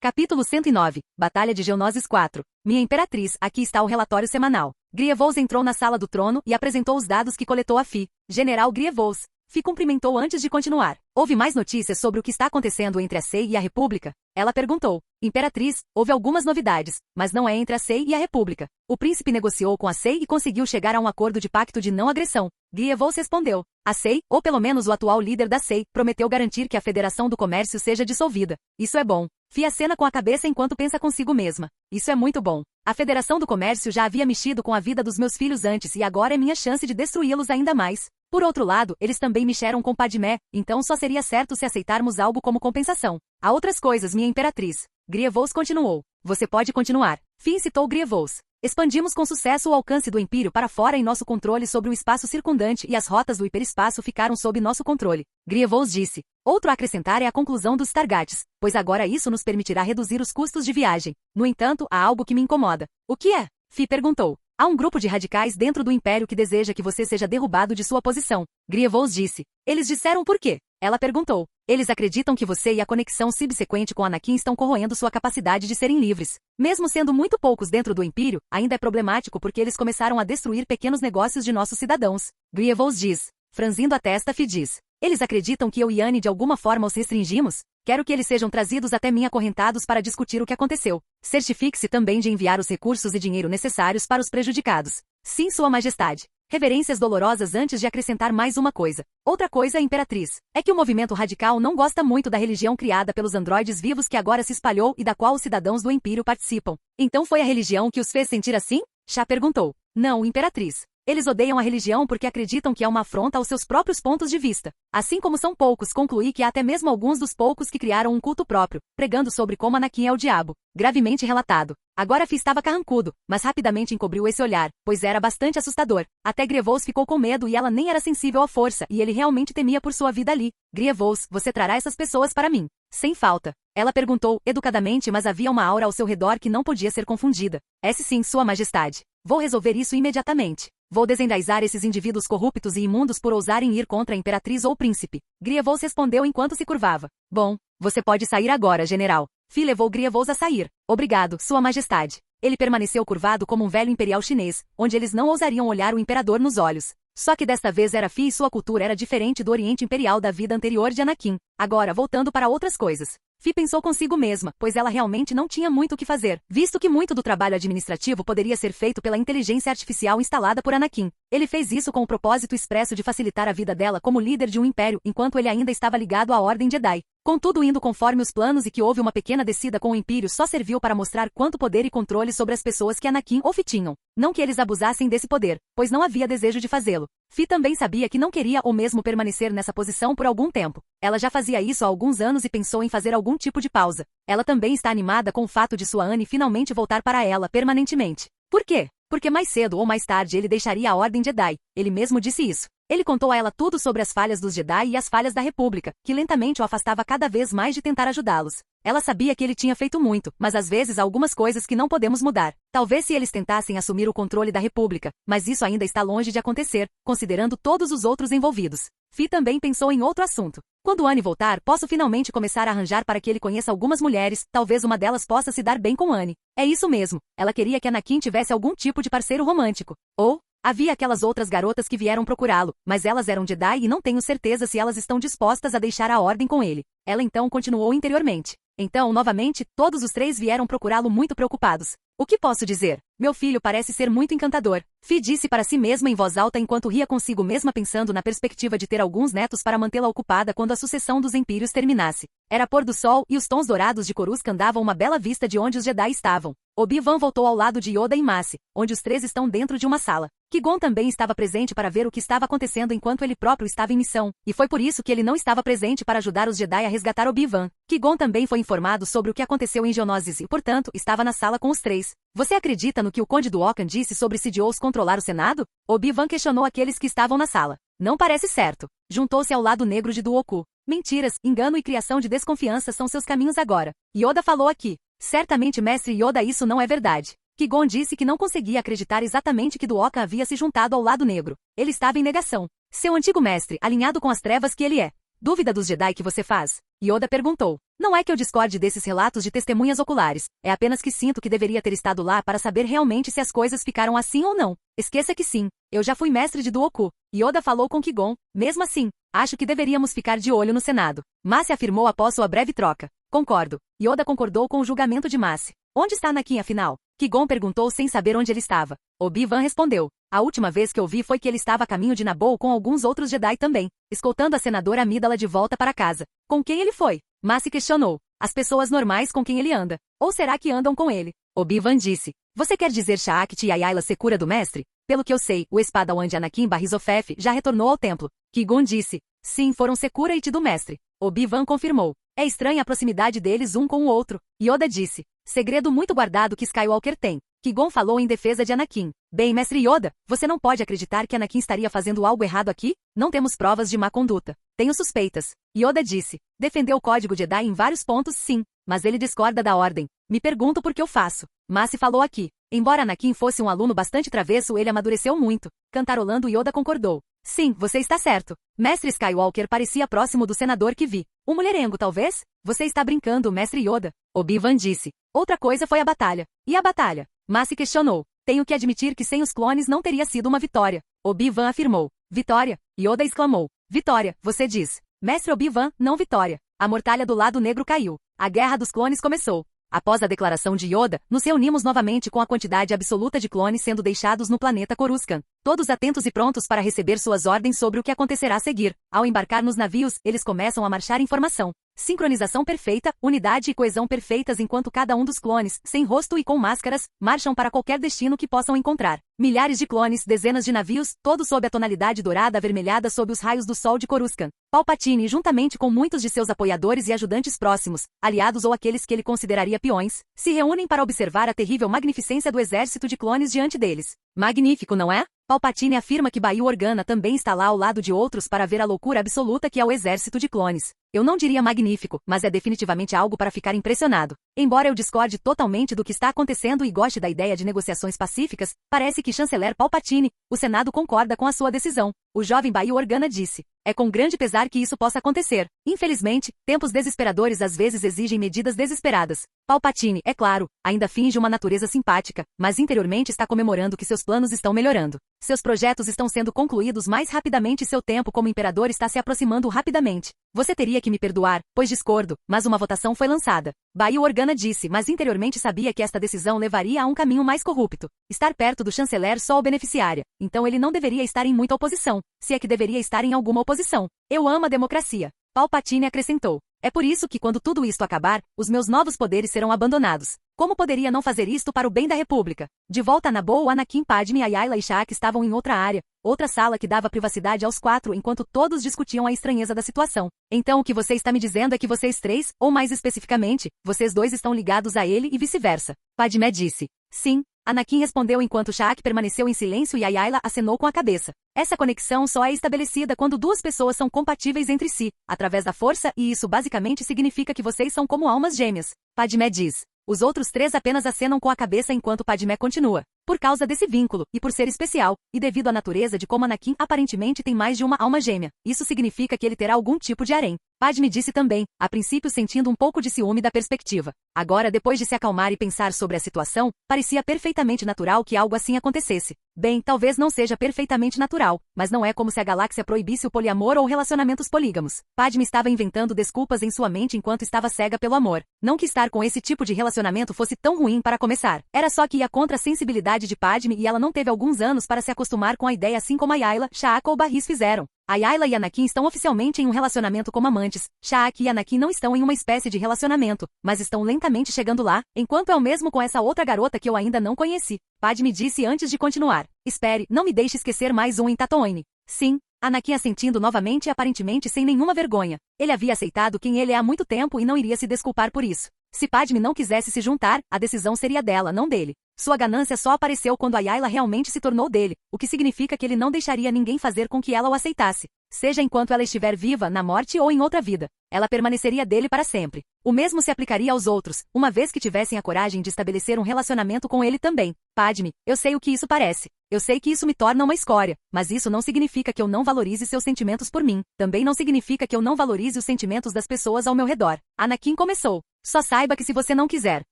Capítulo 109. Batalha de Geonosis 4. Minha Imperatriz, aqui está o relatório semanal. Grievous entrou na sala do trono e apresentou os dados que coletou a Fi. General Grievous. Fi cumprimentou antes de continuar. Houve mais notícias sobre o que está acontecendo entre a SEI e a República? Ela perguntou. Imperatriz, houve algumas novidades, mas não é entre a SEI e a República. O príncipe negociou com a SEI e conseguiu chegar a um acordo de pacto de não agressão. Grievous respondeu. A SEI, ou pelo menos o atual líder da SEI, prometeu garantir que a Federação do Comércio seja dissolvida. Isso é bom. Fi acena com a cabeça enquanto pensa consigo mesma. Isso é muito bom. A Federação do Comércio já havia mexido com a vida dos meus filhos antes e agora é minha chance de destruí-los ainda mais. Por outro lado, eles também mexeram com Padmé, então só seria certo se aceitarmos algo como compensação. Há outras coisas, minha Imperatriz. Grievous continuou. Você pode continuar. Fi citou Grievous. Expandimos com sucesso o alcance do Império para fora em nosso controle sobre o espaço circundante e as rotas do hiperespaço ficaram sob nosso controle. Grievous disse. Outro a acrescentar é a conclusão dos Stargates, pois agora isso nos permitirá reduzir os custos de viagem. No entanto, há algo que me incomoda. O que é? Fi perguntou. Há um grupo de radicais dentro do Império que deseja que você seja derrubado de sua posição. Grievous disse. Eles disseram por quê? Ela perguntou. Eles acreditam que você e a conexão subsequente com Anakin estão corroendo sua capacidade de serem livres. Mesmo sendo muito poucos dentro do Império, ainda é problemático porque eles começaram a destruir pequenos negócios de nossos cidadãos. Grievous diz. Franzindo a testa, Fi diz. Eles acreditam que eu e Annie de alguma forma os restringimos? Quero que eles sejam trazidos até mim acorrentados para discutir o que aconteceu. Certifique-se também de enviar os recursos e dinheiro necessários para os prejudicados. Sim, Sua Majestade. Reverências dolorosas antes de acrescentar mais uma coisa. Outra coisa, Imperatriz, é que o movimento radical não gosta muito da religião criada pelos androides vivos que agora se espalhou e da qual os cidadãos do Império participam. Então foi a religião que os fez sentir assim? Chá perguntou. Não, Imperatriz. Eles odeiam a religião porque acreditam que é uma afronta aos seus próprios pontos de vista. Assim como são poucos, concluí que há até mesmo alguns dos poucos que criaram um culto próprio, pregando sobre como Anakin é o diabo. Gravemente relatado. Agora Fi estava carrancudo, mas rapidamente encobriu esse olhar, pois era bastante assustador. Até Grievous ficou com medo e ela nem era sensível à força, e ele realmente temia por sua vida ali. Grievous, você trará essas pessoas para mim? Sem falta. Ela perguntou, educadamente, mas havia uma aura ao seu redor que não podia ser confundida. Sim, Sua Majestade. Vou resolver isso imediatamente. Vou desenraizar esses indivíduos corruptos e imundos por ousarem ir contra a Imperatriz ou o Príncipe. Grievous respondeu enquanto se curvava. Bom, você pode sair agora, General. Fi levou Grievous a sair. Obrigado, Sua Majestade. Ele permaneceu curvado como um velho imperial chinês, onde eles não ousariam olhar o imperador nos olhos. Só que desta vez era Fi e sua cultura era diferente do Oriente Imperial da vida anterior de Anakin. Agora, voltando para outras coisas. Fi pensou consigo mesma, pois ela realmente não tinha muito o que fazer, visto que muito do trabalho administrativo poderia ser feito pela inteligência artificial instalada por Anakin. Ele fez isso com o propósito expresso de facilitar a vida dela como líder de um império, enquanto ele ainda estava ligado à Ordem Jedi. Contudo, indo conforme os planos e que houve uma pequena descida com o Império só serviu para mostrar quanto poder e controle sobre as pessoas que Anakin ou Fi tinham. Não que eles abusassem desse poder, pois não havia desejo de fazê-lo. Fi também sabia que não queria ou mesmo permanecer nessa posição por algum tempo. Ela já fazia isso há alguns anos e pensou em fazer algum tipo de pausa. Ela também está animada com o fato de sua Annie finalmente voltar para ela permanentemente. Por quê? Porque mais cedo ou mais tarde ele deixaria a Ordem Jedi. Ele mesmo disse isso. Ele contou a ela tudo sobre as falhas dos Jedi e as falhas da República, que lentamente o afastava cada vez mais de tentar ajudá-los. Ela sabia que ele tinha feito muito, mas às vezes há algumas coisas que não podemos mudar. Talvez se eles tentassem assumir o controle da República, mas isso ainda está longe de acontecer, considerando todos os outros envolvidos. Fi também pensou em outro assunto. Quando Annie voltar, posso finalmente começar a arranjar para que ele conheça algumas mulheres, talvez uma delas possa se dar bem com Annie. É isso mesmo, ela queria que Anakin tivesse algum tipo de parceiro romântico. Ou, havia aquelas outras garotas que vieram procurá-lo, mas elas eram Jedi e não tenho certeza se elas estão dispostas a deixar a ordem com ele. Ela então continuou interiormente. Então, novamente, todos os três vieram procurá-lo muito preocupados. O que posso dizer? Meu filho parece ser muito encantador. Fi disse para si mesma em voz alta enquanto ria consigo mesma pensando na perspectiva de ter alguns netos para mantê-la ocupada quando a sucessão dos Empírios terminasse. Era pôr do sol e os tons dourados de Coruscant davam uma bela vista de onde os Jedi estavam. Obi-Wan voltou ao lado de Yoda e Mace, onde os três estão dentro de uma sala. Qui-Gon também estava presente para ver o que estava acontecendo enquanto ele próprio estava em missão, e foi por isso que ele não estava presente para ajudar os Jedi a resgatar Obi-Wan. Qui-Gon também foi informado sobre o que aconteceu em Geonosis e, portanto, estava na sala com os três. Você acredita no que o Conde Duokan disse sobre Sidious controlar o Senado? Obi-Wan questionou aqueles que estavam na sala. Não parece certo. Juntou-se ao lado negro de Dooku. Mentiras, engano e criação de desconfiança são seus caminhos agora. Yoda falou aqui. Certamente, mestre Yoda, isso não é verdade. Qui-Gon disse que não conseguia acreditar exatamente que Duokan havia se juntado ao lado negro. Ele estava em negação. Seu antigo mestre, alinhado com as trevas que ele é. Dúvida dos Jedi que você faz? Yoda perguntou. Não é que eu discorde desses relatos de testemunhas oculares, é apenas que sinto que deveria ter estado lá para saber realmente se as coisas ficaram assim ou não. Esqueça que sim, eu já fui mestre de Dooku. Yoda falou com Qui-Gon. Mesmo assim, acho que deveríamos ficar de olho no Senado. Mace afirmou após sua breve troca. Concordo. Yoda concordou com o julgamento de Mace. Onde está Anakin afinal? Qui-Gon perguntou sem saber onde ele estava. Obi-Wan respondeu. A última vez que eu vi foi que ele estava a caminho de Naboo com alguns outros Jedi também, escoltando a senadora Amidala de volta para casa. Com quem ele foi? Mace questionou. As pessoas normais com quem ele anda. Ou será que andam com ele? Obi-Wan disse. Você quer dizer Shaakti e Ayla Secura do mestre? Pelo que eu sei, o Espadawan de Anakin Barrisofef já retornou ao templo. Qui-Gon disse. Sim, foram Secura e Ti do mestre. Obi-Wan confirmou. É estranha a proximidade deles um com o outro. Yoda disse. Segredo muito guardado que Skywalker tem. Qui-Gon falou em defesa de Anakin. Bem, mestre Yoda, você não pode acreditar que Anakin estaria fazendo algo errado aqui? Não temos provas de má conduta. Tenho suspeitas. Yoda disse. Defendeu o código Jedi em vários pontos, sim, mas ele discorda da ordem. Me pergunto por que eu faço. Mace falou aqui. Embora Anakin fosse um aluno bastante travesso, ele amadureceu muito. Cantarolando, Yoda concordou. Sim, você está certo. Mestre Skywalker parecia próximo do senador que vi. Um mulherengo, talvez? Você está brincando, Mestre Yoda. Obi-Wan disse. Outra coisa foi a batalha. E a batalha? Mas se questionou. Tenho que admitir que sem os clones não teria sido uma vitória. Obi-Wan afirmou. Vitória? Yoda exclamou. Vitória, você diz. Mestre Obi-Wan, não vitória. A mortalha do lado negro caiu. A guerra dos clones começou. Após a declaração de Yoda, nos reunimos novamente com a quantidade absoluta de clones sendo deixados no planeta Coruscant. Todos atentos e prontos para receber suas ordens sobre o que acontecerá a seguir. Ao embarcar nos navios, eles começam a marchar em formação. Sincronização perfeita, unidade e coesão perfeitas enquanto cada um dos clones, sem rosto e com máscaras, marcham para qualquer destino que possam encontrar. Milhares de clones, dezenas de navios, todos sob a tonalidade dourada avermelhada sob os raios do sol de Coruscant. Palpatine, juntamente com muitos de seus apoiadores e ajudantes próximos, aliados ou aqueles que ele consideraria peões, se reúnem para observar a terrível magnificência do exército de clones diante deles. Magnífico, não é? Palpatine afirma que Bail Organa também está lá ao lado de outros para ver a loucura absoluta que é o exército de clones. Eu não diria magnífico, mas é definitivamente algo para ficar impressionado. Embora eu discorde totalmente do que está acontecendo e goste da ideia de negociações pacíficas, parece que Chanceler Palpatine, o Senado concorda com a sua decisão. O jovem Bail Organa disse. É com grande pesar que isso possa acontecer. Infelizmente, tempos desesperadores às vezes exigem medidas desesperadas. Palpatine, é claro, ainda finge uma natureza simpática, mas interiormente está comemorando que seus planos estão melhorando. Seus projetos estão sendo concluídos mais rapidamente e seu tempo como imperador está se aproximando rapidamente. Você teria que me perdoar, pois discordo, mas uma votação foi lançada. Bail Organa disse, mas interiormente sabia que esta decisão levaria a um caminho mais corrupto. Estar perto do chanceler só o beneficiaria, então ele não deveria estar em muita oposição, se é que deveria estar em alguma oposição. Eu amo a democracia. Palpatine acrescentou. É por isso que quando tudo isto acabar, os meus novos poderes serão abandonados. Como poderia não fazer isto para o bem da República? De volta a Naboo, Anakin, Padme, Ayla e Shaq estavam em outra área, outra sala que dava privacidade aos quatro enquanto todos discutiam a estranheza da situação. Então o que você está me dizendo é que vocês três, ou mais especificamente, vocês dois estão ligados a ele e vice-versa. Padme disse. Sim. Anakin respondeu enquanto Shaq permaneceu em silêncio e Ayla acenou com a cabeça. Essa conexão só é estabelecida quando duas pessoas são compatíveis entre si, através da força, e isso basicamente significa que vocês são como almas gêmeas. Padme diz. Os outros três apenas acenam com a cabeça enquanto Padme continua. Por causa desse vínculo, e por ser especial, e devido à natureza de como Anakin aparentemente tem mais de uma alma gêmea, isso significa que ele terá algum tipo de harém. Padme disse também, a princípio sentindo um pouco de ciúme da perspectiva. Agora, depois de se acalmar e pensar sobre a situação, parecia perfeitamente natural que algo assim acontecesse. Bem, talvez não seja perfeitamente natural, mas não é como se a galáxia proibisse o poliamor ou relacionamentos polígamos. Padme estava inventando desculpas em sua mente enquanto estava cega pelo amor. Não que estar com esse tipo de relacionamento fosse tão ruim para começar. Era só que ia contra a sensibilidade de Padme e ela não teve alguns anos para se acostumar com a ideia assim como Ayla, Shaq ou Barris fizeram. Ayla e Anakin estão oficialmente em um relacionamento como amantes. Shaq e Anakin não estão em uma espécie de relacionamento, mas estão lentamente chegando lá, enquanto é o mesmo com essa outra garota que eu ainda não conheci. Padme disse antes de continuar. Espere, não me deixe esquecer mais um em Tatooine. Sim. Anakin assentindo novamente e aparentemente sem nenhuma vergonha. Ele havia aceitado quem ele é há muito tempo e não iria se desculpar por isso. Se Padme não quisesse se juntar, a decisão seria dela, não dele. Sua ganância só apareceu quando Ayla realmente se tornou dele, o que significa que ele não deixaria ninguém fazer com que ela o aceitasse. Seja enquanto ela estiver viva, na morte ou em outra vida. Ela permaneceria dele para sempre. O mesmo se aplicaria aos outros, uma vez que tivessem a coragem de estabelecer um relacionamento com ele também. Padme, eu sei o que isso parece. Eu sei que isso me torna uma escória, mas isso não significa que eu não valorize seus sentimentos por mim. Também não significa que eu não valorize os sentimentos das pessoas ao meu redor. Anakin começou. Só saiba que se você não quiser.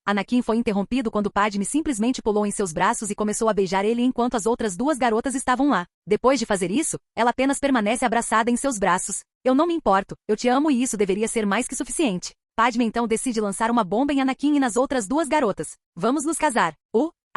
Anakin foi interrompido quando Padme simplesmente pulou em seus braços e começou a beijar ele enquanto as outras duas garotas estavam lá. Depois de fazer isso, ela apenas permanece abraçada em seus braços. Eu não me importo, eu te amo e isso deveria ser mais que suficiente. Padme então decide lançar uma bomba em Anakin e nas outras duas garotas. Vamos nos casar.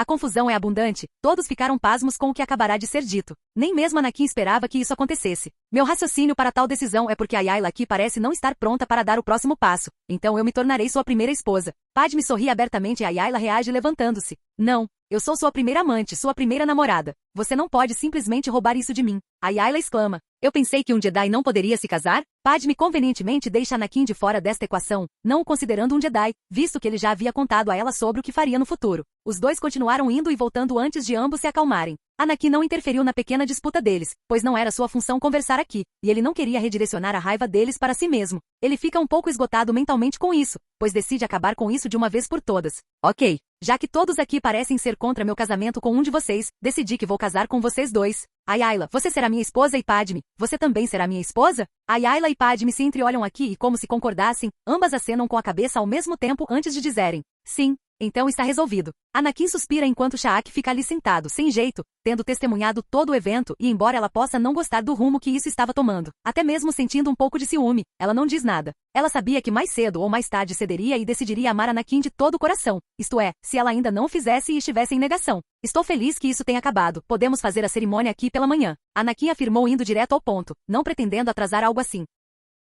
A confusão é abundante, todos ficaram pasmos com o que acabará de ser dito. Nem mesmo Anakin esperava que isso acontecesse. Meu raciocínio para tal decisão é porque a Ayla aqui parece não estar pronta para dar o próximo passo, então eu me tornarei sua primeira esposa. Padme sorri abertamente e a Ayla reage levantando-se. Não, eu sou sua primeira amante, sua primeira namorada. Você não pode simplesmente roubar isso de mim. A Ayla exclama. Eu pensei que um Jedi não poderia se casar? Padme convenientemente deixa Anakin de fora desta equação, não o considerando um Jedi, visto que ele já havia contado a ela sobre o que faria no futuro. Os dois continuaram indo e voltando antes de ambos se acalmarem. Anakin não interferiu na pequena disputa deles, pois não era sua função conversar aqui, e ele não queria redirecionar a raiva deles para si mesmo. Ele fica um pouco esgotado mentalmente com isso, pois decide acabar com isso de uma vez por todas. Ok. Já que todos aqui parecem ser contra meu casamento com um de vocês, decidi que vou casar com vocês dois. Ayla, você será minha esposa e Padme, você também será minha esposa? Ayla e Padme se entreolham aqui e como se concordassem, ambas acenam com a cabeça ao mesmo tempo antes de dizerem, sim. Então está resolvido. Anakin suspira enquanto Sha'ak fica ali sentado, sem jeito, tendo testemunhado todo o evento e embora ela possa não gostar do rumo que isso estava tomando, até mesmo sentindo um pouco de ciúme, ela não diz nada. Ela sabia que mais cedo ou mais tarde cederia e decidiria amar Anakin de todo o coração, isto é, se ela ainda não o fizesse e estivesse em negação. Estou feliz que isso tenha acabado, podemos fazer a cerimônia aqui pela manhã. Anakin afirmou indo direto ao ponto, não pretendendo atrasar algo assim.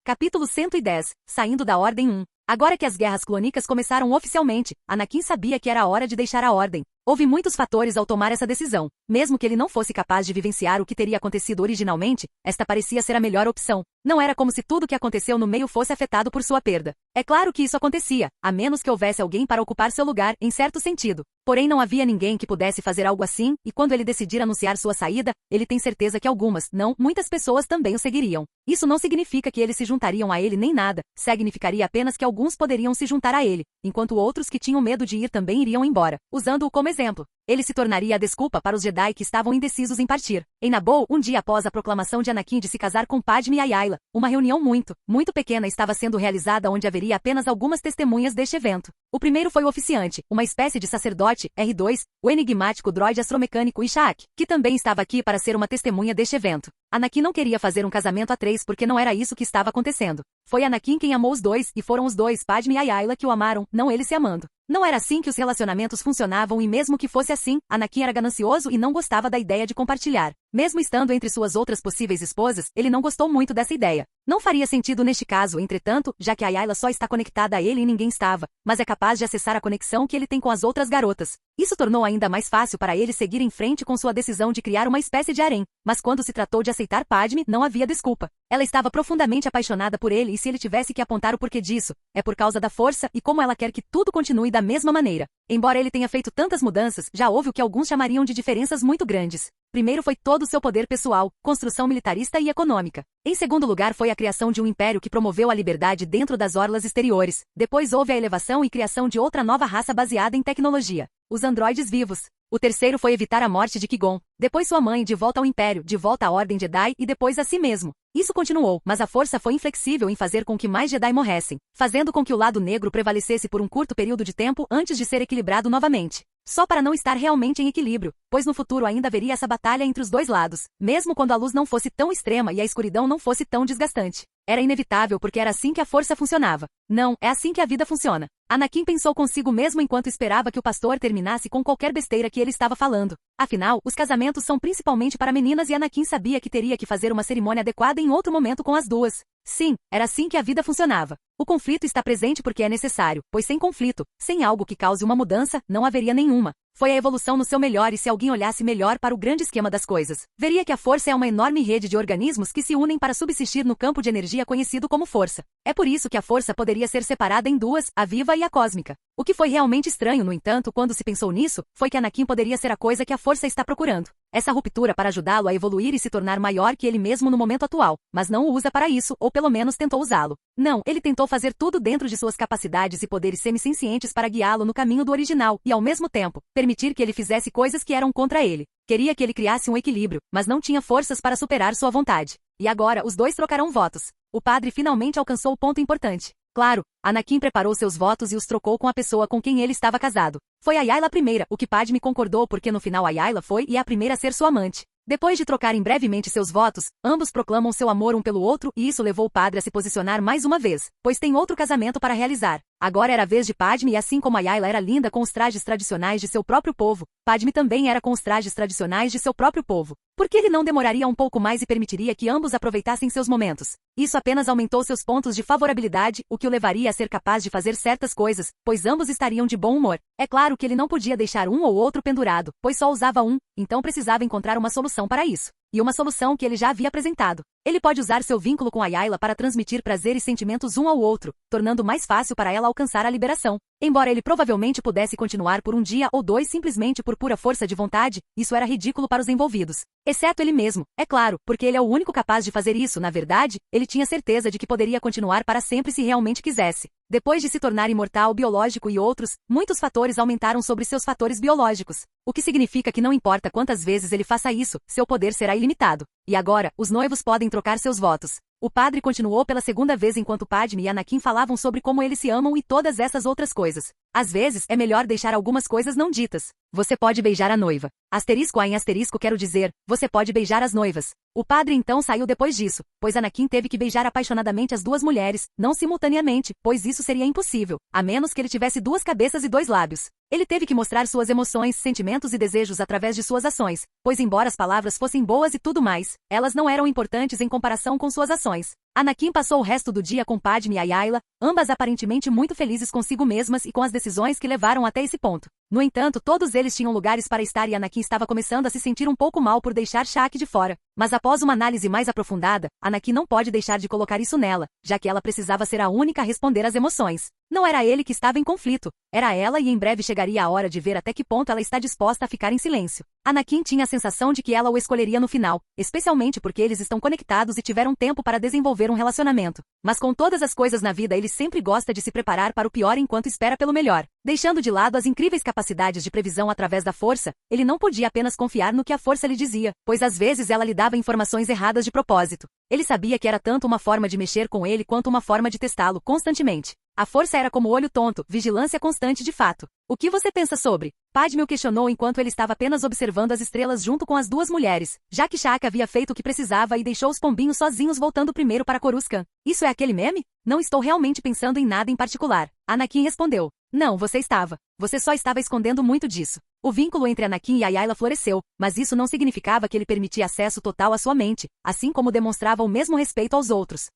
Capítulo 110, Saindo da Ordem 1. Agora que as guerras clônicas começaram oficialmente, Anakin sabia que era a hora de deixar a Ordem. Houve muitos fatores ao tomar essa decisão. Mesmo que ele não fosse capaz de vivenciar o que teria acontecido originalmente, esta parecia ser a melhor opção. Não era como se tudo o que aconteceu no meio fosse afetado por sua perda. É claro que isso acontecia, a menos que houvesse alguém para ocupar seu lugar, em certo sentido. Porém não havia ninguém que pudesse fazer algo assim, e quando ele decidir anunciar sua saída, ele tem certeza que algumas, não, muitas pessoas também o seguiriam. Isso não significa que eles se juntariam a ele nem nada, significaria apenas que alguns poderiam se juntar a ele, enquanto outros que tinham medo de ir também iriam embora, usando-o como exemplo. Ele se tornaria a desculpa para os Jedi que estavam indecisos em partir. Em Naboo, um dia após a proclamação de Anakin de se casar com Padme e Ayla, uma reunião muito pequena estava sendo realizada onde haveria apenas algumas testemunhas deste evento. O primeiro foi o oficiante, uma espécie de sacerdote, R2, o enigmático droide astromecânico e Sha'ak, que também estava aqui para ser uma testemunha deste evento. Anakin não queria fazer um casamento a três porque não era isso que estava acontecendo. Foi Anakin quem amou os dois e foram os dois, Padme e Ayla, que o amaram, não ele se amando. Não era assim que os relacionamentos funcionavam e mesmo que fosse assim, Anakin era ganancioso e não gostava da ideia de compartilhar. Mesmo estando entre suas outras possíveis esposas, ele não gostou muito dessa ideia. Não faria sentido neste caso, entretanto, já que Ayla só está conectada a ele e ninguém estava, mas é capaz de acessar a conexão que ele tem com as outras garotas. Isso tornou ainda mais fácil para ele seguir em frente com sua decisão de criar uma espécie de harém, mas quando se tratou de aceitar Padme, não havia desculpa. Ela estava profundamente apaixonada por ele e se ele tivesse que apontar o porquê disso, é por causa da força e como ela quer que tudo continue da mesma maneira. Embora ele tenha feito tantas mudanças, já houve o que alguns chamariam de diferenças muito grandes. Primeiro foi todo o seu poder pessoal, construção militarista e econômica. Em segundo lugar foi a criação de um império que promoveu a liberdade dentro das orlas exteriores. Depois houve a elevação e criação de outra nova raça baseada em tecnologia, os androides vivos. O terceiro foi evitar a morte de Qui-Gon, depois sua mãe de volta ao Império, de volta à Ordem Jedi e depois a si mesmo. Isso continuou, mas a força foi inflexível em fazer com que mais Jedi morressem, fazendo com que o lado negro prevalecesse por um curto período de tempo antes de ser equilibrado novamente. Só para não estar realmente em equilíbrio, pois no futuro ainda haveria essa batalha entre os dois lados, mesmo quando a luz não fosse tão extrema e a escuridão não fosse tão desgastante. Era inevitável porque era assim que a força funcionava. Não, é assim que a vida funciona. Anakin pensou consigo mesmo enquanto esperava que o pastor terminasse com qualquer besteira que ele estava falando. Afinal, os casamentos são principalmente para meninas e Anakin sabia que teria que fazer uma cerimônia adequada em outro momento com as duas. Sim, era assim que a vida funcionava. O conflito está presente porque é necessário, pois sem conflito, sem algo que cause uma mudança, não haveria nenhuma. Foi a evolução no seu melhor e se alguém olhasse melhor para o grande esquema das coisas, veria que a força é uma enorme rede de organismos que se unem para subsistir no campo de energia conhecido como força. É por isso que a força poderia ser separada em duas, a viva e a cósmica. O que foi realmente estranho, no entanto, quando se pensou nisso, foi que Anakin poderia ser a coisa que a força está procurando. Essa ruptura para ajudá-lo a evoluir e se tornar maior que ele mesmo no momento atual, mas não o usa para isso, ou pelo menos tentou usá-lo. Não, ele tentou fazer tudo dentro de suas capacidades e poderes semissencientes para guiá-lo no caminho do original, e ao mesmo tempo, permitir que ele fizesse coisas que eram contra ele. Queria que ele criasse um equilíbrio, mas não tinha forças para superar sua vontade. E agora, os dois trocarão votos. O padre finalmente alcançou o ponto importante. Claro, Anakin preparou seus votos e os trocou com a pessoa com quem ele estava casado. Foi Ayla a primeira, o que Padme concordou porque no final Ayla foi e é a primeira a ser sua amante. Depois de trocarem brevemente seus votos, ambos proclamam seu amor um pelo outro e isso levou o padre a se posicionar mais uma vez, pois tem outro casamento para realizar. Agora era a vez de Padme e assim como Ayla era linda com os trajes tradicionais de seu próprio povo, Padme também era com os trajes tradicionais de seu próprio povo. Por que ele não demoraria um pouco mais e permitiria que ambos aproveitassem seus momentos? Isso apenas aumentou seus pontos de favorabilidade, o que o levaria a ser capaz de fazer certas coisas, pois ambos estariam de bom humor. É claro que ele não podia deixar um ou outro pendurado, pois só usava um, então precisava encontrar uma solução para isso. E uma solução que ele já havia apresentado. Ele pode usar seu vínculo com Ayla para transmitir prazer e sentimentos um ao outro, tornando mais fácil para ela alcançar a liberação. Embora ele provavelmente pudesse continuar por um dia ou dois simplesmente por pura força de vontade, isso era ridículo para os envolvidos. Exceto ele mesmo, é claro, porque ele é o único capaz de fazer isso. Na verdade, ele tinha certeza de que poderia continuar para sempre se realmente quisesse. Depois de se tornar imortal biológico e outros, muitos fatores aumentaram sobre seus fatores biológicos. O que significa que não importa quantas vezes ele faça isso, seu poder será ilimitado. E agora, os noivos podem trocar seus votos. O padre continuou pela segunda vez enquanto Padme e Anakin falavam sobre como eles se amam e todas essas outras coisas. Às vezes, é melhor deixar algumas coisas não ditas. Você pode beijar a noiva. Asterisco A em asterisco quero dizer, você pode beijar as noivas. O padre então saiu depois disso, pois Anakin teve que beijar apaixonadamente as duas mulheres, não simultaneamente, pois isso seria impossível, a menos que ele tivesse duas cabeças e dois lábios. Ele teve que mostrar suas emoções, sentimentos e desejos através de suas ações, pois embora as palavras fossem boas e tudo mais, elas não eram importantes em comparação com suas ações. Anakin passou o resto do dia com Padme e Ayla, ambas aparentemente muito felizes consigo mesmas e com as decisões que levaram até esse ponto. No entanto, todos eles tinham lugares para estar e Anakin estava começando a se sentir um pouco mal por deixar Shaq de fora. Mas após uma análise mais aprofundada, Anakin não pode deixar de colocar isso nela, já que ela precisava ser a única a responder às emoções. Não era ele que estava em conflito, era ela e em breve chegaria a hora de ver até que ponto ela está disposta a ficar em silêncio. Anakin tinha a sensação de que ela o escolheria no final, especialmente porque eles estão conectados e tiveram tempo para desenvolver um relacionamento. Mas com todas as coisas na vida ele sempre gosta de se preparar para o pior enquanto espera pelo melhor. Deixando de lado as incríveis capacidades de previsão através da força, ele não podia apenas confiar no que a força lhe dizia, pois às vezes ela lhe dava informações erradas de propósito. Ele sabia que era tanto uma forma de mexer com ele quanto uma forma de testá-lo constantemente. A força era como olho tonto, vigilância constante de fato. O que você pensa sobre? Padme o questionou enquanto ele estava apenas observando as estrelas junto com as duas mulheres, já que Shaka havia feito o que precisava e deixou os pombinhos sozinhos voltando primeiro para Coruscant. Isso é aquele meme? Não estou realmente pensando em nada em particular. Anakin respondeu. Não, você estava. Você só estava escondendo muito disso. O vínculo entre Anakin e Ayla floresceu, mas isso não significava que ele permitia acesso total à sua mente, assim como demonstrava o mesmo respeito aos outros.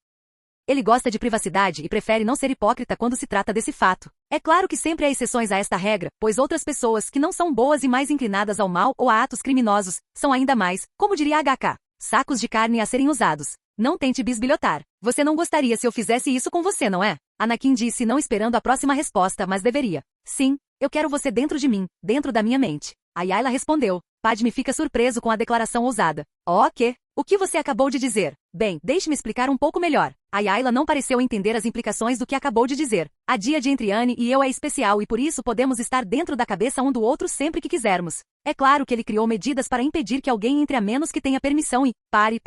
Ele gosta de privacidade e prefere não ser hipócrita quando se trata desse fato. É claro que sempre há exceções a esta regra, pois outras pessoas que não são boas e mais inclinadas ao mal ou a atos criminosos, são ainda mais, como diria HK, sacos de carne a serem usados. Não tente bisbilhotar. Você não gostaria se eu fizesse isso com você, não é? Anakin disse não esperando a próxima resposta, mas deveria. Sim, eu quero você dentro de mim, dentro da minha mente. Ayla respondeu. Padme fica surpreso com a declaração ousada. Oh, que? O que você acabou de dizer? Bem, deixe-me explicar um pouco melhor. Ayla não pareceu entender as implicações do que acabou de dizer. A dia de entre Anne e eu é especial e por isso podemos estar dentro da cabeça um do outro sempre que quisermos. É claro que ele criou medidas para impedir que alguém entre a menos que tenha permissão e... Pare.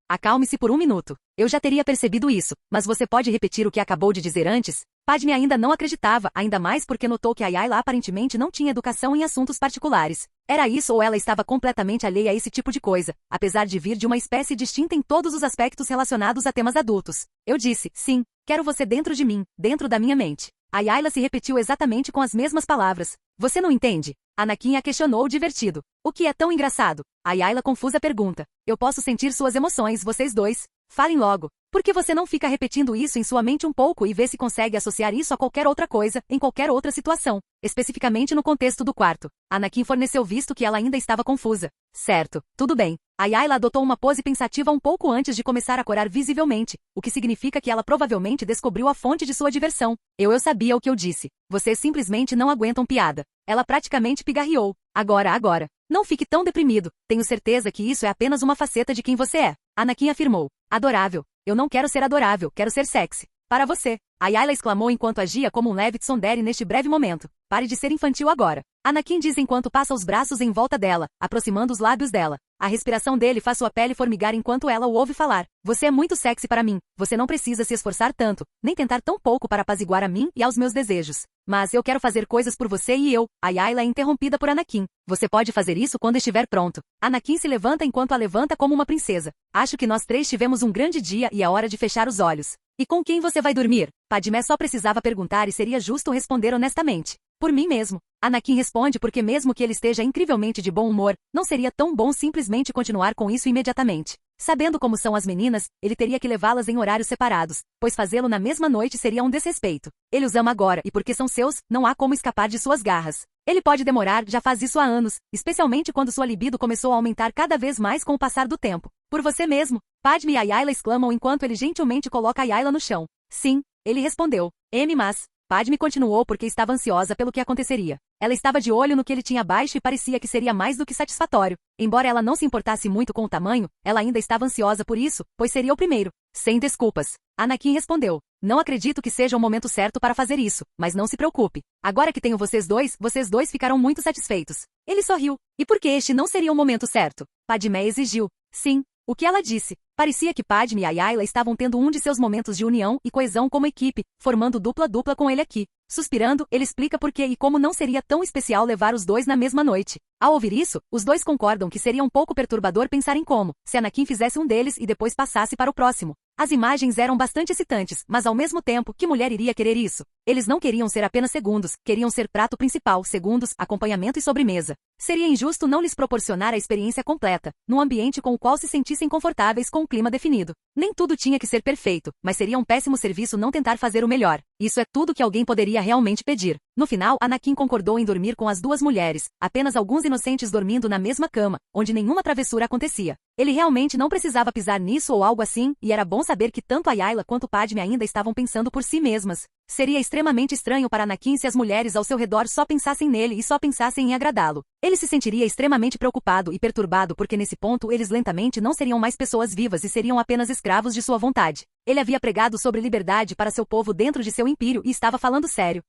Acalme-se por um minuto. Eu já teria percebido isso, mas você pode repetir o que acabou de dizer antes? Padme ainda não acreditava, ainda mais porque notou que Ayla aparentemente não tinha educação em assuntos particulares. Era isso ou ela estava completamente alheia a esse tipo de coisa, apesar de vir de uma espécie distinta em todos os aspectos relacionados a temas adultos. Eu disse, sim, quero você dentro de mim, dentro da minha mente. Ayla se repetiu exatamente com as mesmas palavras. Você não entende? Anakin a questionou divertido. O que é tão engraçado? Ayla confusa pergunta. Eu posso sentir suas emoções, vocês dois. Falem logo. Por que você não fica repetindo isso em sua mente um pouco e vê se consegue associar isso a qualquer outra coisa, em qualquer outra situação, especificamente no contexto do quarto? Anakin forneceu visto que ela ainda estava confusa. Certo, tudo bem. Ayla adotou uma pose pensativa um pouco antes de começar a corar visivelmente, o que significa que ela provavelmente descobriu a fonte de sua diversão. Eu sabia o que eu disse. Vocês simplesmente não aguentam piada. Ela praticamente pigarreou. Agora. Não fique tão deprimido. Tenho certeza que isso é apenas uma faceta de quem você é. Anakin afirmou. Adorável. Eu não quero ser adorável, quero ser sexy. Para você. Ayla exclamou enquanto agia como um leve tsundere neste breve momento. Pare de ser infantil agora. Anakin diz enquanto passa os braços em volta dela, aproximando os lábios dela. A respiração dele faz sua pele formigar enquanto ela o ouve falar. Você é muito sexy para mim. Você não precisa se esforçar tanto, nem tentar tão pouco para apaziguar a mim e aos meus desejos. Mas eu quero fazer coisas por você e eu. Ayla é interrompida por Anakin. Você pode fazer isso quando estiver pronto. Anakin se levanta enquanto a levanta como uma princesa. Acho que nós três tivemos um grande dia e é hora de fechar os olhos. E com quem você vai dormir? Padmé só precisava perguntar e seria justo responder honestamente. Por mim mesmo. Anakin responde porque mesmo que ele esteja incrivelmente de bom humor, não seria tão bom simplesmente continuar com isso imediatamente. Sabendo como são as meninas, ele teria que levá-las em horários separados, pois fazê-lo na mesma noite seria um desrespeito. Ele os ama agora e porque são seus, não há como escapar de suas garras. Ele pode demorar, já faz isso há anos, especialmente quando sua libido começou a aumentar cada vez mais com o passar do tempo. Por você mesmo. Padme e Ayla exclamam enquanto ele gentilmente coloca Ayla no chão. Sim, ele respondeu. Mas... Padme continuou porque estava ansiosa pelo que aconteceria. Ela estava de olho no que ele tinha abaixo e parecia que seria mais do que satisfatório. Embora ela não se importasse muito com o tamanho, ela ainda estava ansiosa por isso, pois seria o primeiro. Sem desculpas. Anakin respondeu. Não acredito que seja o momento certo para fazer isso, mas não se preocupe. Agora que tenho vocês dois ficarão muito satisfeitos. Ele sorriu. E por que este não seria o momento certo? Padmé exigiu. Sim, o que ela disse. Parecia que Padme e Ayla estavam tendo um de seus momentos de união e coesão como equipe, formando dupla-dupla com ele aqui. Suspirando, ele explica por que e como não seria tão especial levar os dois na mesma noite. Ao ouvir isso, os dois concordam que seria um pouco perturbador pensar em como, se Anakin fizesse um deles e depois passasse para o próximo. As imagens eram bastante excitantes, mas ao mesmo tempo, que mulher iria querer isso? Eles não queriam ser apenas segundos, queriam ser prato principal, segundos, acompanhamento e sobremesa. Seria injusto não lhes proporcionar a experiência completa, num ambiente com o qual se sentissem confortáveis com o clima definido. Nem tudo tinha que ser perfeito, mas seria um péssimo serviço não tentar fazer o melhor. Isso é tudo que alguém poderia realmente pedir. No final, Anakin concordou em dormir com as duas mulheres, apenas alguns inocentes dormindo na mesma cama, onde nenhuma travessura acontecia. Ele realmente não precisava pisar nisso ou algo assim, e era bom saber que tanto Ayla quanto Padme ainda estavam pensando por si mesmas. Seria extremamente estranho para Anakin se as mulheres ao seu redor só pensassem nele e só pensassem em agradá-lo. Ele se sentiria extremamente preocupado e perturbado porque nesse ponto eles lentamente não seriam mais pessoas vivas e seriam apenas escravos de sua vontade. Ele havia pregado sobre liberdade para seu povo dentro de seu império e estava falando sério.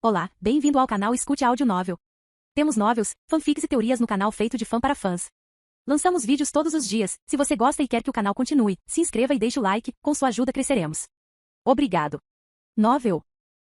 Olá, bem-vindo ao canal Escute Áudio Novel. Temos novels, fanfics e teorias no canal feito de fã para fãs. Lançamos vídeos todos os dias. Se você gosta e quer que o canal continue, se inscreva e deixe o like, com sua ajuda cresceremos. Obrigado. Novel.